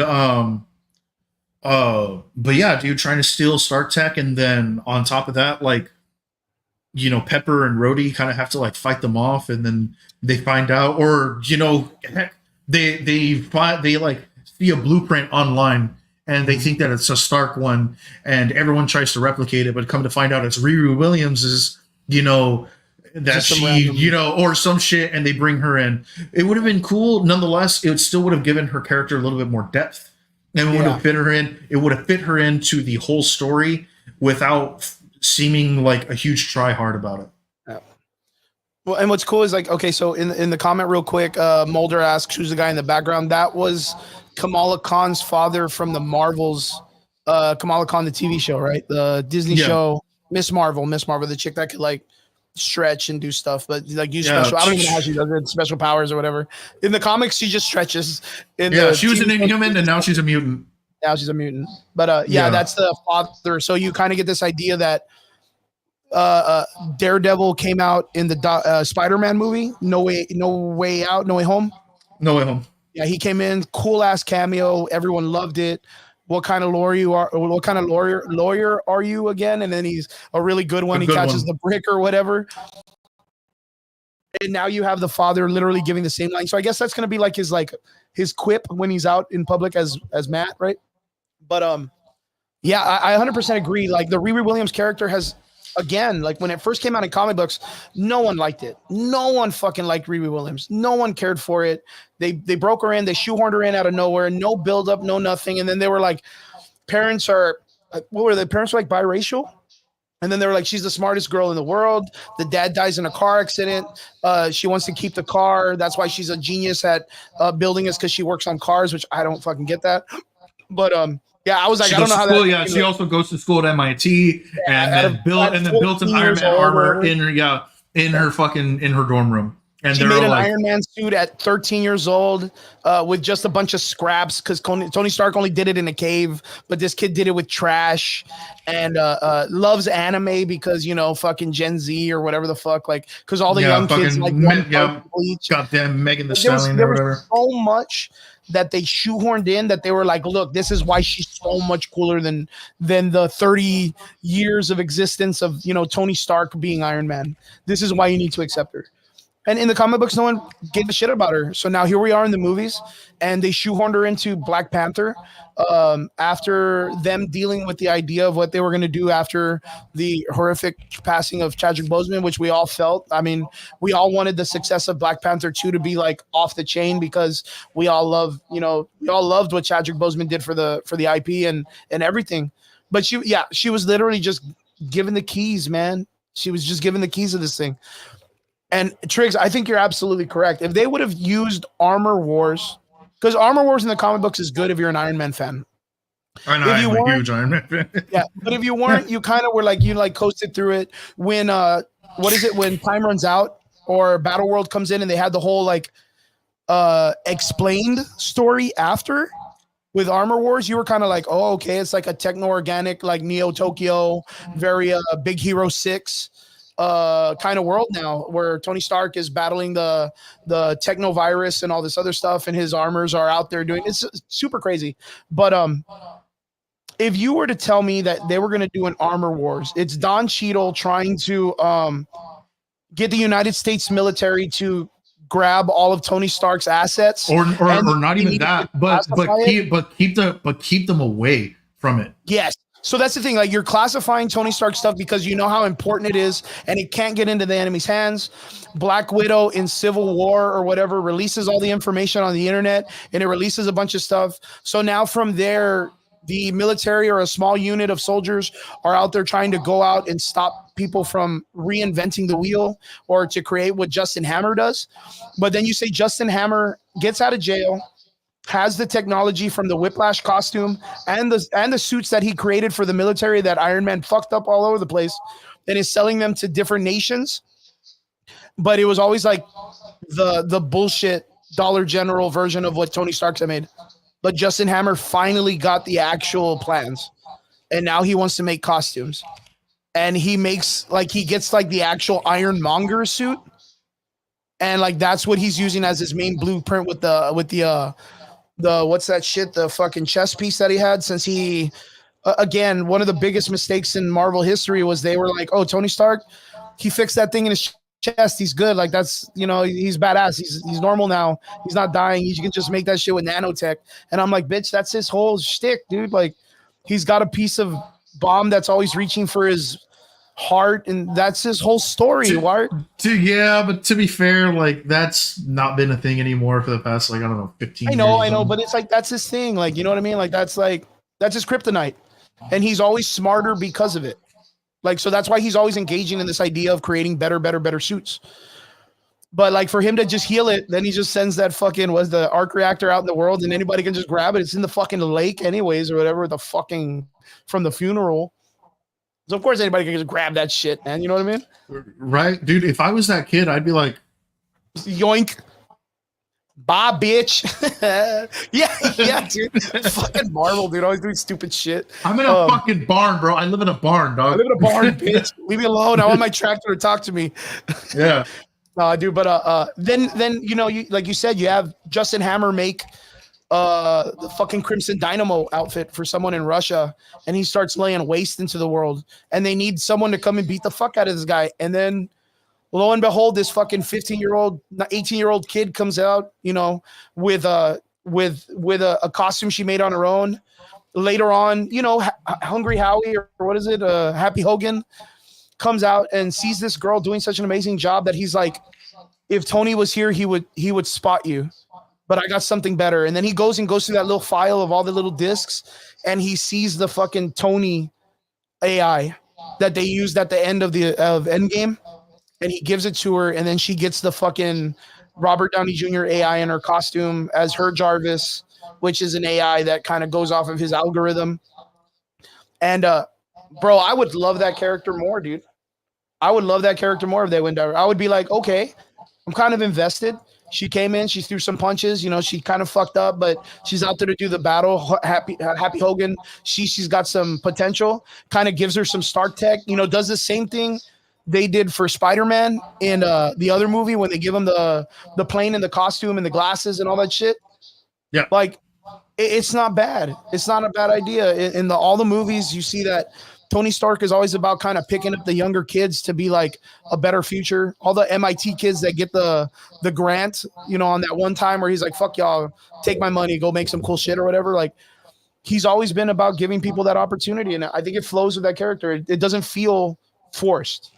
but yeah, dude, trying to steal Stark tech, and then on top of that, like, Pepper and Rhodey kind of have to like fight them off, and then they find out, or heck, they like see a blueprint online, and they think that it's a Stark one, and everyone tries to replicate it, but come to find out it's Riri Williams's, that she, or some shit, and they bring her in. It would have been cool. Nonetheless, it still would have given her character a little bit more depth, and it would have fit her in. It would have fit her into the whole story without seeming like a huge try hard about it. Yeah. Well, and what's cool is like, okay, so in the comment real quick, Mulder asks who's the guy in the background. That was Kamala Khan's father from the Marvels, Kamala Khan, the TV show, right? The Disney show, Miss Marvel, the chick that could like stretch and do stuff, but like use special. I don't even know how she does it, special powers or whatever. In the comics, she just stretches. She was an Inhuman, and now she's a mutant. Now she's a mutant. But that's the father. So you kind of get this idea that Daredevil came out in the Spider-Man movie, No Way Home. Yeah, he came in, cool ass cameo. Everyone loved it. What kind of lawyer you are? What kind of lawyer are you again? And then he's a really good one. He catches the brick or whatever. And now you have the father literally giving the same line. So I guess that's gonna be like his quip when he's out in public as Matt, right? But I 100% agree. Like the Riri Williams character has, again, like when it first came out in comic books, no one liked it. No one fucking liked Riri Williams. No one cared for it. They broke her in. They shoehorned her in out of nowhere. No build up, no nothing. And then they were like, parents are like biracial. And then they were like, she's the smartest girl in the world. The dad dies in a car accident. She wants to keep the car. That's why she's a genius at building this, because she works on cars, which I don't fucking get that. But I was like, I don't know how that. Yeah, she also goes to school at MIT, and then built an Iron Man armor in her dorm room. And she made an Iron Man suit at 13 years old with just a bunch of scraps, because Tony Stark only did it in a cave, but this kid did it with trash, and loves anime because fucking Gen Z or whatever the fuck, like because all the young kids like goddamn Megan Thee Stallion or whatever. So much that they shoehorned in that they were like, look, this is why she's so much cooler than the 30 years of existence of Tony Stark being Iron Man. This is why you need to accept her. And in the comic books, no one gave a shit about her. So now here we are in the movies, and they shoehorned her into Black Panther after them dealing with the idea of what they were going to do after the horrific passing of Chadwick Boseman, which we all felt. I mean, we all wanted the success of Black Panther 2 to be like off the chain, because we all loved what Chadwick Boseman did for the IP and everything. But she was literally just given the keys, man. She was just given the keys of this thing. And Triggs, I think you're absolutely correct. If they would have used Armor Wars, because Armor Wars in the comic books is good if you're an Iron Man fan. I'm a huge Iron Man fan. Yeah, but if you weren't, you kind of were like, you like coasted through it. When when time runs out or Battle World comes in and they had the whole like explained story after with Armor Wars, you were kind of like, oh, okay, it's like a techno-organic like Neo Tokyo, very Big Hero 6. kind of world now, where Tony Stark is battling the techno virus and all this other stuff, and his armors are out there doing it's super crazy. But if you were to tell me that they were going to do an armor wars, it's Don Cheadle trying to get the United States military to grab all of Tony Stark's assets, or not even that, but keep them away from it. Yes. So that's the thing. Like, you're classifying Tony Stark stuff because you know how important it is, and it can't get into the enemy's hands. Black Widow in Civil War or whatever releases all the information on the internet, and it releases a bunch of stuff. So now from there, the military or a small unit of soldiers are out there trying to go out and stop people from reinventing the wheel or to create what Justin Hammer does. But then you say Justin Hammer gets out of jail, has the technology from the Whiplash costume and the suits that he created for the military that Iron Man fucked up all over the place, and is selling them to different nations. But it was always like the bullshit Dollar General version of what Tony Stark's had made. But Justin Hammer finally got the actual plans, and now he wants to make costumes. And he gets the actual Ironmonger suit, and like that's what he's using as his main blueprint with the what's that shit, the fucking chess piece that he had, since he again, one of the biggest mistakes in Marvel history was they were like, oh, Tony Stark, he fixed that thing in his chest, he's good, like that's, he's badass, he's normal now, he's not dying, you can just make that shit with nanotech. And I'm like, bitch, that's his whole shtick, dude. Like, he's got a piece of bomb that's always reaching for his heart, and that's his whole story. Yeah, but to be fair, like, that's not been a thing anymore for the past, like, I don't know, 15 years. I know, but it's like, that's his thing, like, you know what I mean? Like, that's his kryptonite, and he's always smarter because of it. Like, so that's why he's always engaging in this idea of creating better suits. But like, for him to just heal it, then he just sends that fucking the arc reactor out in the world, and anybody can just grab it. It's in the fucking lake anyways, or whatever, the fucking from the funeral. So of course anybody can just grab that shit, man. You know what I mean? Right, dude. If I was that kid, I'd be like, yoink. Bye, bitch. yeah, dude. Fucking Marvel, dude. Always doing stupid shit. I'm in a fucking barn, bro. I live in a barn, dog. I live in a barn, bitch. Leave me alone. I want my tractor to talk to me. Yeah. Dude, but then you like you said, you have Justin Hammer make the fucking Crimson Dynamo outfit for someone in Russia, and he starts laying waste into the world, and they need someone to come and beat the fuck out of this guy. And then lo and behold, this fucking 18-year-old kid comes out, with a costume she made on her own. Later on, Hungry Howie, or what is it? Happy Hogan comes out and sees this girl doing such an amazing job that he's like, if Tony was here, he would spot you, but I got something better. And then he goes through that little file of all the little discs, and he sees the fucking Tony AI that they used at the end of Endgame, and he gives it to her, and then she gets the fucking Robert Downey Jr. AI in her costume as her Jarvis, which is an AI that kind of goes off of his algorithm. And bro, I would love that character more, dude. I would love that character more if they went down. I would be like, okay, I'm kind of invested. She came in, she threw some punches, she kind of fucked up, but she's out there to do the battle. Happy Hogan, she's got some potential, kind of gives her some Stark tech, does the same thing they did for Spider-Man in the other movie when they give him the plane and the costume and the glasses and all that shit. Yeah. Like, it's not bad. It's not a bad idea. In all the movies, you see that Tony Stark is always about kind of picking up the younger kids to be like a better future. All the MIT kids that get the grant, on that one time where he's like, fuck y'all, take my money, go make some cool shit or whatever. Like, he's always been about giving people that opportunity. And I think it flows with that character. It doesn't feel forced.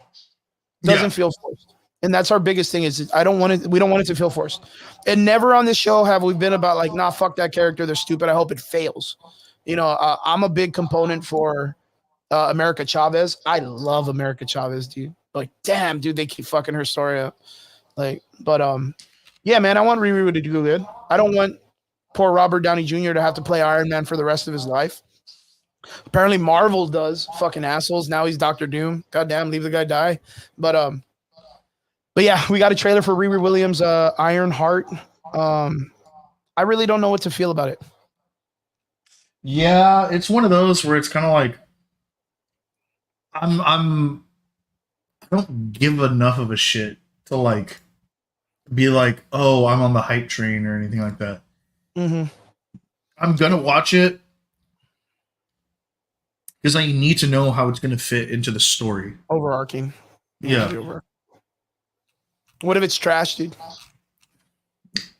Feel forced. And that's our biggest thing is we don't want it to feel forced. And never on this show have we been about like, nah, fuck that character, they're stupid, I hope it fails. I'm a big component for America Chavez. I love America Chavez, dude. Like, damn, dude, they keep fucking her story up. Like, but yeah, man, I want Riri to do good. I don't want poor Robert Downey Jr. to have to play Iron Man for the rest of his life. Apparently Marvel does. Fucking assholes. Now he's Dr. Doom. Goddamn, leave the guy die. But yeah, we got a trailer for Riri Williams' Iron Heart. I really don't know what to feel about it. Yeah, it's one of those where it's kind of like I don't don't give enough of a shit to like be like, oh, I'm on the hype train or anything like that. Mm-hmm. I'm gonna watch it because I need to know how it's gonna fit into the story. Overarching. Yeah. What if it's trash, dude?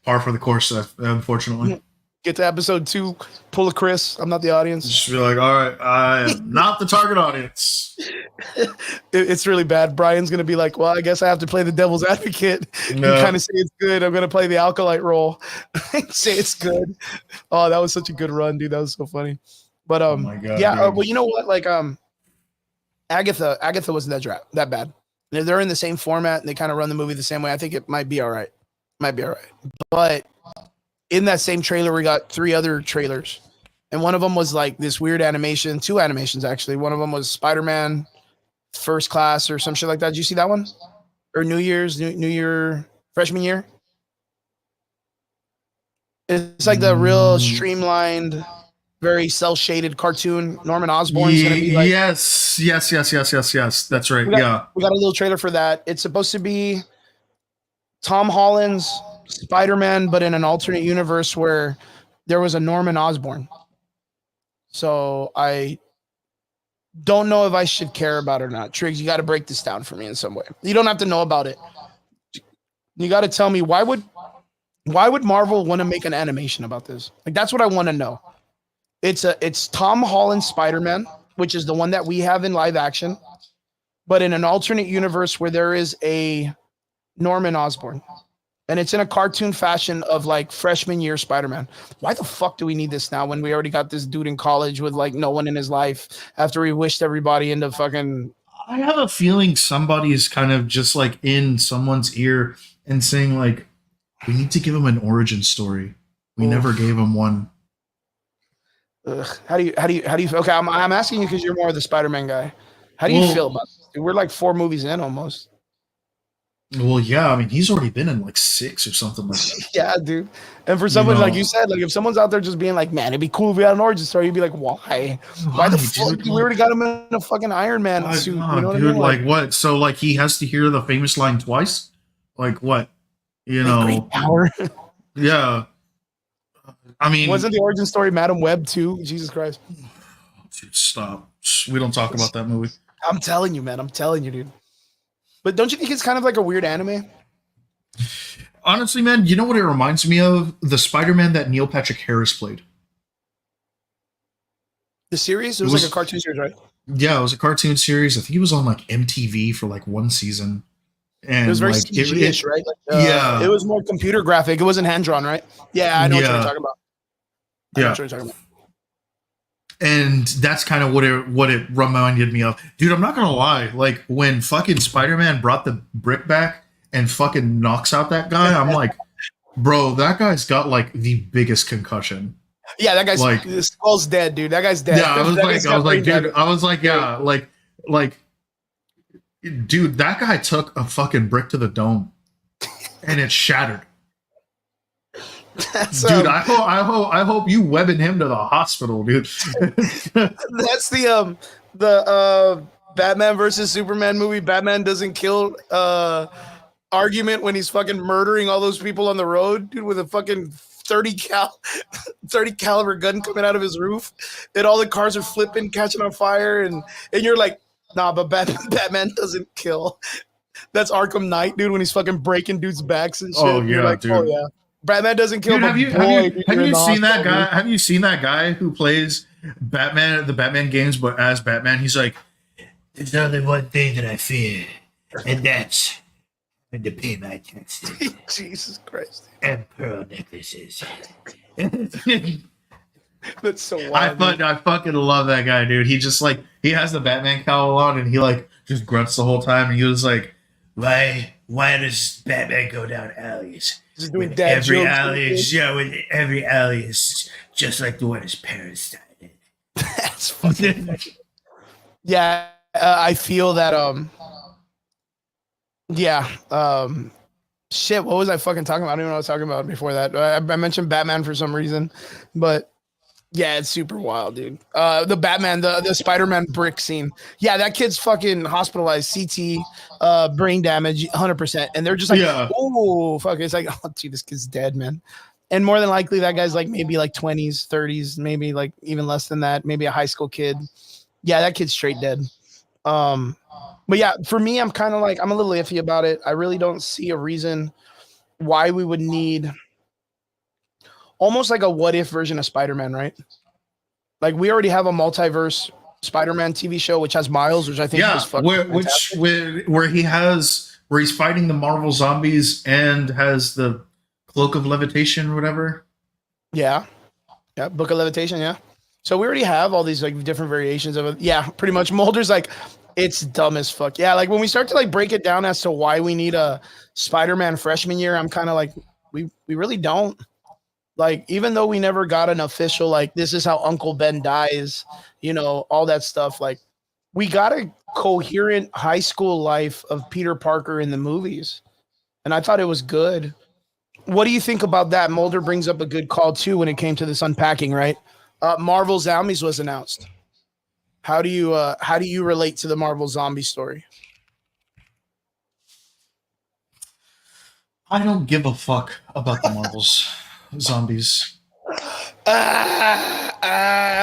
Par for the course, unfortunately. Get to episode 2, pull a Chris. I'm not the audience. Just be like, all right, I am not the target audience. It's really bad. Brian's gonna be like, well, I guess I have to play the devil's advocate. No. You kind of say it's good. I'm gonna play the Alkalite role. Say it's good. Oh, that was such a good run, dude. That was so funny. But Oh my God, yeah. dude. Well, you know what? Like Agatha wasn't that bad. And if they're in the same format and they kind of run the movie the same way, I think it might be all right. But in that same trailer, we got 3 other trailers, and one of them was like this weird animation. 2 animations actually. One of them was Spider-Man First Class or some shit like that. Did you see that one? Or New Year, freshman year? It's like the real streamlined, very cel-shaded cartoon. Norman Osborn's gonna be like, yes. That's right. we got a little trailer for that. It's supposed to be Tom Holland's Spider-Man, but in an alternate universe where there was a Norman Osborn. So I don't know if I should care about it or not. Triggs, you got to break this down for me in some way. You don't have to know about it. You got to tell me why would Marvel want to make an animation about this? Like, that's what I want to know. It's Tom Holland's Spider-Man, which is the one that we have in live action, but in an alternate universe where there is a Norman Osborn. And it's in a cartoon fashion of like freshman year Spider-Man. Why the fuck do we need this now when we already got this dude in college with like no one in his life after he wished everybody into fucking... I have a feeling somebody is kind of just like in someone's ear and saying like, we need to give him an origin story. We never gave him one. Ugh. How do you feel? Okay, I'm asking you because you're more of the Spider-Man guy. How do you feel about this? Dude, we're like 4 movies in almost. Well, yeah, I mean, he's already been in like 6 or something like that. Yeah, dude. And for someone like you said, like if someone's out there just being like, man, it'd be cool if we had an origin story, you'd be like, why? Why the fuck? We already got him in a fucking Iron Man suit. You know what I mean? Like what? So like he has to hear the famous line twice? Like what? You know? Great power. Yeah. I mean, wasn't the origin story Madam Web too? Jesus Christ. Dude, stop. We don't talk about that movie. I'm telling you, man. I'm telling you, dude. But don't you think it's kind of like a weird anime? Honestly, man, you know what it reminds me of? The Spider-Man that Neil Patrick Harris played. The series? It was like a cartoon series, right? Yeah, it was a cartoon series. I think it was on like MTV for like 1 season. And it was very like, CG-ish, right? Like, yeah. It was more computer graphic. It wasn't hand-drawn, right? Yeah, I know what you're talking about. I know what you're talking about. And that's kind of what it reminded me of. Dude, I'm not gonna lie. Like when fucking Spider-Man brought the brick back and fucking knocks out that guy, I'm like, bro, that guy's got like the biggest concussion. Yeah, that guy's like, his skull's dead, dude. That guy's dead. Yeah, I was like, yeah, like, dude, that guy took a fucking brick to the dome, and it shattered. Dude, I hope you webbing him to the hospital, dude. That's the Batman versus Superman movie. Batman doesn't kill argument when he's fucking murdering all those people on the road, dude, with a fucking 30 caliber gun coming out of his roof, and all the cars are flipping, catching on fire, and you're like, nah, but Batman doesn't kill. That's Arkham Knight, dude, when he's fucking breaking dudes' backs and shit. Oh yeah, like, dude. Oh yeah. Batman doesn't kill. Dude, have you seen that guy? Have you seen that guy who plays Batman at the Batman games, but as Batman, he's like, "There's only one thing that I fear, and that's having to pay my taxes." Jesus Christ! And pearl necklaces. That's so wild. I fucking love that guy, dude. He just like he has the Batman cowl on, and he like just grunts the whole time, and he was like, "Why does Batman go down alleys?" Just doing with dad every jokes, alley with every alley is just like the one his parents died in. That's fucking yeah. I feel that shit, what was I fucking talking about? I don't even know what I was talking about before that. I mentioned Batman for some reason, but Yeah, it's super wild, dude. The Batman, the Spider-Man brick scene. Yeah, that kid's fucking hospitalized, CT, brain damage, 100%. And they're just like, Yeah. oh, fuck. It's like, oh, dude, this kid's dead, man. And more than likely, that guy's like maybe like 20s, 30s, maybe like even less than that, maybe a high school kid. Yeah, that kid's straight dead. But yeah, for me, I'm kind of like, I'm a little iffy about it. I really don't see a reason why we would need almost like a what if version of Spider-Man, right? Like we already have a multiverse Spider-Man TV show, which has Miles, which I think is fucking fantastic. Where he's fighting the Marvel zombies and has the cloak of levitation or whatever. Yeah. Yeah. Book of Levitation. Yeah. So we already have all these like different variations of it. Yeah. Pretty much. Mulder's like, it's dumb as fuck. Yeah. Like when we start to like break it down as to why we need a Spider-Man freshman year, I'm kind of like, we really don't. Like, even though we never got an official, like, this is how Uncle Ben dies, you know, all that stuff. Like, we got a coherent high school life of Peter Parker in the movies. And I thought it was good. What do you think about that? Mulder brings up a good call, too, when it came to this unpacking, right? Marvel Zombies was announced. How do you relate to the Marvel zombie story? I don't give a fuck about the Marvels zombies.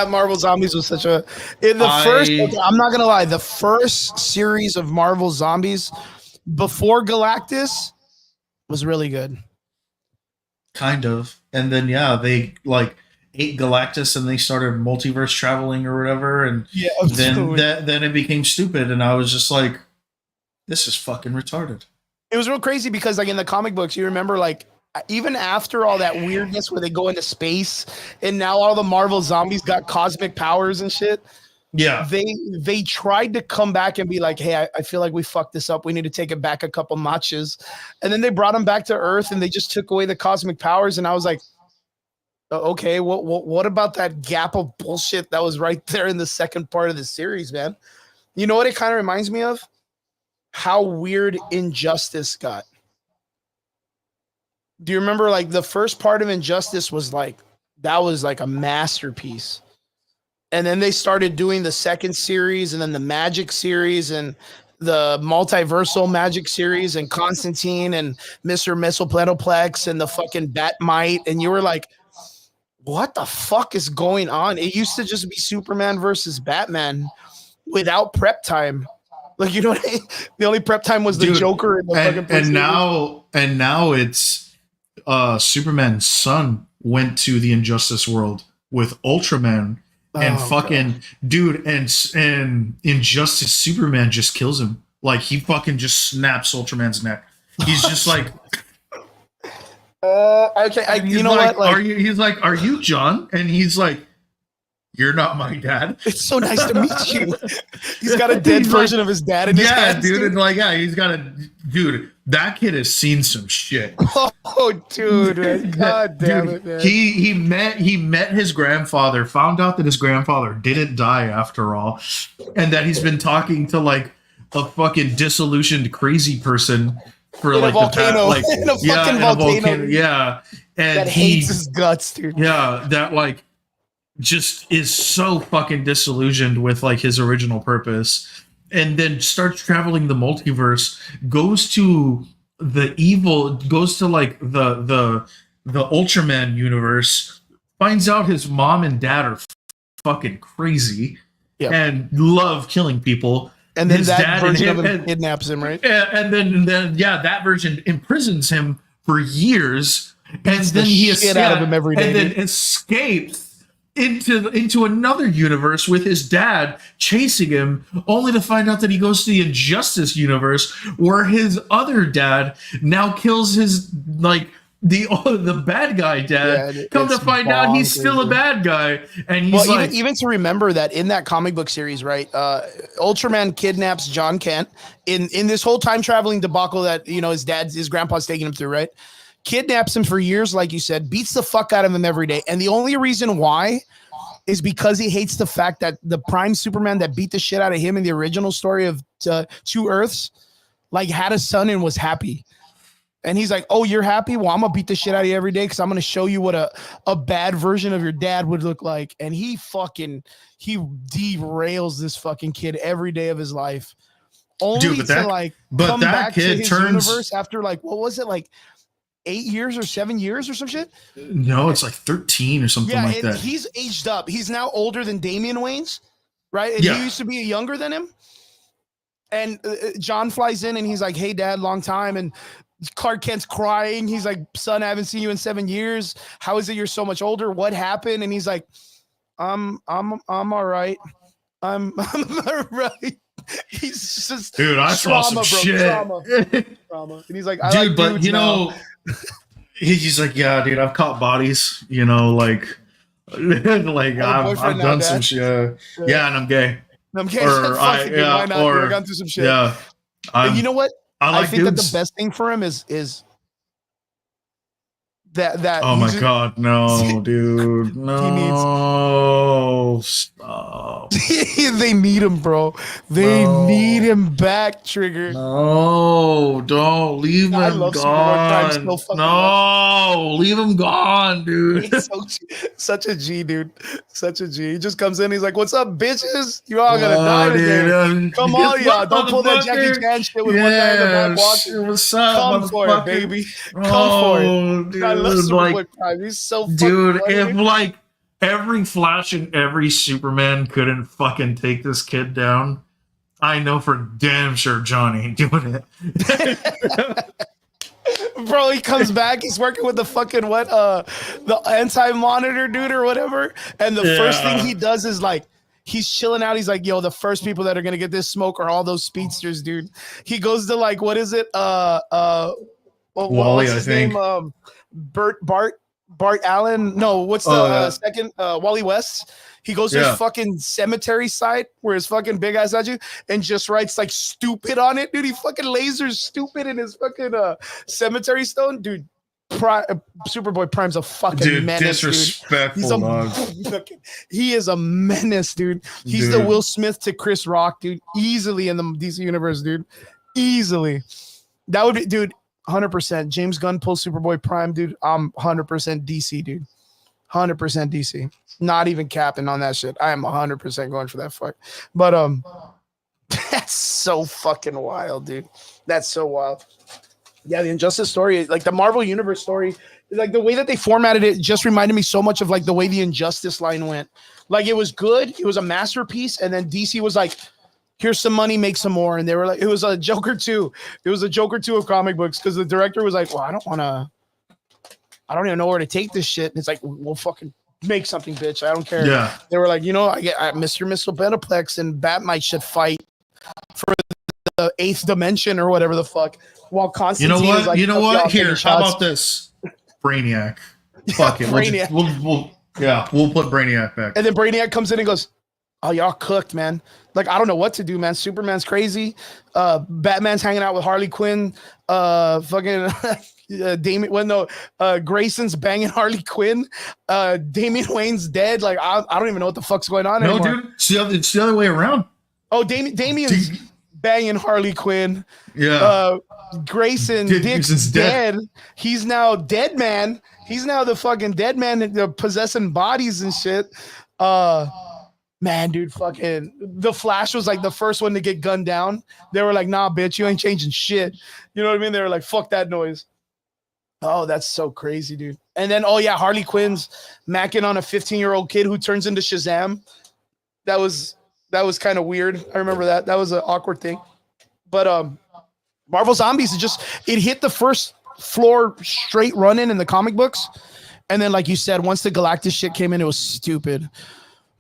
Marvel Zombies was such a I'm not gonna lie, the first series of Marvel Zombies before Galactus was really good. Kind of. And then yeah, they like ate Galactus and they started multiverse traveling or whatever, and then it became stupid, and I was just like, this is fucking retarded. It was real crazy because like in the comic books, you remember like even after all that weirdness where they go into space and now all the Marvel zombies got cosmic powers and shit. Yeah. They tried to come back and be like, hey, I feel like we fucked this up. We need to take it back a couple notches. And then they brought them back to Earth and they just took away the cosmic powers. And I was like, okay, what about that gap of bullshit that was right there in the second part of the series, man? You know what it kind of reminds me of? How weird Injustice got. Do you remember like the first part of Injustice was like, that was like a masterpiece. And then they started doing the second series and then the Magic series and the multiversal Magic series and Constantine and Mr. Mistleplanetoplex and the fucking Batmite. And you were like, what the fuck is going on? It used to just be Superman versus Batman without prep time. Like, you know what I mean? The only prep time was the Joker and the fucking and now it's Superman's son went to the Injustice world with Ultraman and fucking dude and Injustice Superman just kills him. Like he fucking just snaps Ultraman's neck. He's just like okay, you know like, what? Like, he's like, are you John? And he's like, you're not my dad. It's so nice to meet you. He's got a dead version of his dad in his hands. Dude. And like, yeah, he's got dude, that kid has seen some shit. Oh, dude, man. God damn it, man. He met his grandfather, found out that his grandfather didn't die after all, and that he's been talking to like a fucking disillusioned crazy person for in like a volcano. The past, like in a fucking volcano. Yeah. And that hates his guts, dude. Yeah, that like just is so fucking disillusioned with like his original purpose, and then starts traveling the multiverse, goes to like the Ultraman universe, finds out his mom and dad are fucking crazy and love killing people. And then that version of him kidnaps him, right? And then that version imprisons him for years, and then he escapes out of him every day, and then escapes into another universe with his dad chasing him, only to find out that he goes to the Injustice universe where his other dad now kills his like the bad guy dad. Yeah, come to find out he's still a bad guy, and he's like even to remember that in that comic book series, right? Ultraman kidnaps John Kent in this whole time traveling debacle that his grandpa's taking him through, right? Kidnaps him for years, like you said, beats the fuck out of him every day. And the only reason why is because he hates the fact that the Prime Superman that beat the shit out of him in the original story of Two Earths, like had a son and was happy. And he's like, oh, you're happy? Well, I'm gonna beat the shit out of you every day because I'm gonna show you what a bad version of your dad would look like. And he derails this fucking kid every day of his life. Only Dude, to like come back to his universe after like, what was it, like 8 years or 7 years or some shit? No, it's like 13 or something like that. He's aged up. He's now older than Damian Wayans, right? And he used to be younger than him. And John flies in and he's like, hey, Dad, long time. And Clark Kent's crying. He's like, son, I haven't seen you in 7 years. How is it you're so much older? What happened? And he's like, I'm all right. I'm all right. He's just, dude, I saw some shit. Trauma. And he's like, dude, but you know, he's like, yeah, dude, I've caught bodies, you know, like I've done some shit. Yeah, and I'm gay. I'm gay. Or why not? We're going through some shit. Yeah. And you know what? I think that the best thing for him is that oh my god, no, dude, no, stop. They need him, bro. They need him back, Trigger. No, don't leave him gone. No, leave him gone, dude. He's such a G, dude. Such a G. He just comes in. He's like, "What's up, bitches? You all gonna die today? Come on, y'all! Don't pull that Jackie Chan shit with one guy in the back walking. What's up? Come for it, baby. Come for it, dude. I love Superboy Prime. He's so dude. Funny. If like every Flash and every Superman couldn't fucking take this kid down, I know for damn sure Johnny ain't doing it. Bro, he comes back. He's working with the fucking the anti-monitor dude or whatever. And the first thing he does is like, he's chilling out. He's like, yo, the first people that are gonna get this smoke are all those speedsters, dude. He goes to like, what is it? Wally, I think. Bart Allen. No, what's the second? Wally West. He goes to his fucking cemetery site where his fucking big ass statue and just writes like stupid on it, dude. He fucking lasers stupid in his fucking cemetery stone, dude. Superboy Prime's a fucking menace, disrespectful, dude. He is a menace, dude. He's the Will Smith to Chris Rock, dude. Easily in the DC universe, dude. Easily. That would be, dude. 100%. James Gunn pulls Superboy Prime, dude. I'm 100% DC, dude. 100% DC. Not even capping on that shit. I am 100% going for that fight. But that's so fucking wild, dude. That's so wild. Yeah, the Injustice story, like the Marvel Universe story, like the way that they formatted it just reminded me so much of like the way the Injustice line went. Like it was good, it was a masterpiece, and then DC was like, here's some money, make some more. And they were like, it was a Joker 2. It was a Joker 2 of comic books because the director was like, well, I don't even know where to take this shit. And it's like, we'll fucking make something, bitch. I don't care. Yeah. They were like, I get Mr. Missile Beneplex and Batmite should fight for the 8th dimension or whatever the fuck. While Constantine is like, Here, how about this? Brainiac. Fuck it. Brainiac. We'll put Brainiac back. And then Brainiac comes in and goes, oh, y'all cooked, man. Like, I don't know what to do, man. Superman's crazy. Batman's hanging out with Harley Quinn. Fucking Grayson's banging Harley Quinn. Damian Wayne's dead. Like, I don't even know what the fuck's going on anymore. No, dude. It's the other way around. Oh, Damian's banging Harley Quinn. Yeah. Dick's dead. He's now dead man. He's now the fucking dead man possessing bodies and shit. Man, dude, fucking the Flash was like the first one to get gunned down. They were like, nah, bitch, you ain't changing shit. You know what I mean? They were like, fuck that noise. Oh, that's so crazy, dude. And then, Harley Quinn's macking on a 15-year-old kid who turns into Shazam. That was kind of weird. I remember that. That was an awkward thing. But Marvel Zombies, it hit the first floor straight running in the comic books. And then, like you said, once the Galactus shit came in, it was stupid.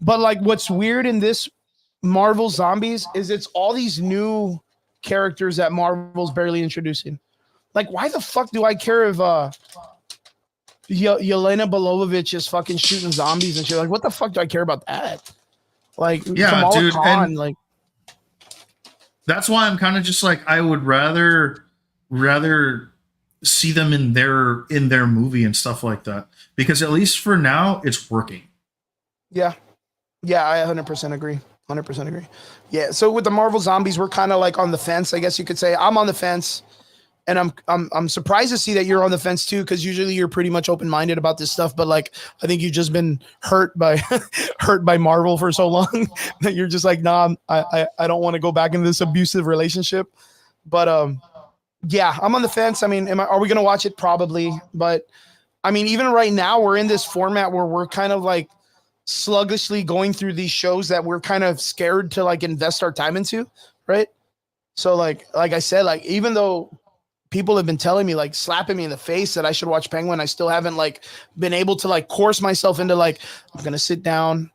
But like what's weird in this Marvel Zombies is it's all these new characters that Marvel's barely introducing. Like, why the fuck do I care if Yelena Belovovich is fucking shooting zombies and shit? Like, what the fuck do I care about that? Like, Kamala dude, Khan, like, that's why I'm kind of just like, I would rather see them in their movie and stuff like that, because at least for now it's working. Yeah, I 100% agree. 100% agree. Yeah. So with the Marvel Zombies, we're kind of like on the fence, I guess you could say. I'm on the fence. and I'm surprised to see that you're on the fence too, because usually you're pretty much open minded about this stuff. But like, I think you've just been hurt by hurt by Marvel for so long that you're just like, nah, I don't want to go back into this abusive relationship. But yeah, I'm on the fence. I mean, are we gonna watch it? Probably, but I mean, even right now, we're in this format where we're kind of like sluggishly going through these shows that we're kind of scared to like invest our time into, right? So like I said, like even though people have been telling me, like slapping me in the face that I should watch Penguin, I still haven't like been able to like coerce myself into like, I'm gonna sit down,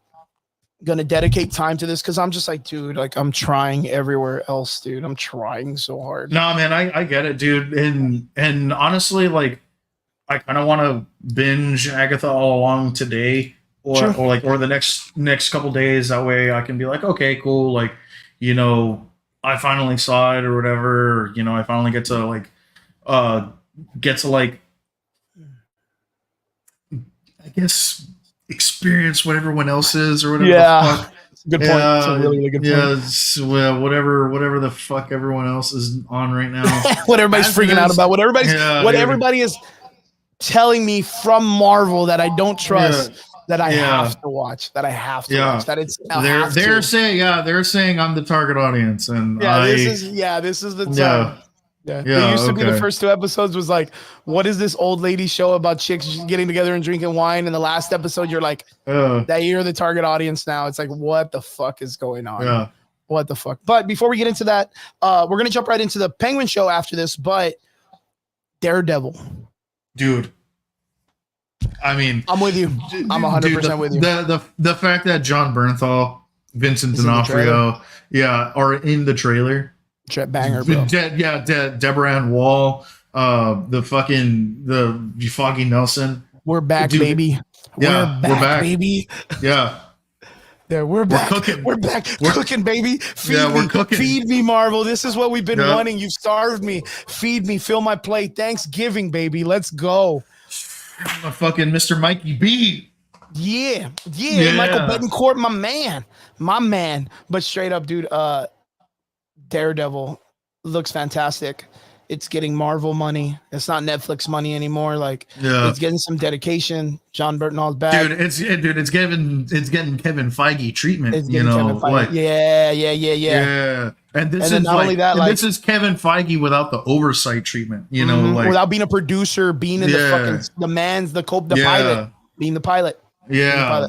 gonna dedicate time to this, because I'm just like, dude, like I'm trying everywhere else, dude. I'm trying so hard. No, man, I get it, dude. And honestly, like I kind of want to binge Agatha all along today, or Sure. or the next couple days. That way, I can be like, okay, cool. Like, you know, I finally saw it or whatever. Or, you know, I finally get to like like, I guess, experience what everyone else is or whatever. Yeah, the fuck. good point. It's a really, really good point. Yeah, well, whatever the fuck everyone else is on right now. What everybody's freaking out about, what dude. everybody is telling me from Marvel that I don't trust, that I have to watch, that watch, that it's they're saying I'm the target audience, and this is the time. Yeah. It used to be the first 2 episodes was like, what is this old lady show about chicks getting together and drinking wine? And the last episode, you're like, that you're the target audience now. It's like, what the fuck is going on? Yeah. What the fuck? But before we get into that, we're going to jump right into the Penguin show after this, but Daredevil. Dude. I mean, I'm with you. I'm 100% with you. The fact that John Bernthal, Vincent D'Onofrio, are in the trailer. Banger, bro. Deborah Ann Wall, the Foggy Nelson. We're back, dude, baby. We're back, baby. Yeah. Yeah, we're back. We're back. We're cooking, baby. We're cooking. Feed me, Marvel. This is what we've been wanting. You've starved me. Feed me. Fill my plate. Thanksgiving, baby. Let's go. A fucking Mr. Mikey B. Yeah. Michael Betancourt, my man. But straight up, dude, Daredevil looks fantastic. It's getting Marvel money. It's not Netflix money anymore. Like, it's getting some dedication. John Bernthal back. Dude, it's getting Kevin Feige treatment. It's getting Kevin Feige. Like, yeah. And this is not only that, like, this is Kevin Feige without the oversight treatment. You know, like without being a producer, being in the pilot, being the pilot. Yeah,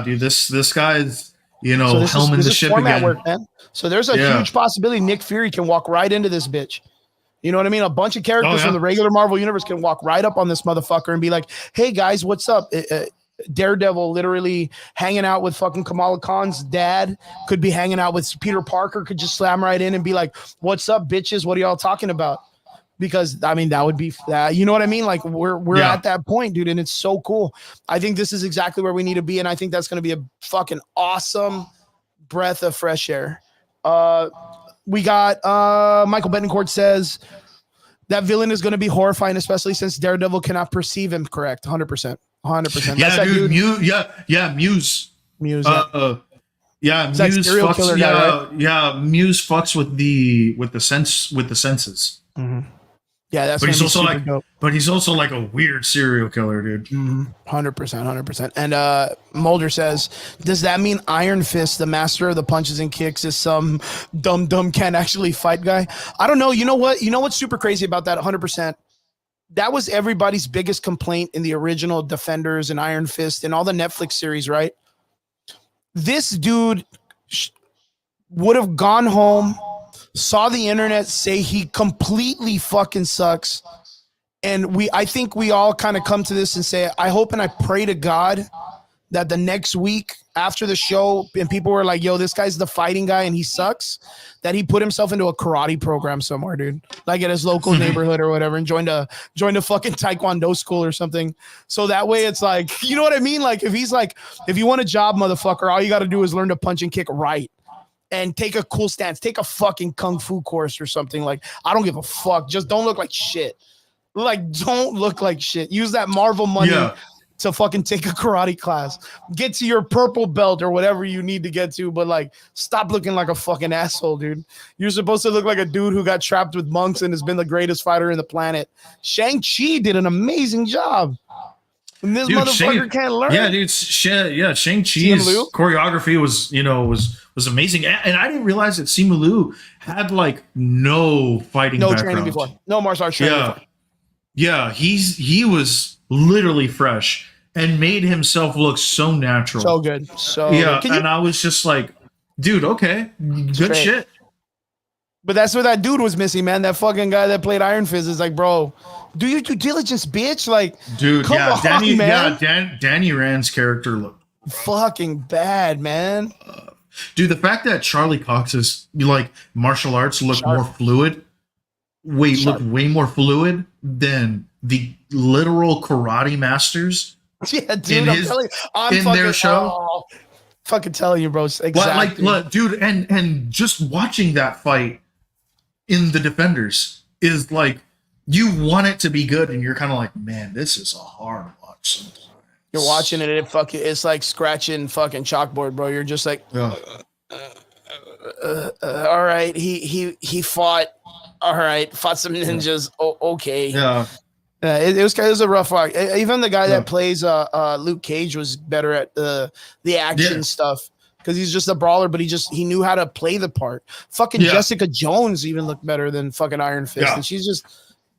dude, this guy's helming the ship again. Work, man. So there's a huge possibility Nick Fury can walk right into this bitch. You know what I mean? A bunch of characters from the regular Marvel universe can walk right up on this motherfucker and be like, hey guys, what's up? Daredevil literally hanging out with fucking Kamala Khan's dad, could be hanging out with Peter Parker, could just slam right in and be like, what's up, bitches? What are y'all talking about? Because I mean, that would be you know what I mean? Like we're at that point, dude, and it's so cool. I think this is exactly where we need to be, and I think that's going to be a fucking awesome breath of fresh air. We got Michael Betancourt says that villain is going to be horrifying, especially since Daredevil cannot perceive him. Correct, 100%. Yeah, that's dude. Muse. Muse. Muse serial killer guy, right? Muse fucks with the senses. Mm-hmm. Yeah, that's. But he's also like a weird serial killer, dude. 100%. And Mulder says, does that mean Iron Fist, the master of the punches and kicks, is some dumb can't actually fight guy? I don't know. You know what? You know what's super crazy about that? 100%. That was everybody's biggest complaint in the original Defenders and Iron Fist and all the Netflix series, right? This dude would have gone home, saw the internet say he completely fucking sucks. And I think we all kind of come to this and say, I hope and I pray to God that the next week after the show and people were like, yo, this guy's the fighting guy and he sucks, that he put himself into a karate program somewhere, dude, like at his local neighborhood or whatever, and joined a fucking taekwondo school or something. So that way it's like, you know what I mean? Like if he's like, if you want a job, motherfucker, all you got to do is learn to punch and kick right. And take a cool stance. Take a fucking kung fu course or something. Like, I don't give a fuck. Just don't look like shit. Like, don't look like shit. Use that Marvel money to fucking take a karate class, get to your purple belt or whatever you need to get to, but like stop looking like a fucking asshole, dude. You're supposed to look like a dude who got trapped with monks and has been the greatest fighter in the planet. Shang-Chi did an amazing job. And this motherfucker can't learn. Yeah, dude. Shang-Chi's choreography was amazing. And I didn't realize that Simu Liu had like no fighting background. Training before. No martial arts training before. Yeah, he was literally fresh and made himself look so natural. So good. And I was just like, dude, okay, good shit. But that's what that dude was missing, man. That fucking guy that played Iron Fist is like, bro, do your due diligence, bitch. Like, dude, Danny Rand's character looked fucking bad, man. Dude, the fact that Charlie Cox's like martial arts looked more fluid, looked way more fluid than the literal karate masters. Yeah, dude, I'm fucking, their show. Fucking telling you, bro. Exactly. Like, dude, and just watching that fight in the Defenders is like, you want it to be good, and you're kind of like, man, this is a hard watch sometimes. You're watching it, and it's like scratching fucking chalkboard, bro. You're just like, all right, he fought, all right, fought some ninjas. Oh, okay. Yeah. It was a rough fight. Even the guy that plays Luke Cage was better at the action stuff. Because he's just a brawler, but he knew how to play the part. Fucking Jessica Jones even looked better than fucking Iron Fist, and she's just,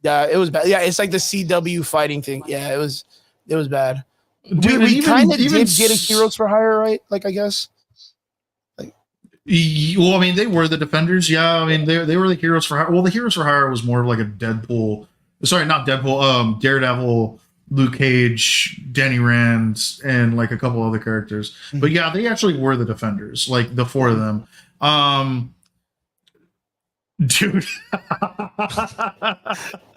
it was bad. Yeah, it's like the CW fighting thing. Yeah, it was bad. Dude, we kind of did get a Heroes for Hire, right? Like, I guess. Well, I mean, they were the Defenders. Yeah, I mean, they were the Heroes for Hire. Well, the Heroes for Hire was more of like a Deadpool. Sorry, not Deadpool. Daredevil, Luke Cage, Danny Rand, and like a couple other characters. Mm-hmm. But yeah, they actually were the Defenders, like the four of them. Dude.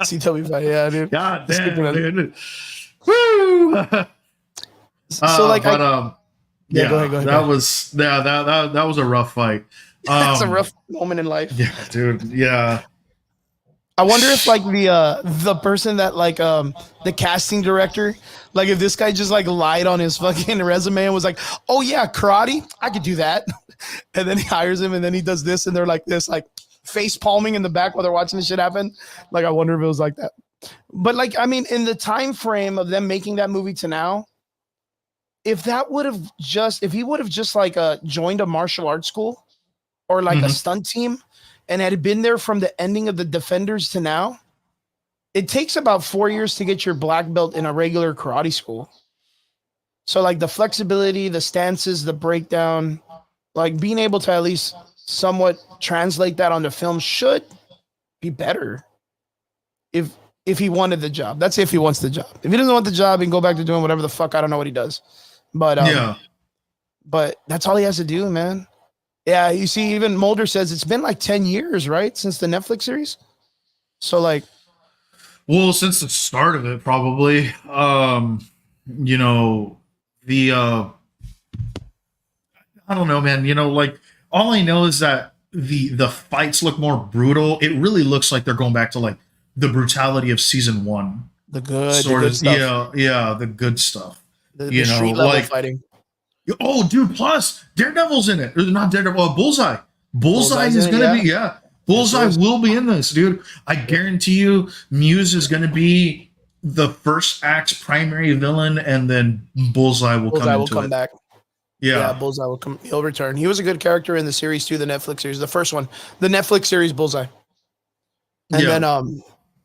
CW fight, yeah, dude. God damn, dude. Woo! So like, go ahead. That was a rough fight. That's a rough moment in life. Yeah, dude. Yeah. I wonder if like the person that like the casting director, like if this guy just like lied on his fucking resume and was like, oh yeah, karate, I could do that. And then he hires him and then he does this and they're like this, like face palming in the back while they're watching this shit happen. Like, I wonder if it was like that. But like, I mean, in the time frame of them making that movie to now, if he would have just like joined a martial arts school or like a stunt team and had been there from the ending of the Defenders to now, it takes about 4 years to get your black belt in a regular karate school. So like the flexibility, the stances, the breakdown, like being able to at least somewhat translate that onto film should be better if he wanted the job. That's if he wants the job. If he doesn't want the job, he can go back to doing whatever the fuck. I don't know what he does. But but that's all he has to do, man. Yeah, you see, even Mulder says it's been like 10 years, right? Since the Netflix series. So like, well, since the start of it, probably. You know, I don't know, man. You know, like all I know is that the fights look more brutal. It really looks like they're going back to like the brutality of season 1. The good stuff. Yeah, the good stuff. The street level like fighting. Oh, dude! Plus, Daredevil's in it. Not Daredevil. Bullseye. Bullseye is going to be. Yeah, Bullseye will be in this, dude. I guarantee you, Muse is going to be the first act's primary villain, and then Bullseye will come back. Yeah, Bullseye will come. He'll return. He was a good character in the series too, the Netflix series, the first one, the Netflix series Bullseye. And then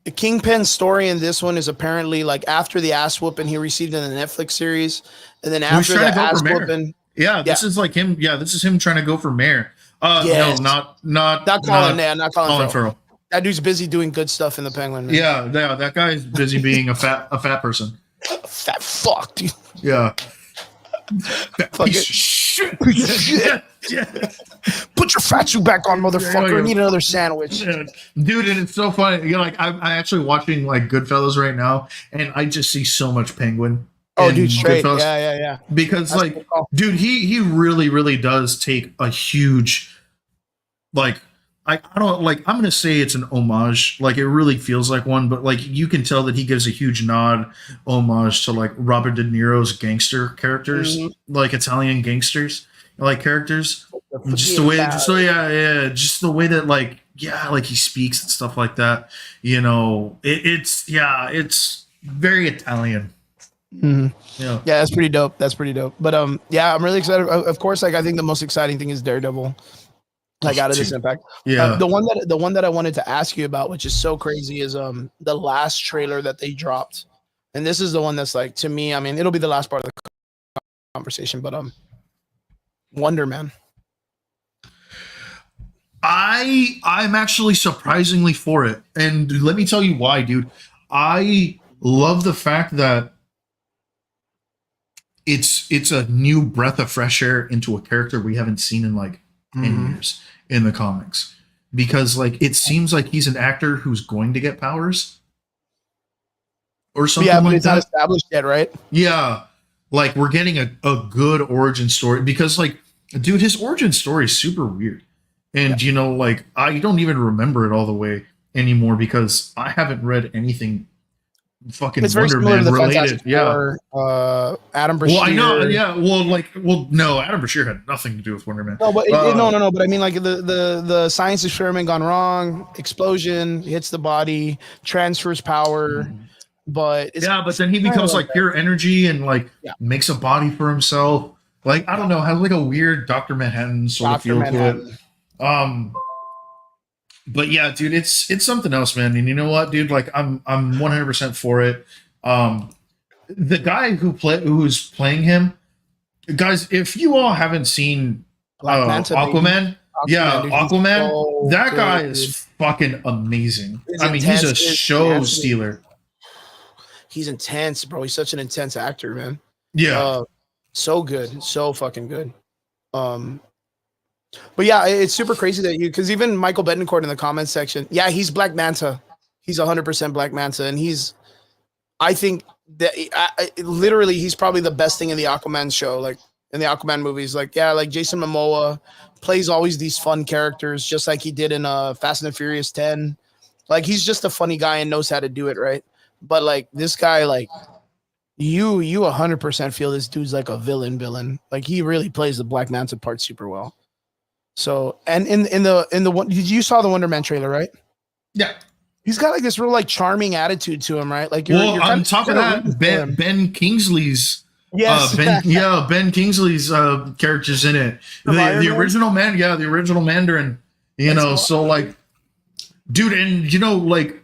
the Kingpin's story in this one is apparently like after the ass whooping he received in the Netflix series, and then after the ass whooping. Yeah, this is like him. Yeah, this is him trying to go for mayor. Yes. No, not Colin Farrell. That dude's busy doing good stuff in the Penguin. Man. Yeah, that guy's busy being a fat person. Fat fuck, dude. Yeah. Piece of shit. Yeah. Put your fat suit back on, motherfucker. I need another sandwich. Yeah. Dude, and it's so funny. You know, like I'm actually watching like Goodfellas right now, and I just see so much Penguin. Oh, dude, straight. Goodfellas. Yeah. Because that's dude, he really, really does take a huge, like, I don't like. I'm gonna say it's an homage. Like it really feels like one, but like you can tell that he gives a huge nod, homage to like Robert De Niro's gangster characters, like Italian gangsters, like characters. Just the way, just so yeah, just the way that like like he speaks and stuff like that. You know, it's very Italian. Mhm. Yeah, Yeah, that's pretty dope. That's pretty dope. But yeah, I'm really excited. Of course, like I think the most exciting thing is Daredevil. Like out of this impact. yeah. The one that I wanted to ask you about, which is so crazy, is the last trailer that they dropped. And this is the one that's like, to me, I mean, it'll be the last part of the conversation, but Wonder Man. I'm actually surprisingly for it. And let me tell you why, dude. I love the fact that it's a new breath of fresh air into a character we haven't seen in like 10 years in the comics. Because like it seems like he's an actor who's going to get powers or something Yeah, but like it's that. not established yet, right? Yeah. Like we're getting a good origin story because like dude, his origin story is super weird. And you know, like I don't even remember it all the way anymore because I haven't read anything fucking It's very Wonder similar Man to the related. Fantastic Four, Adam Brashear. Well, I know. Yeah. No, Adam Brashear had nothing to do with Wonder Man. No, but no. But I mean, like the science experiment gone wrong. Explosion hits the body, transfers power, but but then he becomes like pure energy and like makes a body for himself. Like I don't know, has like a weird Dr. Manhattan sort of feel to it. But yeah, dude, it's something else, man. And you know what, dude? Like I'm 100% for it. The guy who's playing him, guys, if you all haven't seen Aquaman, Aquaman, so that guy is fucking amazing. I mean, he's a show stealer. He's intense, bro. He's such an intense actor, man. Yeah. So good, so fucking good. But yeah, it's super crazy that because even Michael Betancourt in the comments section, he's Black Manta. He's 100% Black Manta, and I think that literally he's probably the best thing in the Aquaman show, like in the Aquaman movies. Like like Jason Momoa plays always these fun characters, just like he did in Fast and the Furious 10. Like he's just a funny guy and knows how to do it, right? But like this guy, like you 100% feel this dude's like a villain. Like he really plays the Black Manta part super well. So, and in the one, you saw the Wonder Man trailer, right? Yeah. He's got like this real like charming attitude to him, right? Like you're on top of that, Ben Kingsley's Ben Kingsley's characters in it. The original man, the original Mandarin. You know, so like, dude, and you know, like,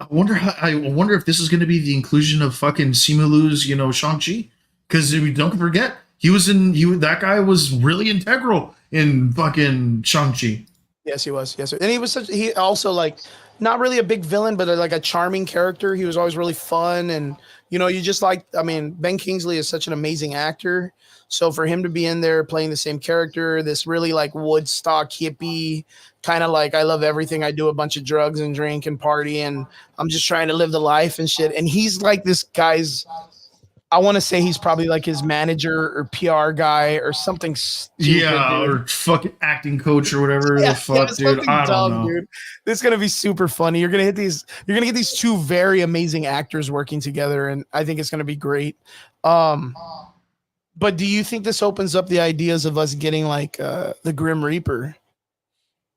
I wonder if this is going to be the inclusion of fucking Simu Liu's, you know, Shang-Chi, because don't forget that guy was really integral in fucking Shang-Chi. Yes, he was. Yes, and he also like not really a big villain, but like a charming character. He was always really fun, and you know, you just like. I mean, Ben Kingsley is such an amazing actor. So for him to be in there playing the same character, this really like Woodstock hippie kind of like I love everything. I do a bunch of drugs and drink and party, and I'm just trying to live the life and shit. And he's like this guy's. I want to say he's probably like his manager or PR guy or something stupid, or fucking acting coach or whatever the fuck, dude. I don't know. Dude. This is gonna be super funny. You're gonna get these two very amazing actors working together, and I think it's gonna be great. But do you think this opens up the ideas of us getting like the Grim Reaper,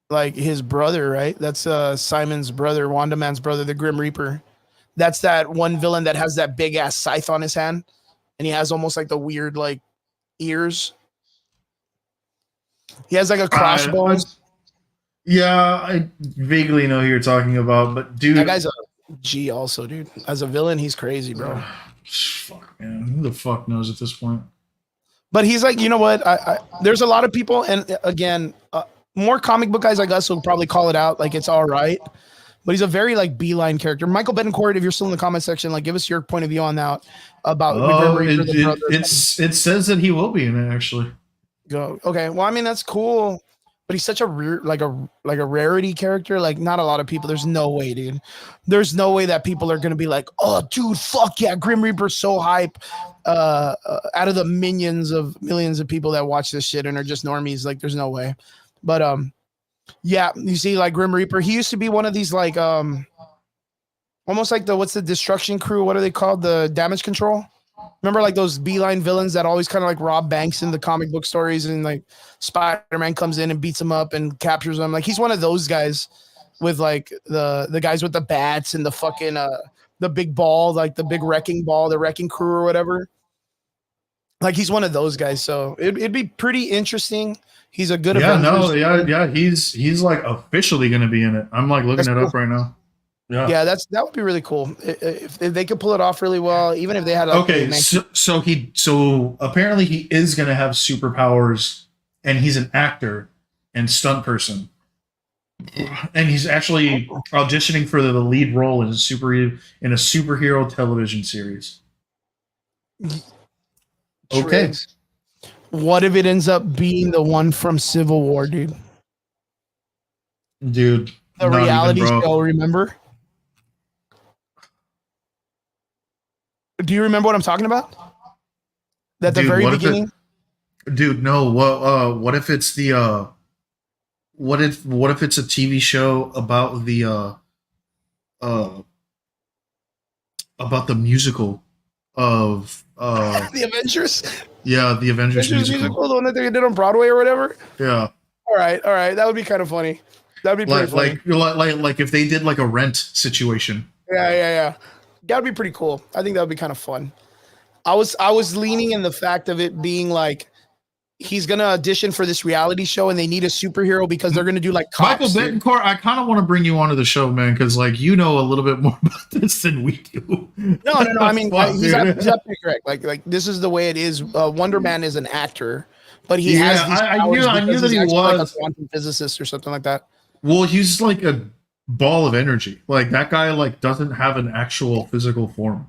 like his brother, right? That's Simon's brother, Wanda Man's brother, the Grim Reaper. That's that one villain that has that big ass scythe on his hand, and he has almost like the weird like ears. He has like a crossbones. I vaguely know who you're talking about, but dude, that guy's a G also, dude. As a villain, he's crazy, bro. Fuck, man, who the fuck knows at this point? But he's like, you know what? There's a lot of people, and again, more comic book guys like us will probably call it out, like it's all right. But he's a very like beeline character. Michael Betancourt, if you're still in the comment section, like give us your point of view on that about it says that he will be in it actually. Go okay. Well, I mean that's cool, but he's such a rarity character. Like not a lot of people. There's no way, dude. There's no way that people are gonna be like, oh, dude, fuck yeah, Grim Reaper's so hype. Out of the millions of people that watch this shit and are just normies, like there's no way. But Yeah, you see, like Grim Reaper, he used to be one of these like almost like the what's the destruction crew? What are they called? The damage control. Remember like those beeline villains that always kind of like rob banks in the comic book stories, and like Spider-Man comes in and beats them up and captures them. Like he's one of those guys with like the guys with the bats and the fucking the big ball, like the big wrecking ball, the wrecking crew or whatever. Like he's one of those guys. So it'd be pretty interesting. He's a good Yeah, Avengers. no, yeah. He's like officially going to be in it. I'm like looking That's it cool. up right now. Yeah, that would be really cool if they could pull it off really well. Even if they had like, okay, so apparently he is going to have superpowers, and he's an actor and stunt person, and he's actually auditioning for the lead role in a superhero television series. Okay, Triggs. What if it ends up being the one from Civil War, dude? dude, The not reality even, bro. show, remember? Do you remember what I'm talking about? At the Dude, very what if beginning? Dude, no. What if it's the what if it's a TV show about the uh about the musical of The Avengers? yeah, the Avengers Avengers musical. the one that they did on Broadway or whatever? Yeah. All right. That would be kind of funny. That'd be pretty funny. Like if they did like a Rent situation. Yeah. That'd be pretty cool. I think that would be kind of fun. I was leaning in the fact of it being like he's gonna audition for this reality show and they need a superhero because they're gonna do like Michael cops. Betancourt, I kind of want to bring you onto the show, man, because like you know a little bit more about this than we do. No. I mean, he's absolutely correct. Like this is the way it is. Wonder Man is an actor, but he has these powers I knew that he was like a quantum physicist or something like that. Well, he's like a ball of energy. Like that guy like doesn't have an actual physical form.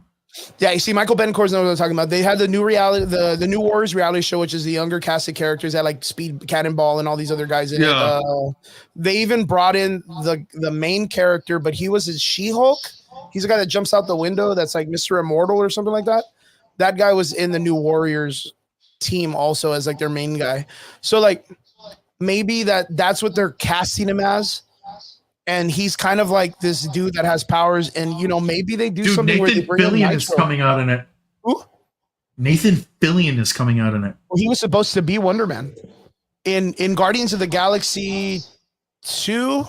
Yeah, you see, Michael Betancourt knows what I'm talking about. They had the new reality, the new Warriors reality show, which is the younger cast of characters that like Speed Cannonball and all these other guys in it. They even brought in the main character, but he was his She-Hulk. He's the guy that jumps out the window. That's like Mr. Immortal or something like that. That guy was in the new Warriors team also as like their main guy. So like maybe that's what they're casting him as. And he's kind of like this dude that has powers, and you know maybe they do something where they Nathan bring Fillion is coming out in it. Who? Nathan Fillion is coming out in it. Well, he was supposed to be Wonder Man in Guardians of the Galaxy 2.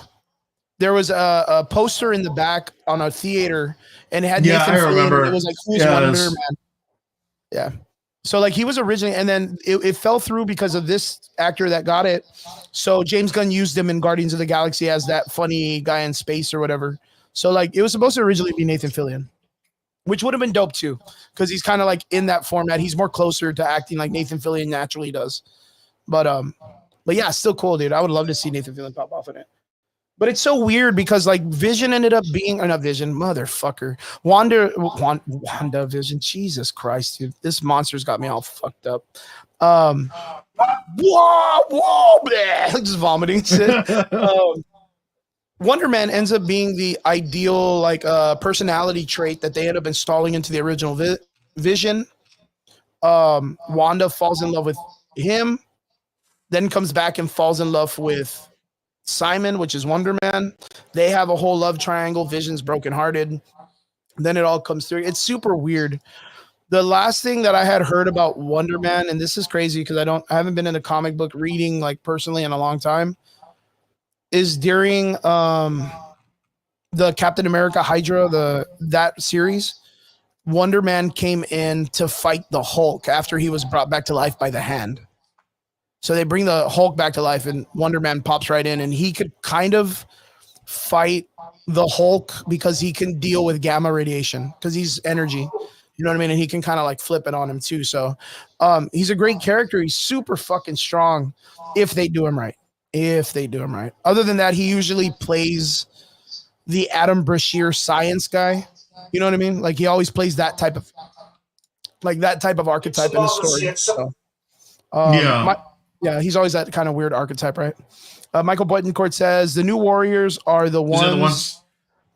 There was a poster in the back on a theater, and it had Nathan Fillion. Remember. It was like who's Wonder Man? Yeah. So like he was originally, and then it fell through because of this actor that got it. So James Gunn used him in Guardians of the Galaxy as that funny guy in space or whatever. So like it was supposed to originally be Nathan Fillion, which would have been dope too, because he's kind of like in that format. He's more closer to acting like Nathan Fillion naturally does. But yeah, still cool, dude. I would love to see Nathan Fillion pop off in it. But it's so weird because like Vision ended up being, or not Vision, motherfucker. Wanda Vision. Jesus Christ, dude. This monster's got me all fucked up. Bleh, just vomiting shit. Wonder Man ends up being the ideal like personality trait that they end up installing into the original Vision. Wanda falls in love with him, then comes back and falls in love with Simon, which is Wonder Man. They have a whole love triangle. Vision's brokenhearted. Then it all comes through. It's super weird. The last thing that I had heard about Wonder Man, and this is crazy because I haven't been in a comic book reading like personally in a long time, is during the Captain America Hydra, that series. Wonder Man came in to fight the Hulk after he was brought back to life by the Hand. So they bring the Hulk back to life, and Wonder Man pops right in, and he could kind of fight the Hulk because he can deal with gamma radiation because he's energy. You know what I mean? And he can kind of like flip it on him too. So he's a great character. He's super fucking strong if they do him right. Other than that, he usually plays the Adam Brashear science guy. You know what I mean? Like he always plays that type of archetype in the story. So, yeah, he's always that kind of weird archetype, right? Michael Betancourt says the new Warriors are the ones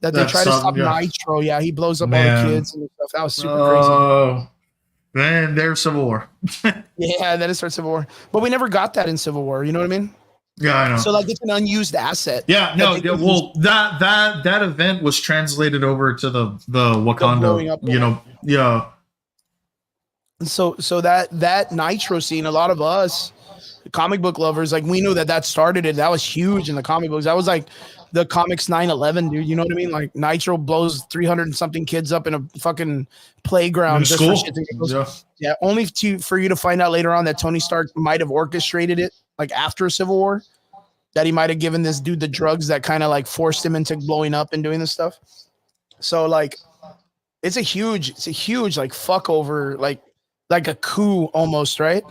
that they try to stop Nitro. Yeah, he blows up all the kids and stuff. That was super crazy. Then there's Civil War. Yeah, then it starts Civil War. But we never got that in Civil War. You know what I mean? Yeah, I know. So like it's an unused asset. Yeah, that no, they yeah, can use well, that event was translated over to the the blowing Wakanda, up. you know, yeah. So that Nitro scene, a lot of us comic book lovers, like we knew that started it. That was huge in the comic books. That was like the comics 9/11, dude. You know what I mean? Like Nitro blows 300 and something kids up in a fucking In playground just for shits school, and giggles. yeah. Yeah, only for you to find out later on that Tony Stark might have orchestrated it, like after Civil War, that he might have given this dude the drugs that kind of like forced him into blowing up and doing this stuff. So like, it's a huge like fuck over, like a coup almost, right?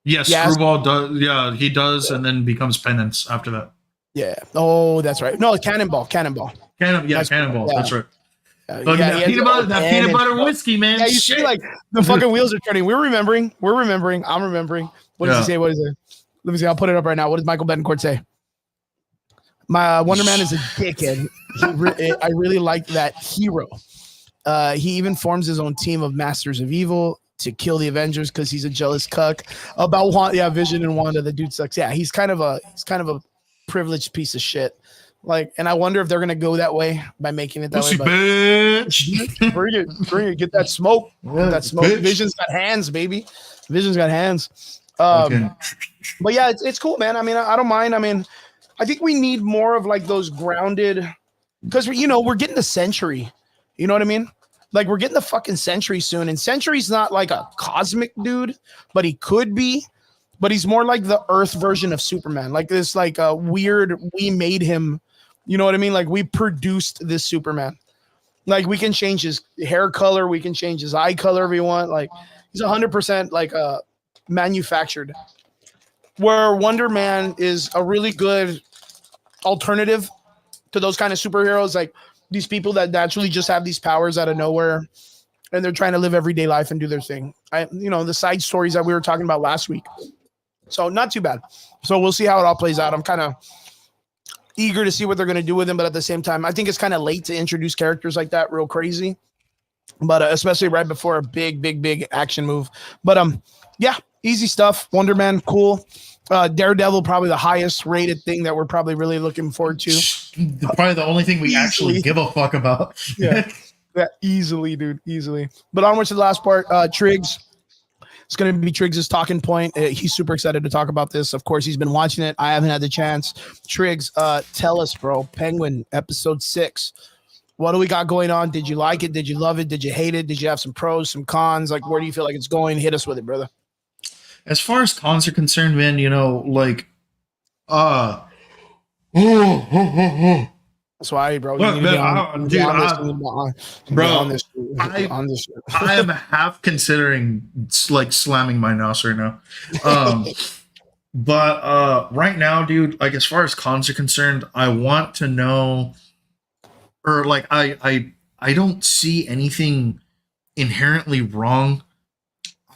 Yeah, Yes. Screwball does. Yeah, he does, and then becomes penance after that. Yeah. Oh, that's right. No, Cannonball. That's Cannonball. yeah. That's right. Look at Yeah, he that has peanut the butter, whole pen and stuff. whiskey, man. Yeah, you see, Shit. like the fucking wheels are turning. We're remembering. I'm remembering. What does he Yeah. say? What is it? Let me see. I'll put it up right now. What does Michael Betancourt say? My Wonder Man is a dickhead. I really like that hero. He even forms his own team of Masters of Evil to kill the Avengers because he's a jealous cuck about Vision and Wanda. The dude sucks. Yeah, he's kind of a privileged piece of shit. Like, and I wonder if they're gonna go that way by making it that Pussy way. bitch. Bring it. Get that smoke. Yeah, That smoke. bitch. Vision's got hands, baby. Vision's got hands. Okay. But yeah, it's cool, man. I mean, I don't mind. I mean, I think we need more of like those grounded, because we're getting the Century. You know what I mean? Like we're getting the fucking Century soon, and Century's not like a cosmic dude, but he could be. But he's more like the Earth version of Superman, like this, like a weird. We made him. You know what I mean? Like we produced this Superman. Like we can change his hair color, we can change his eye color if we want. Like he's 100% like manufactured. Where Wonder Man is a really good alternative to those kind of superheroes, like these people that naturally just have these powers out of nowhere, and they're trying to live everyday life and do their thing. The side stories that we were talking about last week. So not too bad. So we'll see how it all plays out. I'm kind of eager to see what they're going to do with him, but at the same time, I think it's kind of late to introduce characters like that real crazy. But especially right before a big action move. But yeah, easy stuff. Wonder Man, cool. Daredevil, probably the highest rated thing that we're probably really looking forward to. Probably the only thing we actually give a fuck about. Yeah, easily, dude, easily. But onwards to the last part, Triggs. It's going to be Triggs' talking point. He's super excited to talk about this. Of course, he's been watching it. I haven't had the chance. Triggs, tell us, bro. Penguin, episode 6. What do we got going on? Did you like it? Did you love it? Did you hate it? Did you have some pros, some cons? Like, where do you feel like it's going? Hit us with it, brother. As far as cons are concerned, man, like, That's why, bro. Look, man, I am half considering like slamming my NOS right now. But right now, dude, like as far as cons are concerned, I want to know, or like I don't see anything inherently wrong.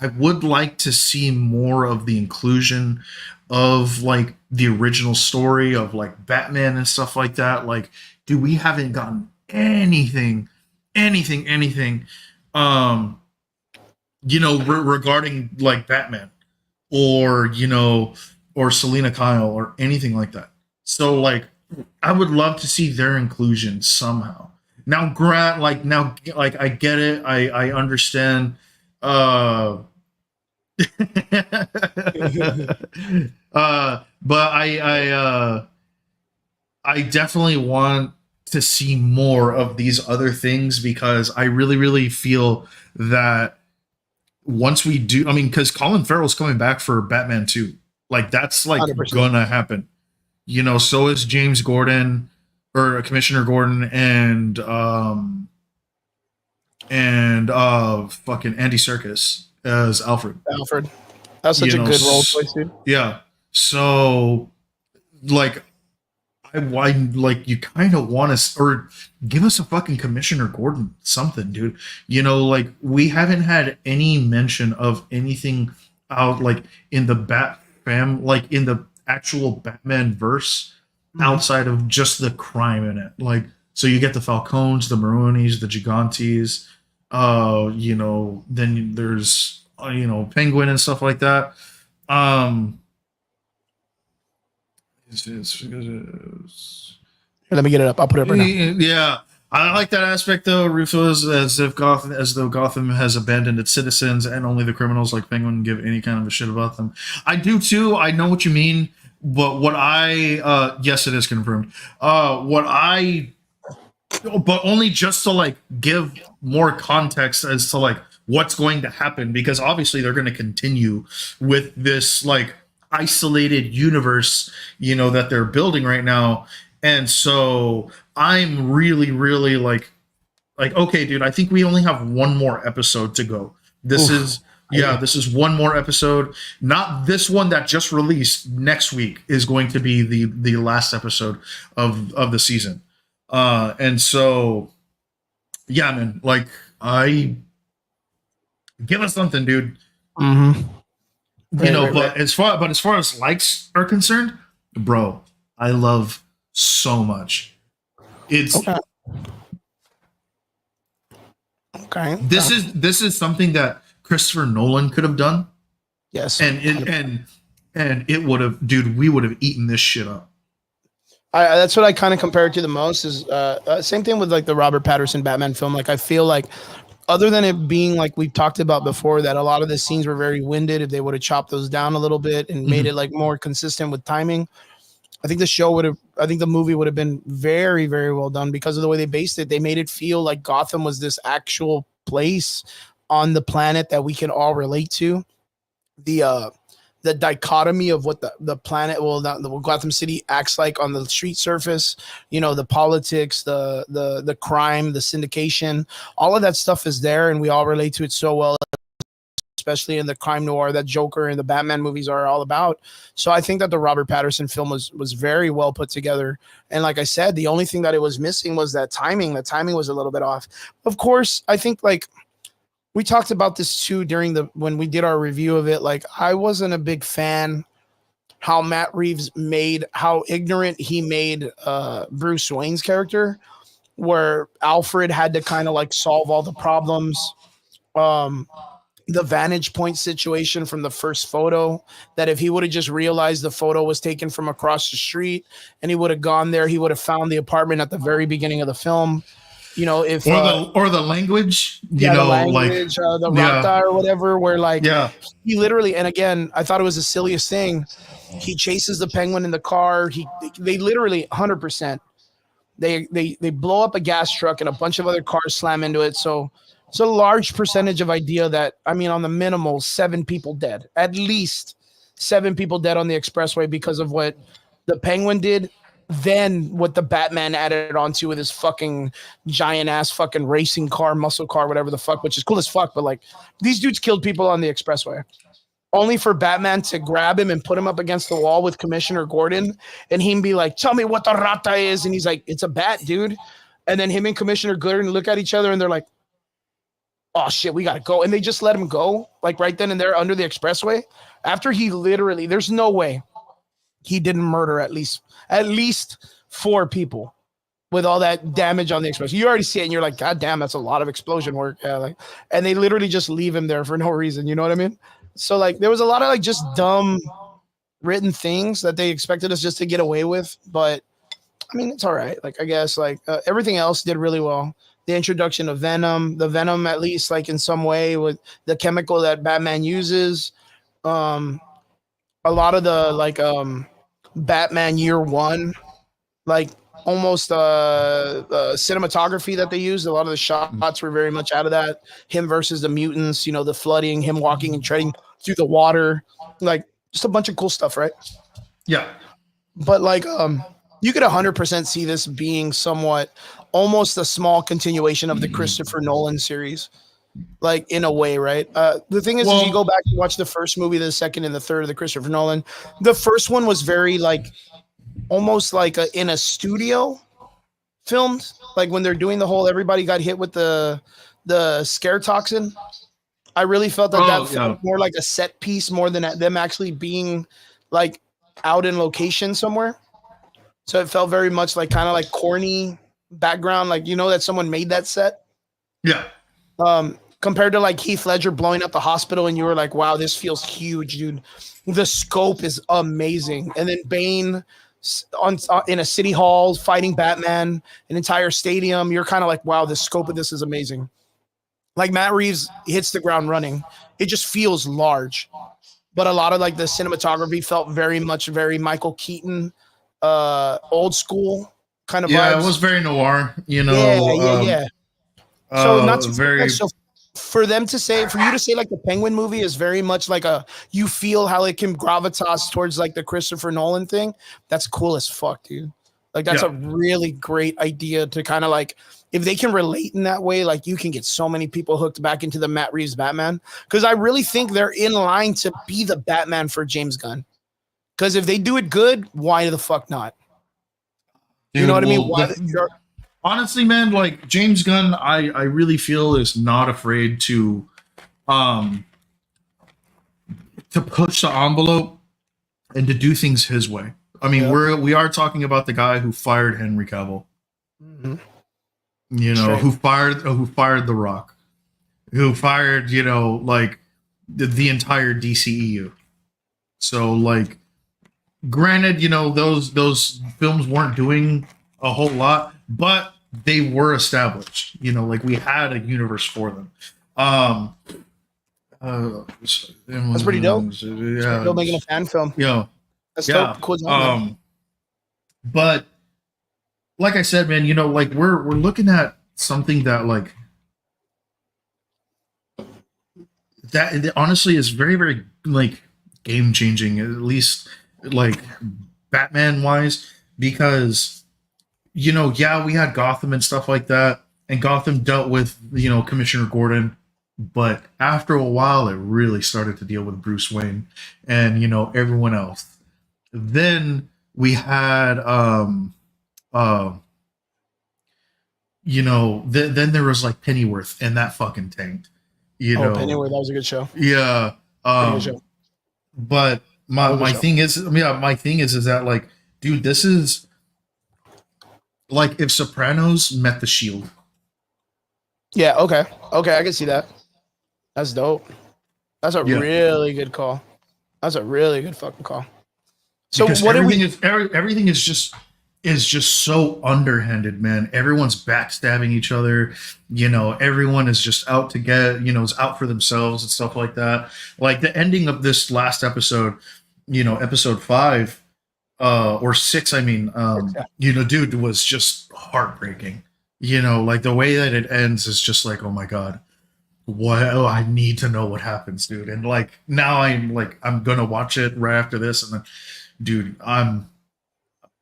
I would like to see more of the inclusion of like the original story of like Batman and stuff like that. Like, dude, we haven't gotten anything, regarding like Batman or, or Selena Kyle or anything like that. So like, I would love to see their inclusion somehow. Now, I get it. I understand. But I definitely want to see more of these other things because I really, really feel that once we do, I mean, because Colin Farrell's coming back for Batman 2. Like that's like 100%. gonna happen. So is James Gordon or Commissioner Gordon and fucking Andy Serkis as Alfred. That's such a good role choice, dude. Yeah. So like I like you kind of want to or give us a fucking Commissioner Gordon something, dude. Like we haven't had any mention of anything out like in the like in the actual Batman verse outside of just the crime in it. Like so you get the Falcones, the Maroonies, the Gigantes, then there's Penguin and stuff like that. Let me get it up. I'll put it up right now. Yeah, I like that aspect though. Rufo is as though Gotham has abandoned its citizens and only the criminals like Penguin give any kind of a shit about them. I do too. I know what you mean, but what I yes, it is confirmed. What I but only just to like give more context as to like what's going to happen, because obviously they're going to continue with this like isolated universe, you know, that they're building right now. And so I'm really like okay, dude, I think we only have one more episode to go. This Oof. is yeah, this is one more episode. Not this one that just released. Next week is going to be the last episode of the season. And so yeah, man, like I give us something, dude. Mm-hmm. You know, but as far as likes are concerned, bro, I love so much. It's okay. This is something that Christopher Nolan could have done. Yes. And it would have, dude, we would have eaten this shit up. That's what I kind of compare it to the most is same thing with like the Robert Pattinson Batman film. Like I feel like other than it being like we've talked about before, that a lot of the scenes were very winded. If they would have chopped those down a little bit and made it like more consistent with timing, I think the movie would have been very, very well done because of the way they based it. They made it feel like Gotham was this actual place on the planet that we can all relate to. The dichotomy of what the planet, the Gotham City acts like on the street surface, you know, the politics, the crime, the syndication, all of that stuff is there, and we all relate to it so well, especially in the crime noir that Joker and the Batman movies are all about. So I think that the Robert Pattinson film was very well put together. And like I said, the only thing that it was missing was that timing. The timing was a little bit off. Of course, I think like we talked about this too when we did our review of it. Like I wasn't a big fan how Matt Reeves how ignorant he made Bruce Wayne's character, where Alfred had to kind of like solve all the problems. The vantage point situation from the first photo, that if he would have just realized the photo was taken from across the street and he would have gone there, he would have found the apartment at the very beginning of the film. You know, if or the language, you know, the language, like the rata or whatever, where like he literally, and again, I thought it was the silliest thing. He chases the Penguin in the car. They literally 100%. They blow up a gas truck and a bunch of other cars slam into it. So it's a large percentage of idea that, I mean, on the minimal, 7 people dead, at least 7 people dead on the expressway because of what the Penguin did. Then what the Batman added onto with his fucking giant ass fucking racing car, muscle car, whatever the fuck, which is cool as fuck. But like these dudes killed people on the expressway, only for Batman to grab him and put him up against the wall with Commissioner Gordon, and him be like, "Tell me what the rata is," and he's like, "It's a bat, dude." And then him and Commissioner Gordon look at each other and they're like, "Oh shit, we gotta go," and they just let him go, like right then and there under the expressway. After he literally, there's no way he didn't murder at least 4 people with all that damage on the express. You already see it and you're like, God damn, that's a lot of explosion work. Yeah, like, and they literally just leave him there for no reason. You know what I mean? So like there was a lot of like just dumb written things that they expected us just to get away with. But I mean, it's all right. Like, I guess like everything else did really well. The introduction of the Venom, at least like in some way with the chemical that Batman uses. A lot of the like Batman Year One, like almost cinematography that they used. A lot of the shots were very much out of that. Him versus the mutants, you know, the flooding, him walking and treading through the water, like just a bunch of cool stuff, right? Yeah. But like you could 100% see this being somewhat almost a small continuation of the Christopher Nolan series. Like in a way, right? The thing is, if you go back and watch the first movie, the second and the third of the Christopher Nolan, the first one was very like almost like in a studio filmed, like when they're doing the whole everybody got hit with the scare toxin. I really felt that felt more like a set piece more than them actually being like out in location somewhere. So it felt very much like kind of like corny background, like, you know, that someone made that set. Yeah. Compared to like Heath Ledger blowing up the hospital and you were like, wow, this feels huge, dude. The scope is amazing. And then Bane in a city hall fighting Batman, an entire stadium. You're kind of like, wow, the scope of this is amazing. Like Matt Reeves hits the ground running. It just feels large. But a lot of like the cinematography felt very Michael Keaton, old school kind of Yeah, vibes. it was very noir, Yeah. So not too very. so for them to say, for you to say like the Penguin movie is very much like you feel how it can gravitas towards like the Christopher Nolan thing. That's cool as fuck, dude. Like that's a really great idea to kind of like, if they can relate in that way, like you can get so many people hooked back into the Matt Reeves Batman. Because I really think they're in line to be the Batman for James Gunn. Because if they do it good, why the fuck not? Dude, you know what I mean? Honestly, man, like James Gunn, I really feel is not afraid to push the envelope and to do things his way. I mean, we are talking about the guy who fired Henry Cavill. Mm-hmm. Who fired The Rock, who fired like the entire DCEU. So like, granted, those films weren't doing a whole lot, but they were established. Like we had a universe for them. That's pretty dope. Yeah, Still making a fan film. That's dope. Cool job, but like I said, man, like we're looking at something that like that honestly is very like game changing, at least like Batman wise, because we had Gotham and stuff like that, and Gotham dealt with Commissioner Gordon, but after a while it really started to deal with Bruce Wayne and everyone else. Then we had then there was like Pennyworth, and that fucking tanked. Pennyworth, that was a good show. Yeah. Good show. But my thing is that like, dude, this is like if Sopranos met The Shield. Yeah. Okay, I can see that. That's dope. That's a really good call. That's a really good fucking call. So because what everything is just so underhanded, man. Everyone's backstabbing each other. Everyone is just out to get, is out for themselves and stuff like that. Like the ending of this last episode, episode 5 or 6, I mean, dude, was just heartbreaking. Like the way that it ends is just like, oh my God, I need to know what happens, dude. And like now I'm gonna watch it right after this, and then, dude, I'm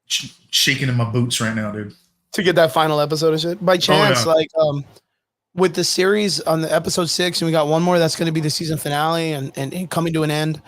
shaking in my boots right now, dude, to get that final episode of shit. By chance, like with the series on the episode 6, and we got one more that's going to be the season finale and coming to an end.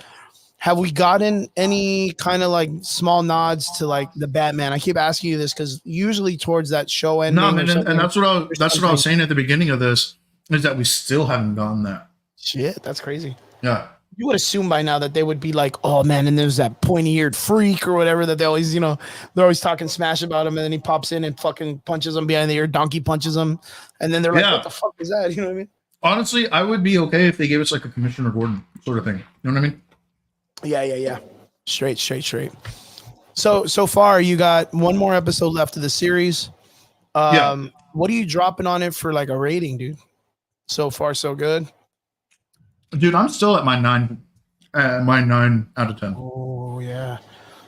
Have we gotten any kind of like small nods to like the Batman? I keep asking you this because usually towards that show ending, no, man, and that's what I was saying at the beginning of this, is that we still haven't gotten that. Shit, that's crazy. Yeah. You would assume by now that they would be like, oh man, and there's that pointy-eared freak or whatever that they always, they're always talking smash about him, and then he pops in and fucking punches him behind the ear, donkey punches him, and then they're like, what the fuck is that? You know what I mean? Honestly, I would be okay if they gave us like a Commissioner Gordon sort of thing. You know what I mean? Yeah. Straight. So far, you got one more episode left of the series. What are you dropping on it for like a rating, dude? So far, so good. Dude, I'm still at my 9 out of 10. Oh yeah,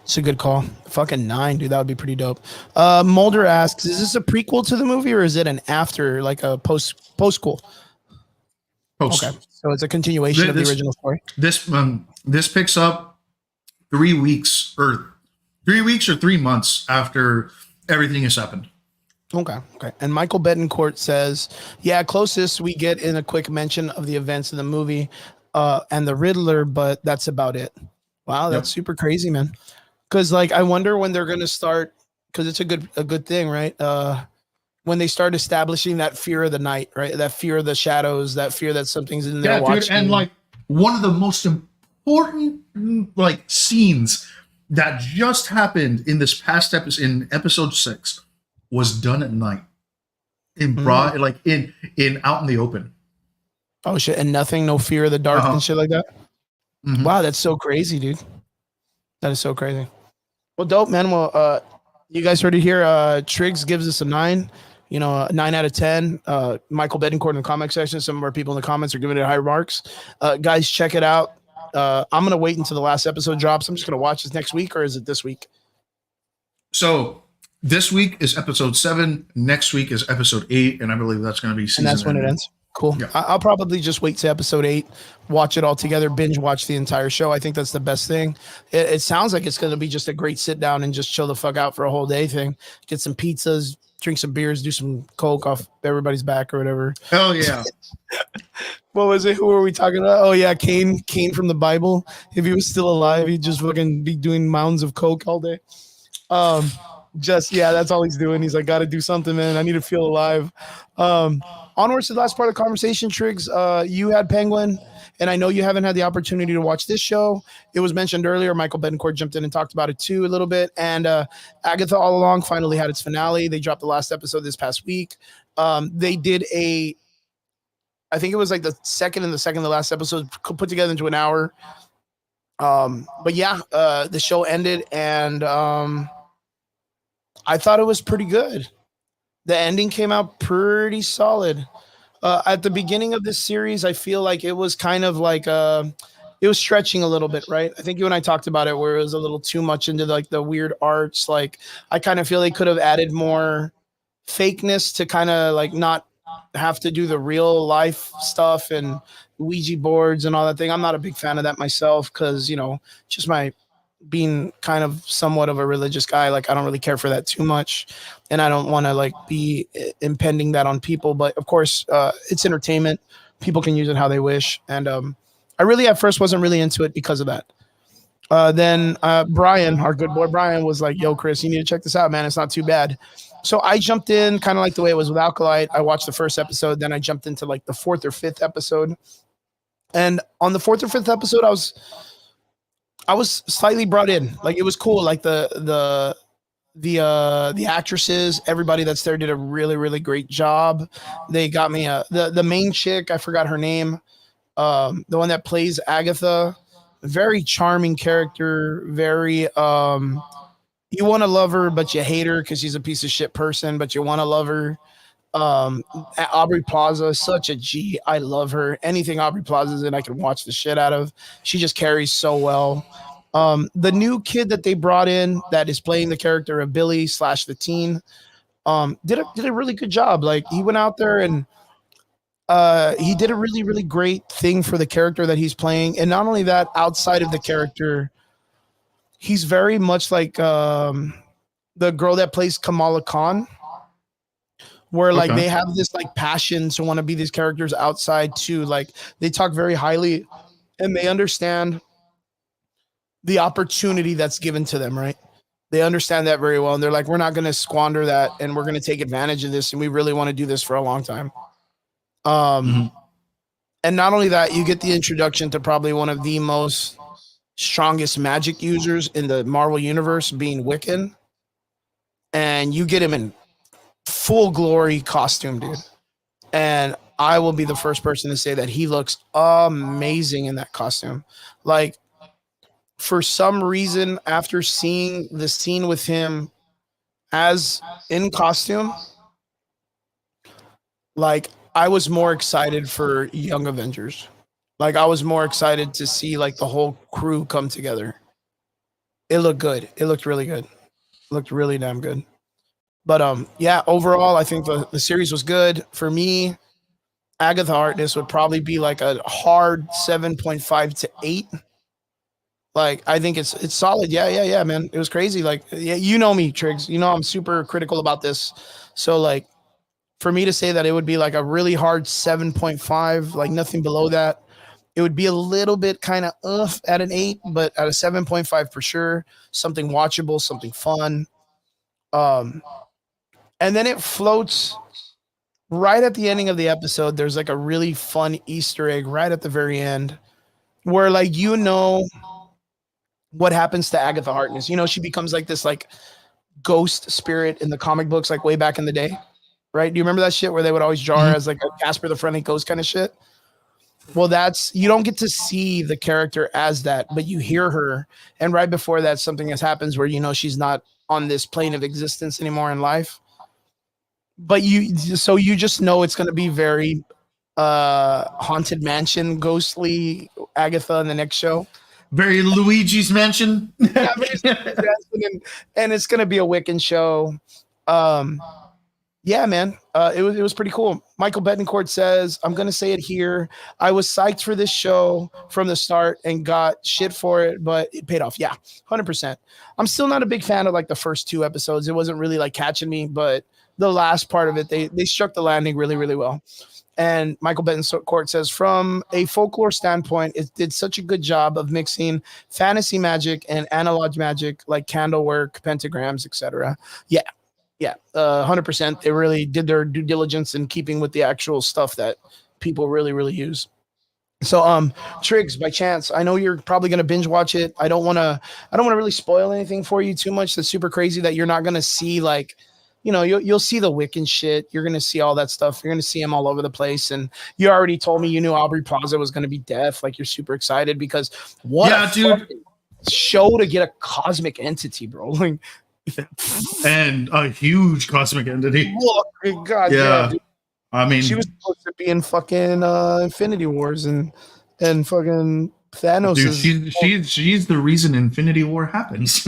it's a good call. Fucking 9, dude. That would be pretty dope. Mulder asks, is this a prequel to the movie or is it an after, like a post-sequel? Post. Okay, so it's a continuation of the original story. This picks up 3 weeks or 3 months after everything has happened. Okay. And Michael Betancourt says, yeah, closest we get in a quick mention of the events of the movie and the Riddler, but that's about it. Wow, that's super crazy, man. Because like I wonder when they're gonna start, because it's a good thing, right? When they start establishing that fear of the night, right? That fear of the shadows, that fear that something's in there watching. Dude, and like one of the most important like scenes that just happened in this past episode, in episode 6, was done at night in broad, like in out in the open. Oh shit! And nothing, no fear of the dark and shit like that. Wow, that's so crazy, dude. That is so crazy. Well, dope, man. Well, you guys heard it here. Triggs gives us a 9. You know, a 9 out of 10. Michael Bedencourt in the comment section. Some of our people in the comments are giving it high marks. Guys, check it out. I'm gonna wait until the last episode drops. I'm just gonna watch this next week, or is it this week? So this week is episode 7. Next week is episode 8, and I believe that's going to be season. And that's when it ends. Cool. Yeah. I'll probably just wait to episode 8, watch it all together, binge watch the entire show. I think that's the best thing. It sounds like it's going to be just a great sit down and just chill the fuck out for a whole day thing. Get some pizzas, drink some beers, do some coke off everybody's back or whatever. Hell yeah. What was it? Who were we talking about? Oh yeah, Cain from the Bible. If he was still alive, he'd just fucking be doing mounds of coke all day. Just yeah, that's all he's doing. He's like, got to do something, man. I need to feel alive. Onwards to the last part of the conversation, Triggs. You had Penguin, and I know you haven't had the opportunity to watch this show. It was mentioned earlier. Michael Bedencourt jumped in and talked about it too a little bit. And Agatha All Along finally had its finale. They dropped the last episode this past week. They did I think it was like the second to last episode put together into an hour. But yeah, the show ended, and I thought it was pretty good. The ending came out pretty solid. At the beginning of this series, I feel like it was kind of like it was stretching a little bit, right? I think you and I talked about it where it was a little too much into like the weird arts. Like I kind of feel they could have added more fakeness to kind of like not have to do the real life stuff and Ouija boards and all that thing. I'm not a big fan of that myself because, you know, just my being kind of somewhat of a religious guy, like I don't really care for that too much, and I don't want to like be impending that on people. But of course, it's entertainment. People can use it how they wish, and I really at first wasn't really into it because of that. Then Brian, our good boy Brian, was like, "Yo, Chris, you need to check this out, man. It's not too bad." So I jumped in, kind of like the way it was with Alkalite. I watched the first episode, then I jumped into like the 4th or 5th episode, and on the 4th or 5th episode, I was slightly brought in. Like it was cool. Like the actresses, everybody that's there did a really, really great job. They got me the main chick, I forgot her name. The one that plays Agatha, very charming character, very you want to love her, but you hate her because she's a piece of shit person, but you want to love her. Aubrey Plaza, such a G. I love her. Anything Aubrey Plaza's in, I can watch the shit out of. She just carries so well. The new kid that they brought in that is playing the character of Billy / the teen, did a really good job. Like he went out there and he did a really, really great thing for the character that he's playing. And not only that, outside of the character, he's very much like the girl that plays Kamala Khan, where like they have this like passion to want to be these characters outside too. Like they talk very highly and they understand the opportunity that's given to them, right? They understand that very well. And they're like, we're not going to squander that. And we're going to take advantage of this. And we really want to do this for a long time. And not only that, you get the introduction to probably one of the most strongest magic users in the Marvel universe, being Wiccan. And you get him in full glory costume, dude. And I will be the first person to say that he looks amazing in that costume. Like, for some reason, after seeing the scene with him as in costume, like I was more excited for Young Avengers. Like I was more excited to see like the whole crew come together. It looked good. It looked really good. It looked really damn good. But yeah, overall, I think the series was good. For me, Agatha Harkness would probably be like a hard 7.5 to 8. Like I think it's solid. Yeah, man. It was crazy. Like, yeah, you know me, Triggs. You know I'm super critical about this. So like for me to say that it would be like a really hard 7.5, like nothing below that, it would be a little bit kind of at an 8, but at a 7.5 for sure. Something watchable, something fun. And then it floats right at the ending of the episode. There's like a really fun Easter egg right at the very end where like, you know, what happens to Agatha Harkness. You know, she becomes like this like ghost spirit in the comic books, like way back in the day, right? Do you remember that shit where they would always draw her as like a Casper the Friendly Ghost kind of shit? Well, that's you don't get to see the character as that, but you hear her, and right before that, something has happens where you know she's not on this plane of existence anymore in life. But you just know it's going to be very haunted mansion, ghostly Agatha in the next show. Very Luigi's Mansion. Yeah, and it's going to be a Wiccan show. Um, Yeah, man. It was pretty cool. Michael Betancourt says, I'm gonna say it here. I was psyched for this show from the start and got shit for it, but it paid off. Yeah, 100%. I'm still not a big fan of like the first two episodes. It wasn't really like catching me, but the last part of it, they struck the landing really, really well. And Michael Betancourt says, from a folklore standpoint, it did such a good job of mixing fantasy magic and analog magic like candle work, pentagrams, etc. Yeah, yeah, 100%. They really did their due diligence in keeping with the actual stuff that people really, really use. So, Triggs, by chance, I know you're probably gonna binge watch it. I don't wanna really spoil anything for you too much. That's super crazy that you're not gonna see like, you know, you'll see the Wiccan shit. You're gonna see all that stuff. You're gonna see him all over the place. And you already told me you knew Aubrey Plaza was gonna be deaf. Like you're super excited because what Yeah, a dude. fucking show to get a cosmic entity, bro. Like, And a huge cosmic entity. look, God, Yeah. dude. I mean, She was supposed to be in fucking Infinity Wars and fucking Thanos dude, is she's the reason Infinity War happens.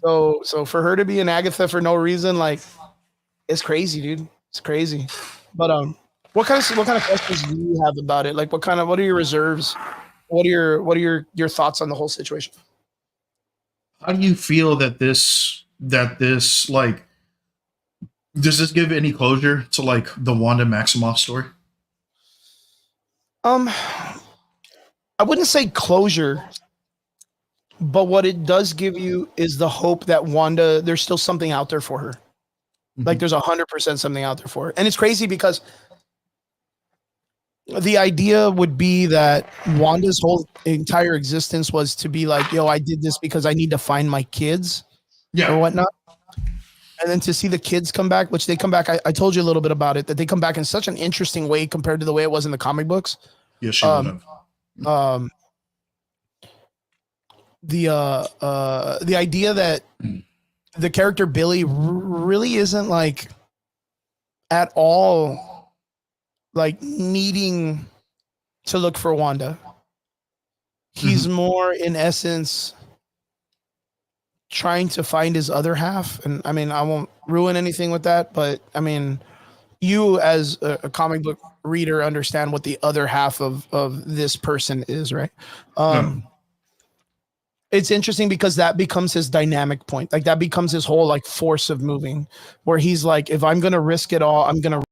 so for her to be an Agatha for no reason, like it's crazy, dude. It's crazy. But what kind of questions do you have about it? Like what are your reserves? What are your thoughts on the whole situation? How do you feel that this like does this give any closure to like the Wanda Maximoff story? Um I wouldn't say closure, but what it does give you is the hope that Wanda, there's still something out there for her. Like there's 100% something out there for her. And it's crazy because the idea would be that Wanda's whole entire existence was to be like, yo, I did this because I need to find my kids or Yeah. whatnot. And then to see the kids come back, which they come back, I told you a little bit about it, that they come back in such an interesting way compared to the way it was in the comic books. Yes, she would Um, have. um, the idea that the character Billy really isn't like at all like needing to look for Wanda. He's more in essence trying to find his other half. And I mean, I won't ruin anything with that, but I mean, you as a comic book reader understand what the other half of this person is, right? It's interesting because that becomes his dynamic point. Like that becomes his whole like force of moving, where he's like, if I'm gonna risk it all, I'm gonna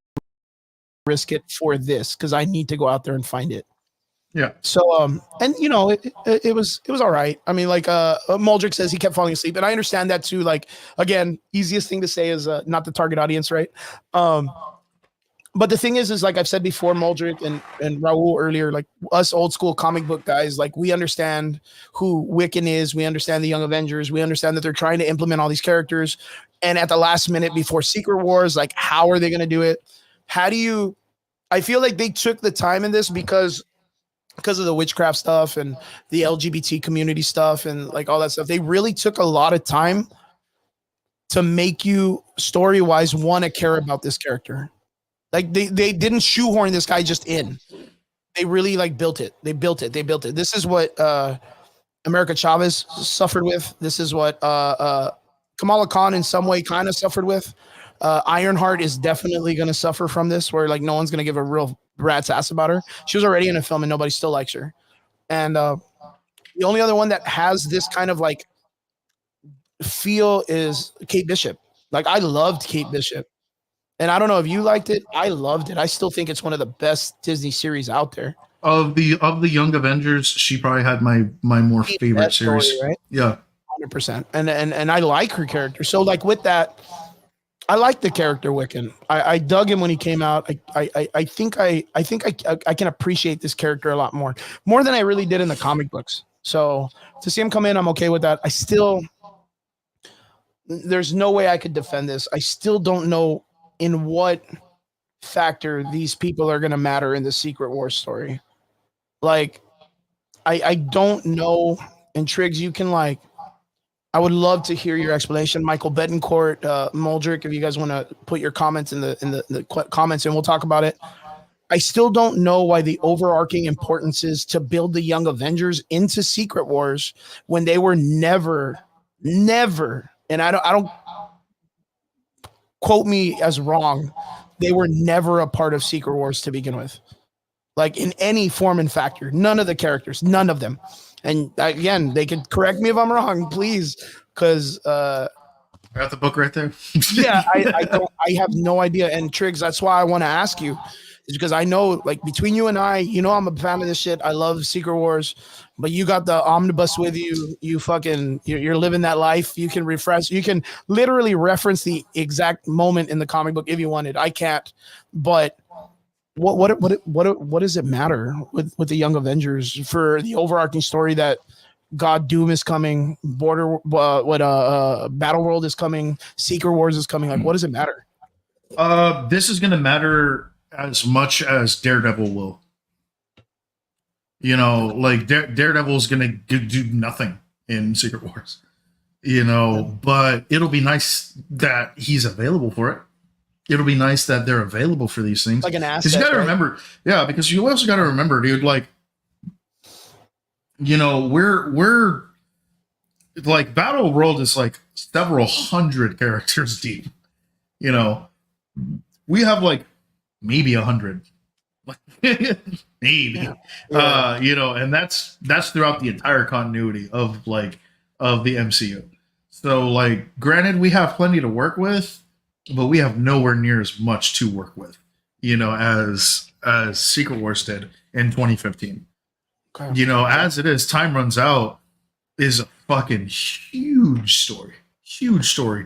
risk it for this because I need to go out there and find it. Yeah. So and you know it was all right. I mean, like Muldrick says he kept falling asleep, and I understand that too. Like again, easiest thing to say is not the target audience, right? But the thing is like I've said before, Muldrick and Raul earlier, like us old school comic book guys, like we understand who Wiccan is, we understand the Young Avengers, we understand that they're trying to implement all these characters, and at the last minute before Secret Wars, like how are they going to do it? How do you? I feel like they took the time in this because of the witchcraft stuff and the LGBT community stuff and like all that stuff. They really took a lot of time to make you story-wise want to care about this character. Like they didn't shoehorn this guy just in. They really like built it. They built it. This is what America Chavez suffered with. This is what Kamala Khan in some way kind of suffered with. Ironheart is definitely going to suffer from this, where like no one's going to give a real rat's ass about her. She was already in a film and nobody still likes her. And the only other one that has this kind of like feel is Kate Bishop. Like I loved Kate Bishop. And I don't know if you liked it. I loved it. I still think it's one of the best Disney series out there. Of the Young Avengers, she probably had my more favorite series. Story, right? Yeah. 100%. And I like her character. So like with that, I like the character Wiccan. I dug him when he came out. I think I can appreciate this character a lot more than I really did in the comic books. So to see him come in, I'm okay with that. There's no way I could defend this. I still don't know in what factor these people are going to matter in the Secret Wars story. Like, I don't know. And Triggs, you can like, I would love to hear your explanation. Michael Betancourt, Muldrick, if you guys want to put your comments in the comments and we'll talk about it. I still don't know why the overarching importance is to build the Young Avengers into Secret Wars when they were never, and I don't quote me as wrong, they were never a part of Secret Wars to begin with. Like in any form and factor, none of the characters, none of them. And again, they could correct me if I'm wrong, please, because I got the book right there. yeah, I have no idea. And Triggs, that's why I want to ask you, is because I know, like, between you and I, you know, I'm a fan of this shit. I love Secret Wars, but you got the omnibus with you. You're living that life. You can refresh. You can literally reference the exact moment in the comic book if you wanted. I can't, but what does it matter with the Young Avengers for the overarching story that God Doom is coming, Battle World is coming, Secret Wars is coming? Like, what does it matter? This is going to matter as much as Daredevil will. You know, like Daredevil is going to do nothing in Secret Wars. You know, but it'll be nice that he's available for it. It'll be nice that they're available for these things. Like an asset. Because you got to remember, yeah. Because you also got to remember, dude. Like, you know, we're like Battle World is like several hundred characters deep. You know, we have like maybe 100, maybe. Yeah. You know, and that's throughout the entire continuity of the MCU. So, like, granted, we have plenty to work with, but we have nowhere near as much to work with, you know, as Secret Wars did in 2015. Okay. You know, as it is, Time Runs Out is a fucking huge story,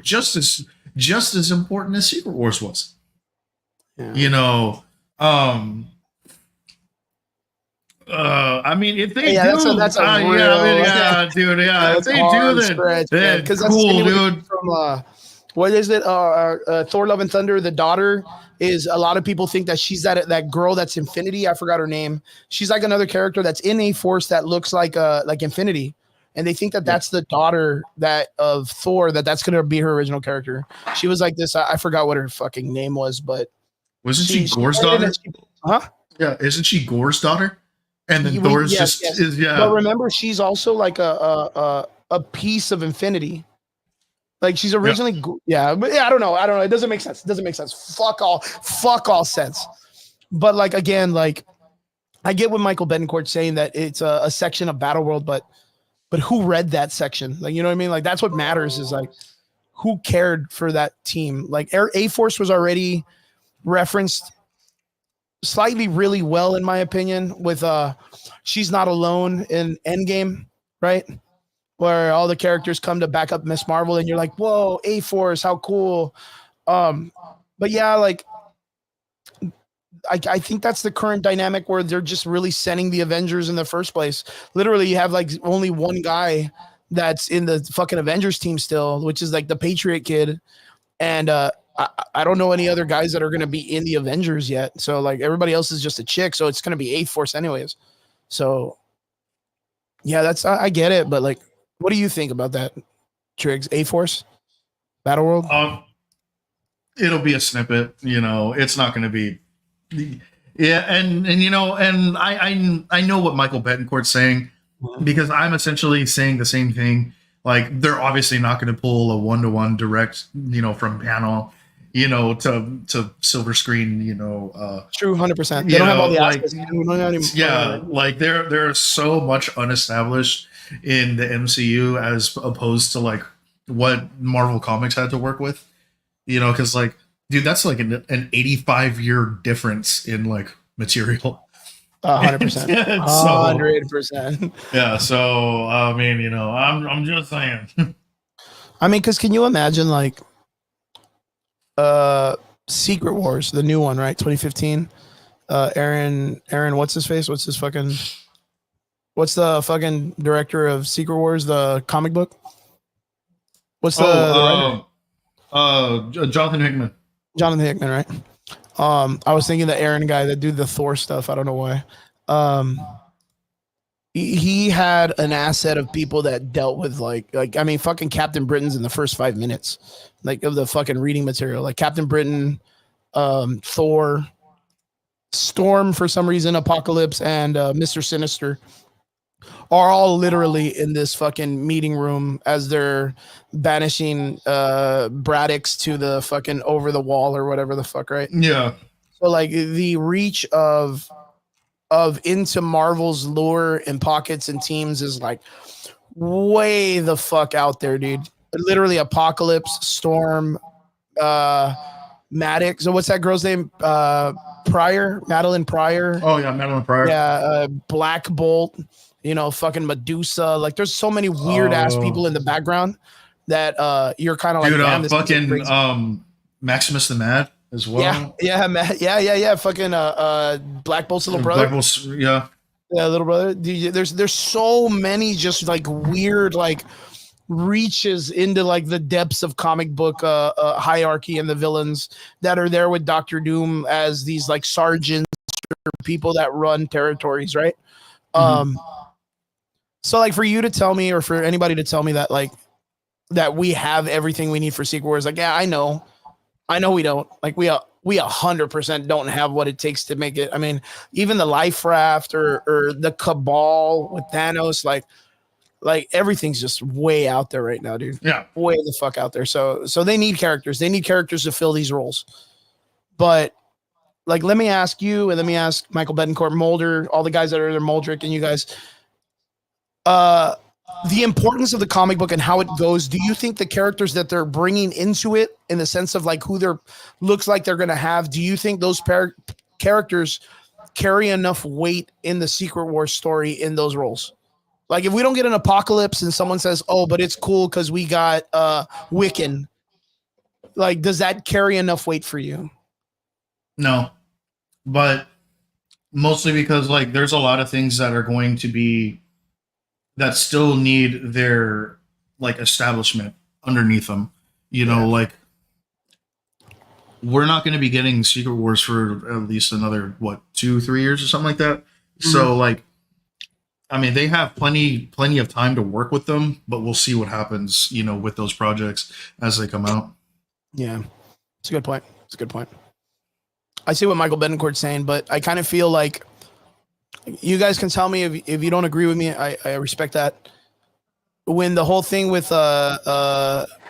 just as important as Secret Wars was. Yeah. You know, I mean, if they do, that's a real, dude, if they do, then because cool, dude. From what is it? Thor: Love and Thunder. The daughter is, a lot of people think that she's that girl that's Infinity. I forgot her name. She's like another character that's in A-Force that looks like Infinity, and they think that that's the daughter of Thor. That's gonna be her original character. She was like this. I forgot what her fucking name was, but wasn't she Gore's daughter? Yeah, isn't she Gore's daughter? And then Thor's yes. But remember, she's also like a piece of Infinity. Like, she's originally, but I don't know. It doesn't make sense. Fuck all sense. But like, again, like, I get what Michael Betancourt's saying, that it's a section of Battle World, but who read that section? Like, you know what I mean? Like, that's what matters, is like, who cared for that team? Like, A-Force was already referenced slightly really well, in my opinion, with She's Not Alone in Endgame, right? Where all the characters come to back up Miss Marvel, and you're like, whoa, A-Force, how cool. But yeah, like, I think that's the current dynamic where they're just really sending the Avengers in the first place. Literally, you have like only one guy that's in the fucking Avengers team still, which is like the Patriot kid. And I don't know any other guys that are going to be in the Avengers yet. So like, everybody else is just a chick. So it's going to be A-Force anyways. So yeah, I get it. But like, what do you think about that, Triggs? A-Force? Battle World? It'll be a snippet, you know. It's not going to be, and you know, and I know what Michael Betancourt's saying, because I'm essentially saying the same thing. Like, they're obviously not going to pull a 1-to-1 direct, you know, from panel, you know, to silver screen, you know. True, 100%. They don't have all the aspects. Like there's so much unestablished in the MCU as opposed to like what Marvel Comics had to work with, you know, because like, dude, that's like an 85-year difference in like material. 100%. 100%. Yeah. So I mean, you know, I'm just saying. I mean, because can you imagine like Secret Wars, the new one, right? 2015. Aaron, what's his face? What's the fucking director of Secret Wars, the comic book? What's the Jonathan Hickman. Jonathan Hickman, right? I was thinking the Aaron guy that do the Thor stuff. I don't know why. Um, he had an asset of people that dealt with like I mean, fucking Captain Britain's in the first 5 minutes, like of the fucking reading material. Like Captain Britain, Thor, Storm for some reason, Apocalypse, and Mr. Sinister are all literally in this fucking meeting room as they're banishing Braddock's to the fucking over the wall or whatever the fuck, right? Yeah. So like the reach of into Marvel's lure and pockets and teams is like way the fuck out there, dude. Literally Apocalypse, Storm, Maddox. So what's that girl's name? Pryor, Madeline Pryor. Oh yeah, Madeline Pryor. Yeah, Black Bolt. Fucking Medusa. Like, there's so many weird ass people in the background that you're kind of like, damn, this fucking Maximus the Mad as well. Yeah. Fucking Black Bolt's little brother. Black Bolt's, yeah, little brother. There's so many just like weird like reaches into like the depths of comic book hierarchy and the villains that are there with Doctor Doom as these like sergeants or people that run territories, right? So like for you to tell me, or for anybody to tell me that like that we have everything we need for Secret Wars, like, yeah, I know we don't. Like we 100% don't have what it takes to make it. I mean, even the Life Raft or the Cabal with Thanos, like everything's just way out there right now, dude. Yeah, way the fuck out there. So they need characters. They need characters to fill these roles. But like, let me ask you, and let me ask Michael Betancourt, Mulder, all the guys that are there, Muldrick, and you guys. The importance of the comic book and how it goes. Do you think the characters that they're bringing into it, in the sense of like who they're looks like they're going to have, do you think those characters carry enough weight in the Secret Wars story in those roles? Like, if we don't get an Apocalypse and someone says, "Oh, but it's cool because we got Wiccan," like, does that carry enough weight for you? No, but mostly because like there's a lot of things that are going to be that still need their like establishment underneath them. Like we're not going to be getting Secret Wars for at least another 2-3 years or something like that. Mm-hmm. So like, I mean, they have plenty of time to work with them, but we'll see what happens, with those projects as they come out. Yeah, it's a good point. I see what Michael Betancourt's saying, but I kind of feel like you guys can tell me if you don't agree with me. I respect that. When the whole thing with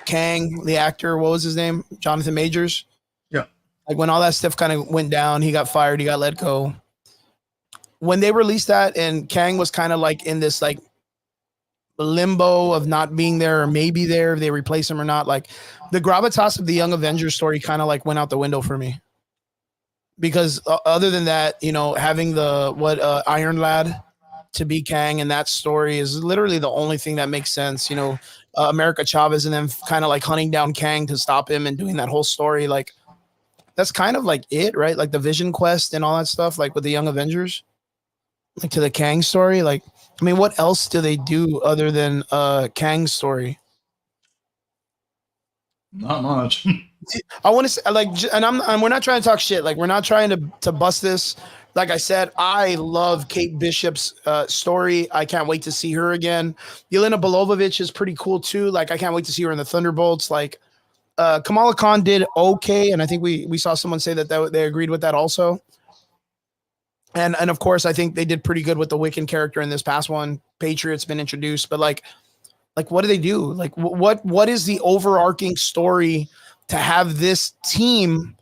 Kang, the actor, what was his name? Jonathan Majors. Yeah. Like when all that stuff kind of went down, he got fired, he got let go. When they released that and Kang was kind of like in this like limbo of not being there or maybe there, if they replace him or not, like the gravitas of the Young Avengers story kind of like went out the window for me. Because other than that, having the Iron Lad to be Kang and that story is literally the only thing that makes sense. America Chavez and then kind of like hunting down Kang to stop him and doing that whole story. Like that's kind of like it, right? Like the Vision Quest and all that stuff, like with the Young Avengers, like to the Kang story. Like, I mean, what else do they do other than Kang's story? Not much. I want to say, like, and we're not trying to talk shit. Like, we're not trying to bust this. Like I said, I love Kate Bishop's story. I can't wait to see her again. Yelena Belovovich is pretty cool too. Like, I can't wait to see her in the Thunderbolts. Like, Kamala Khan did okay, and I think we saw someone say that they agreed with that also. And of course, I think they did pretty good with the Wiccan character in this past one. Patriot's been introduced, but like what do they do? Like, what is the overarching story to have this team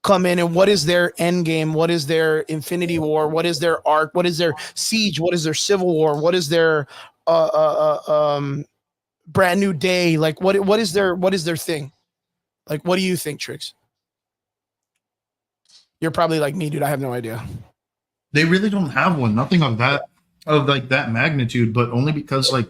come in, and what is their end game? What is their Infinity War? What is their arc? What is their Siege? What is their Civil War? What is their Brand New Day? Like, what is their thing? Like, what do you think, Trix? You're probably like me, dude. I have no idea. They really don't have one. Nothing of that magnitude, but only because like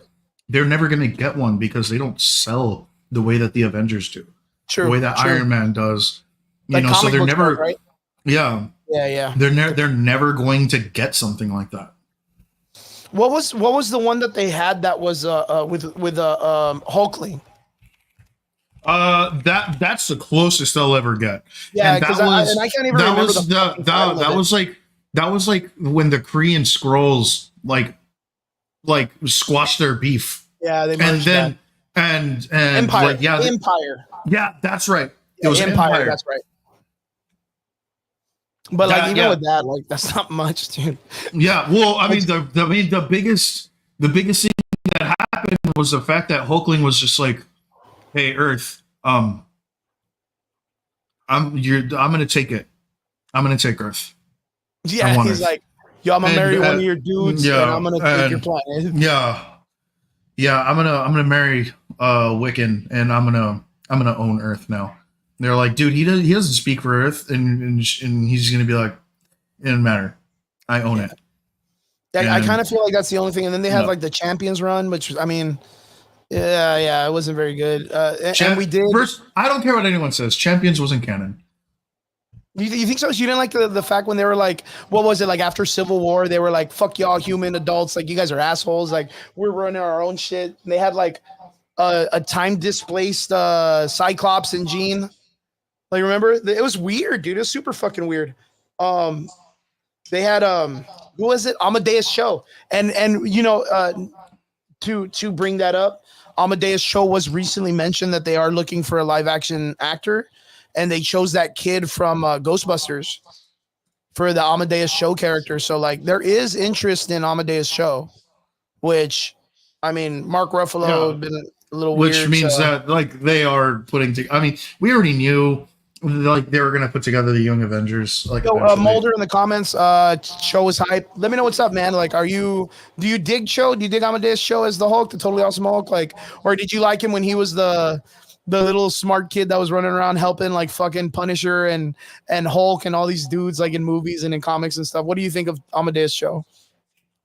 they're never going to get one because they don't sell the way that the Avengers do. True. The way that Iron Man does. So they're never right? Yeah. They're never going to get something like that. What was the one that they had that was with Hulkling? That's the closest they'll ever get. Yeah, And because that was I can't even that remember was the the fucking title of that it. was like that was like when the Korean scrolls like squashed their beef. Yeah, they And merged that. then and Empire, like yeah, Empire. yeah, that's right. It Yeah, was Empire. Empire. That's right. But like That even yeah. with that, like that's not much, dude. Yeah, well, I Like, mean the biggest thing that happened was the fact that Hulkling was just like, "Hey, Earth, I'm gonna take it. I'm gonna take Earth. I yeah, want he's Earth." like, yo, I'm gonna And marry one of your dudes, and I'm yeah, gonna take your and planet. yeah, yeah, I'm gonna marry Wiccan, and I'm gonna own Earth now. They're like, dude, he doesn't speak for Earth, and he's gonna be like, it doesn't matter. I own Yeah. it. I kind And of feel like that's the only thing. And then they had no. like the Champions run, which I mean, yeah, it wasn't very good. And we did. First, I don't care what anyone says. Champions wasn't canon. You think so? You didn't like the fact when they were like, what was it like after Civil War? They were like, "Fuck y'all, human adults! Like you guys are assholes! Like we're running our own shit." And they had like a time displaced Cyclops and Jean. Like remember? It was weird, dude. It was super fucking weird. Um, they had who was it? Amadeus Show, and you know to bring that up, Amadeus Show was recently mentioned that they are looking for a live action actor, and they chose that kid from Ghostbusters for the Amadeus Show character. So like there is interest in Amadeus Show, which I mean Mark Ruffalo Yeah, had been a little which weird. means So that like they are putting. I mean, we already knew like they were gonna put together the Young Avengers like yo, eventually. Mulder in the comments, Show is hype. Let me know what's up, man. Like, do you dig Show? Do you dig Amadeus Show as the Hulk, the totally awesome Hulk? Like, or did you like him when he was the little smart kid that was running around helping like fucking Punisher and Hulk and all these dudes like in movies and in comics and stuff? What do you think of Amadeus Show?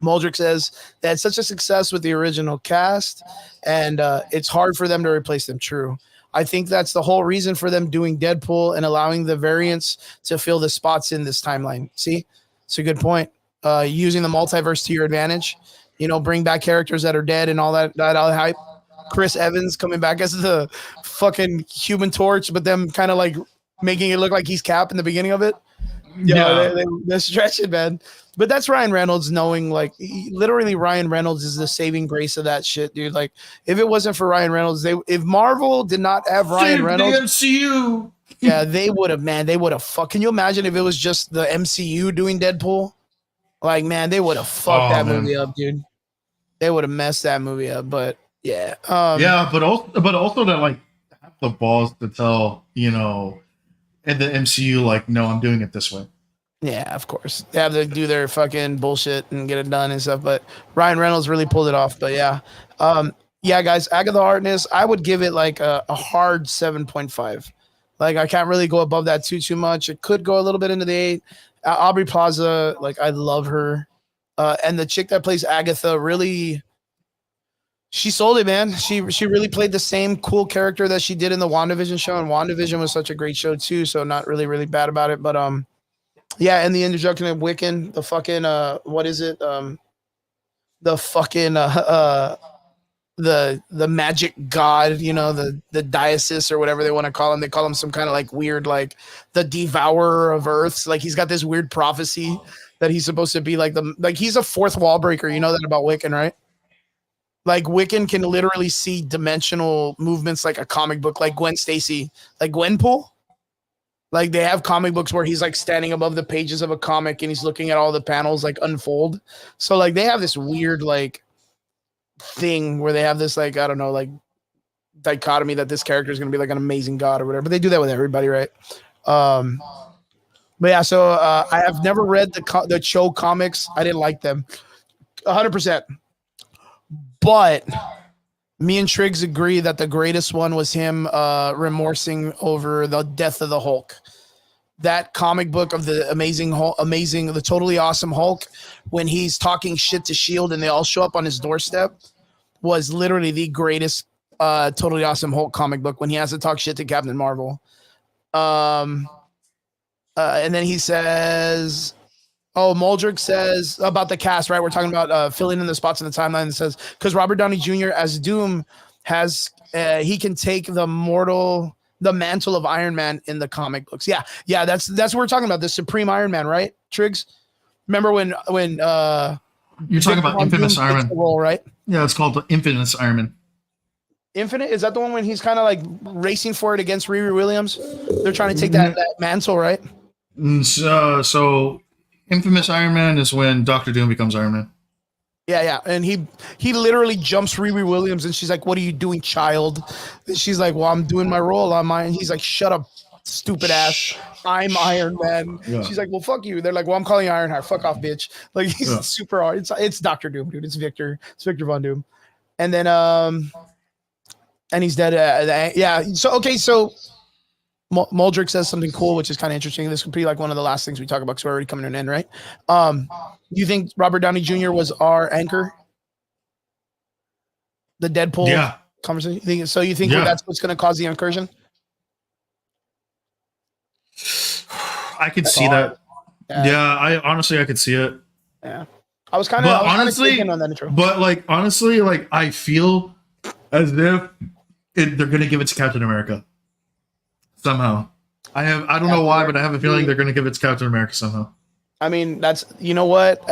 Muldrick says they had such a success with the original cast, and it's hard for them to replace them. True. I think that's the whole reason for them doing Deadpool and allowing the variants to fill the spots in this timeline. See, it's a good point. Using the multiverse to your advantage, bring back characters that are dead and all that all hype. Chris Evans coming back as the fucking Human Torch, but them kind of like making it look like he's Cap in the beginning of it. Yo, Yeah, they're stretching, man. But that's Ryan Reynolds knowing, like, literally Ryan Reynolds is the saving grace of that shit, dude. Like, if it wasn't for Ryan Reynolds, if Marvel did not have Ryan save the Reynolds, MCU. yeah, they would have, man. They would have fucked. Can you imagine if it was just the MCU doing Deadpool? Like, man, they would have fucked Oh that man. movie up, dude. They would have messed that movie up. But yeah, Yeah, but also to like have the balls to tell in the MCU like, no, I'm doing it this way. yeah, of course. They have to do their fucking bullshit and get it done and stuff. But Ryan Reynolds really pulled it off. But yeah. Yeah, guys, Agatha Harkness, I would give it like a hard 7.5. Like I can't really go above that too much. It could go a little bit into the 8. Aubrey Plaza, like I love her. And the chick that plays Agatha really she sold it, man. She really played the same cool character that she did in the WandaVision show, and WandaVision was such a great show too. So not really bad about it. But yeah, and the introduction of Wiccan, the fucking what is it? The fucking the magic god, the diocese or whatever they want to call him. They call him some kind of like weird, like the devourer of earths. Like he's got this weird prophecy that he's supposed to be like he's a fourth wall breaker. You know that about Wiccan, right? Like Wiccan can literally see dimensional movements like a comic book, like Gwen Stacy, like Gwenpool. Like they have comic books where he's like standing above the pages of a comic and he's looking at all the panels like unfold. So like they have this weird like thing where they have this like I don't know like dichotomy that this character is going to be like an amazing god or whatever. But they do that with everybody, right? But yeah, so I have never read the show comics. I didn't like them 100%. But me and Triggs agree that the greatest one was him remorsing over the death of the Hulk. That comic book of the the totally awesome Hulk, when he's talking shit to S.H.I.E.L.D. and they all show up on his doorstep, was literally the greatest totally awesome Hulk comic book when he has to talk shit to Captain Marvel. And then he says, oh, Muldrick says about the cast, right? We're talking about filling in the spots in the timeline. It says, because Robert Downey Jr. as Doom he can take the mantle of Iron Man in the comic books. Yeah, that's what we're talking about. The Supreme Iron Man, right, Triggs? Remember when You're talking Victor about Von Doom Infamous takes Iron the Man. role, right? Yeah, it's called the Infamous Iron Man. Infinite, is that the one when he's kind of like racing for it against Riri Williams? They're trying to take that mantle, right? So Infamous Iron Man is when Doctor Doom becomes Iron Man. Yeah, and he literally jumps Riri Williams, and she's like, "What are you doing, child?" And she's like, "Well, I'm doing my role on mine." He's like, "Shut up, stupid ass! I'm Iron Man." Yeah. She's like, "Well, fuck you." They're like, "Well, I'm calling you Ironheart. Fuck off, bitch!" Like he's Yeah. super hard. It's Doctor Doom, dude. It's Victor Von Doom, and then and he's dead. Yeah. So Muldrick says something cool, which is kind of interesting. This could be like one of the last things we talk about because we're already coming to an end, right? You think Robert Downey Jr. was our anchor? The Deadpool conversation? So you think that's what's going to cause the incursion? I could see that. Yeah, I could see it. Yeah. I was kind of honestly on that intro. But like honestly, like I feel as if they're going to give it to Captain America. Somehow. I don't know why, but I have a feeling they're going to give it to Captain America somehow. I mean, that's, you know what?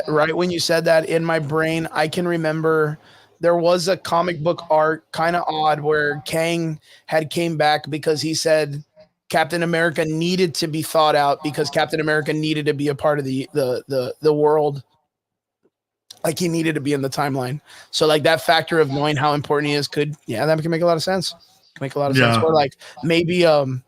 Right when you said that, in my brain, I can remember there was a comic book art, kind of odd, where Kang had came back because he said Captain America needed to be thought out because Captain America needed to be a part of the world. Like he needed to be in the timeline. So like that factor of knowing how important he is that can make a lot of sense. Make a lot of sense. Or like maybe the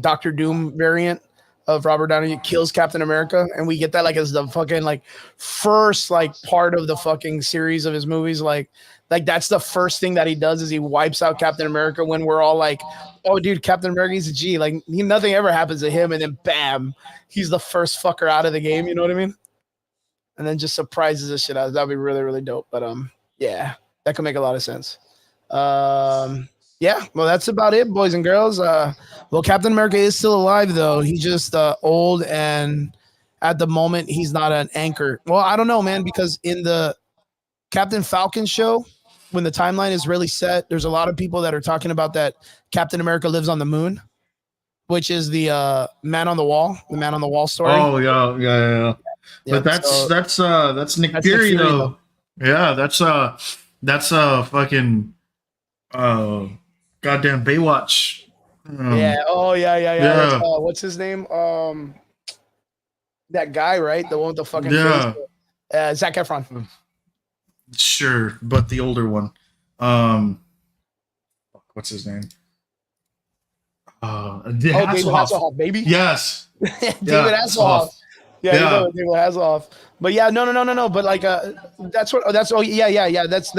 Doctor Doom variant of Robert Downey kills Captain America, and we get that like as the fucking like first like part of the fucking series of his movies. Like that's the first thing that he does is he wipes out Captain America when we're all like, oh dude, Captain America, he's a G. Like nothing ever happens to him, and then bam, he's the first fucker out of the game. You know what I mean? And then just surprises the shit out. That'd be really, really dope. But yeah, that could make a lot of sense. Yeah, well, that's about it, boys and girls. Well, Captain America is still alive, though. He's just old, and at the moment, he's not an anchor. Well, I don't know, man, because in the Captain Falcon show, when the timeline is really set, there's a lot of people that are talking about that Captain America lives on the moon, which is the Man on the Wall story. Oh yeah. But that's Nick Fury though. Yeah, that's fucking goddamn Baywatch. Yeah. What's his name? That guy, right? The one with the fucking face. Zac Efron. Sure, but the older one. What's his name? David Hasselhoff, baby. Yes. David Hasselhoff. Yeah. David Hasselhoff. But yeah, no. But like, that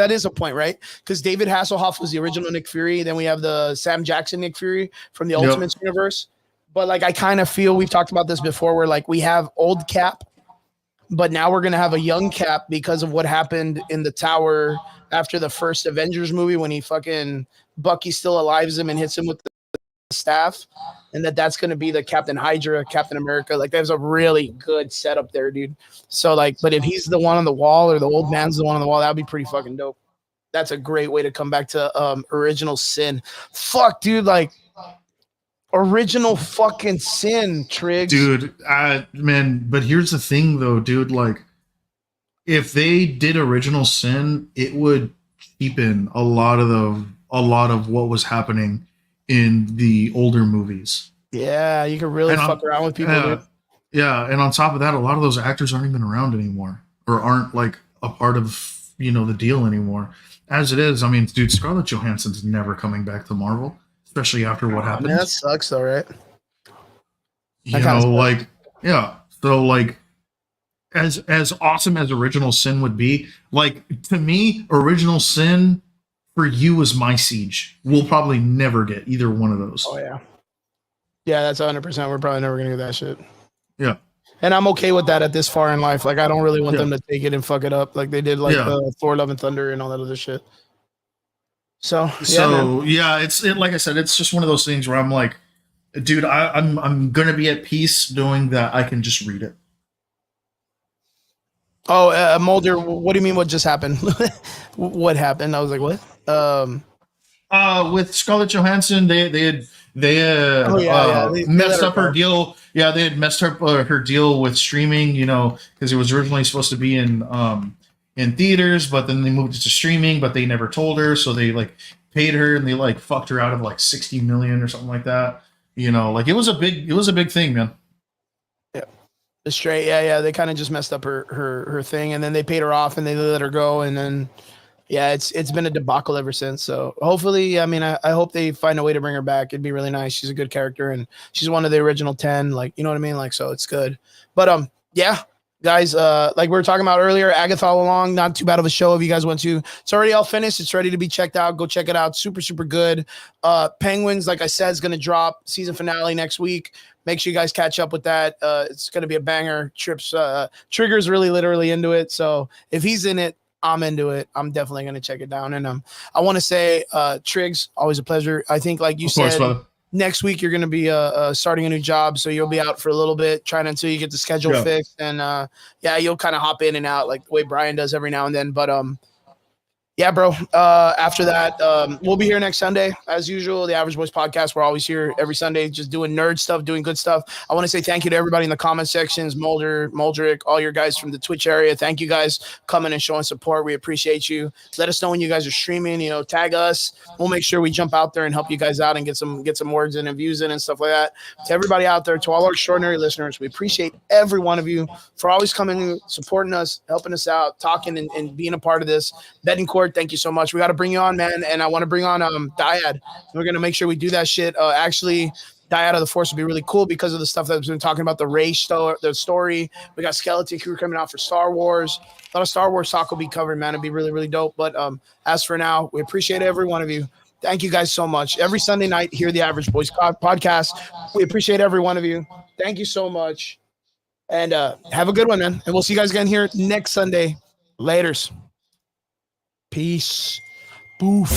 is a point, right? Because David Hasselhoff was the original Nick Fury. Then we have the Sam Jackson Nick Fury from the Ultimates universe. But like, I kind of feel we've talked about this before, where like we have old Cap, but now we're gonna have a young Cap because of what happened in the tower after the first Avengers movie when he fucking Bucky still alives him and hits him with the staff, and that's going to be the Captain Hydra, Captain America. Like there's a really good setup there, dude. So like, but if he's the one on the wall or the old man's the one on the wall, that'd be pretty fucking dope. That's a great way to come back to original sin. Fuck, dude, like original fucking sin, Triggs. Dude, man, but here's the thing though, dude, like if they did original sin, it would cheapen a lot of what was happening in the older movies. Yeah, you can really fuck around with people. Dude. Yeah, and on top of that, a lot of those actors aren't even around anymore, or aren't like a part of the deal anymore. As it is, I mean, dude, Scarlett Johansson's never coming back to Marvel, especially after what happened. Man, that sucks, though, right? So like, as awesome as Original Sin would be, like to me, Original Sin for you is My Siege. We'll probably never get either one of those. Oh yeah, that's 100%. We're probably never gonna get that shit. Yeah, and I'm okay with that at this far in life. Like I don't really want them to take it and fuck it up like they did like the Thor: Love and Thunder and all that other shit. So it's like I said, it's just one of those things where I'm like, dude, I'm gonna be at peace knowing that I can just read it. Oh, Mulder, what do you mean? What just happened? What happened? I was like, what? With Scarlett Johansson, they Oh had yeah, yeah. They let messed her up her go. deal. Yeah, they had messed up her deal with streaming. You know, because it was originally supposed to be in theaters, but then they moved it to streaming. But they never told her, so they like paid her and they like fucked her out of like 60 million or something like that. You know, like it was a big thing, man. Yeah, straight. Yeah, yeah. They kind of just messed up her thing, and then they paid her off, and they let her go, and then yeah, it's been a debacle ever since. So hopefully, I mean, I hope they find a way to bring her back. It'd be really nice. She's a good character, and she's one of the original 10. Like, you know what I mean? Like, so it's good. But yeah, guys, like we were talking about earlier, Agatha all along, not too bad of a show. If you guys went to, it's already all finished. It's ready to be checked out. Go check it out. Super super good. Penguins, like I said, is gonna drop season finale next week. Make sure you guys catch up with that. It's gonna be a banger. Trigger's really literally into it. So if he's in it, I'm into it. I'm definitely going to check it down. And I want to say, Triggs, always a pleasure. I think, like you Of course, said, brother. next week you're going to be starting a new job, so you'll be out for a little bit, trying until you get the schedule Yeah. fixed. And yeah, you'll kind of hop in and out like the way Brian does every now and then. But yeah, bro. After that, we'll be here next Sunday as usual. The Average Boys Podcast. We're always here every Sunday, just doing nerd stuff, doing good stuff. I want to say thank you to everybody in the comment sections, Mulder, Muldrick, all your guys from the Twitch area. Thank you guys coming and showing support. We appreciate you. Let us know when you guys are streaming. You know, tag us. We'll make sure we jump out there and help you guys out and get some words in and views in and stuff like that. To everybody out there, to all our extraordinary listeners, we appreciate every one of you for always coming, supporting us, helping us out, talking and being a part of this. Betting Court, thank you so much. We got to bring you on, man. And I want to bring on Dyad. We're going to make sure we do that shit. Actually, Dyad of the Force would be really cool because of the stuff that's been talking about the story. We got Skeleton Crew coming out for Star Wars. A lot of Star Wars talk will be covered, man. It'd be really, really dope. But as for now, we appreciate every one of you. Thank you guys so much. Every Sunday night, hear the Average Boys podcast. We appreciate every one of you. Thank you so much. And have a good one, man. And we'll see you guys again here next Sunday. Laters. Peace. Boof.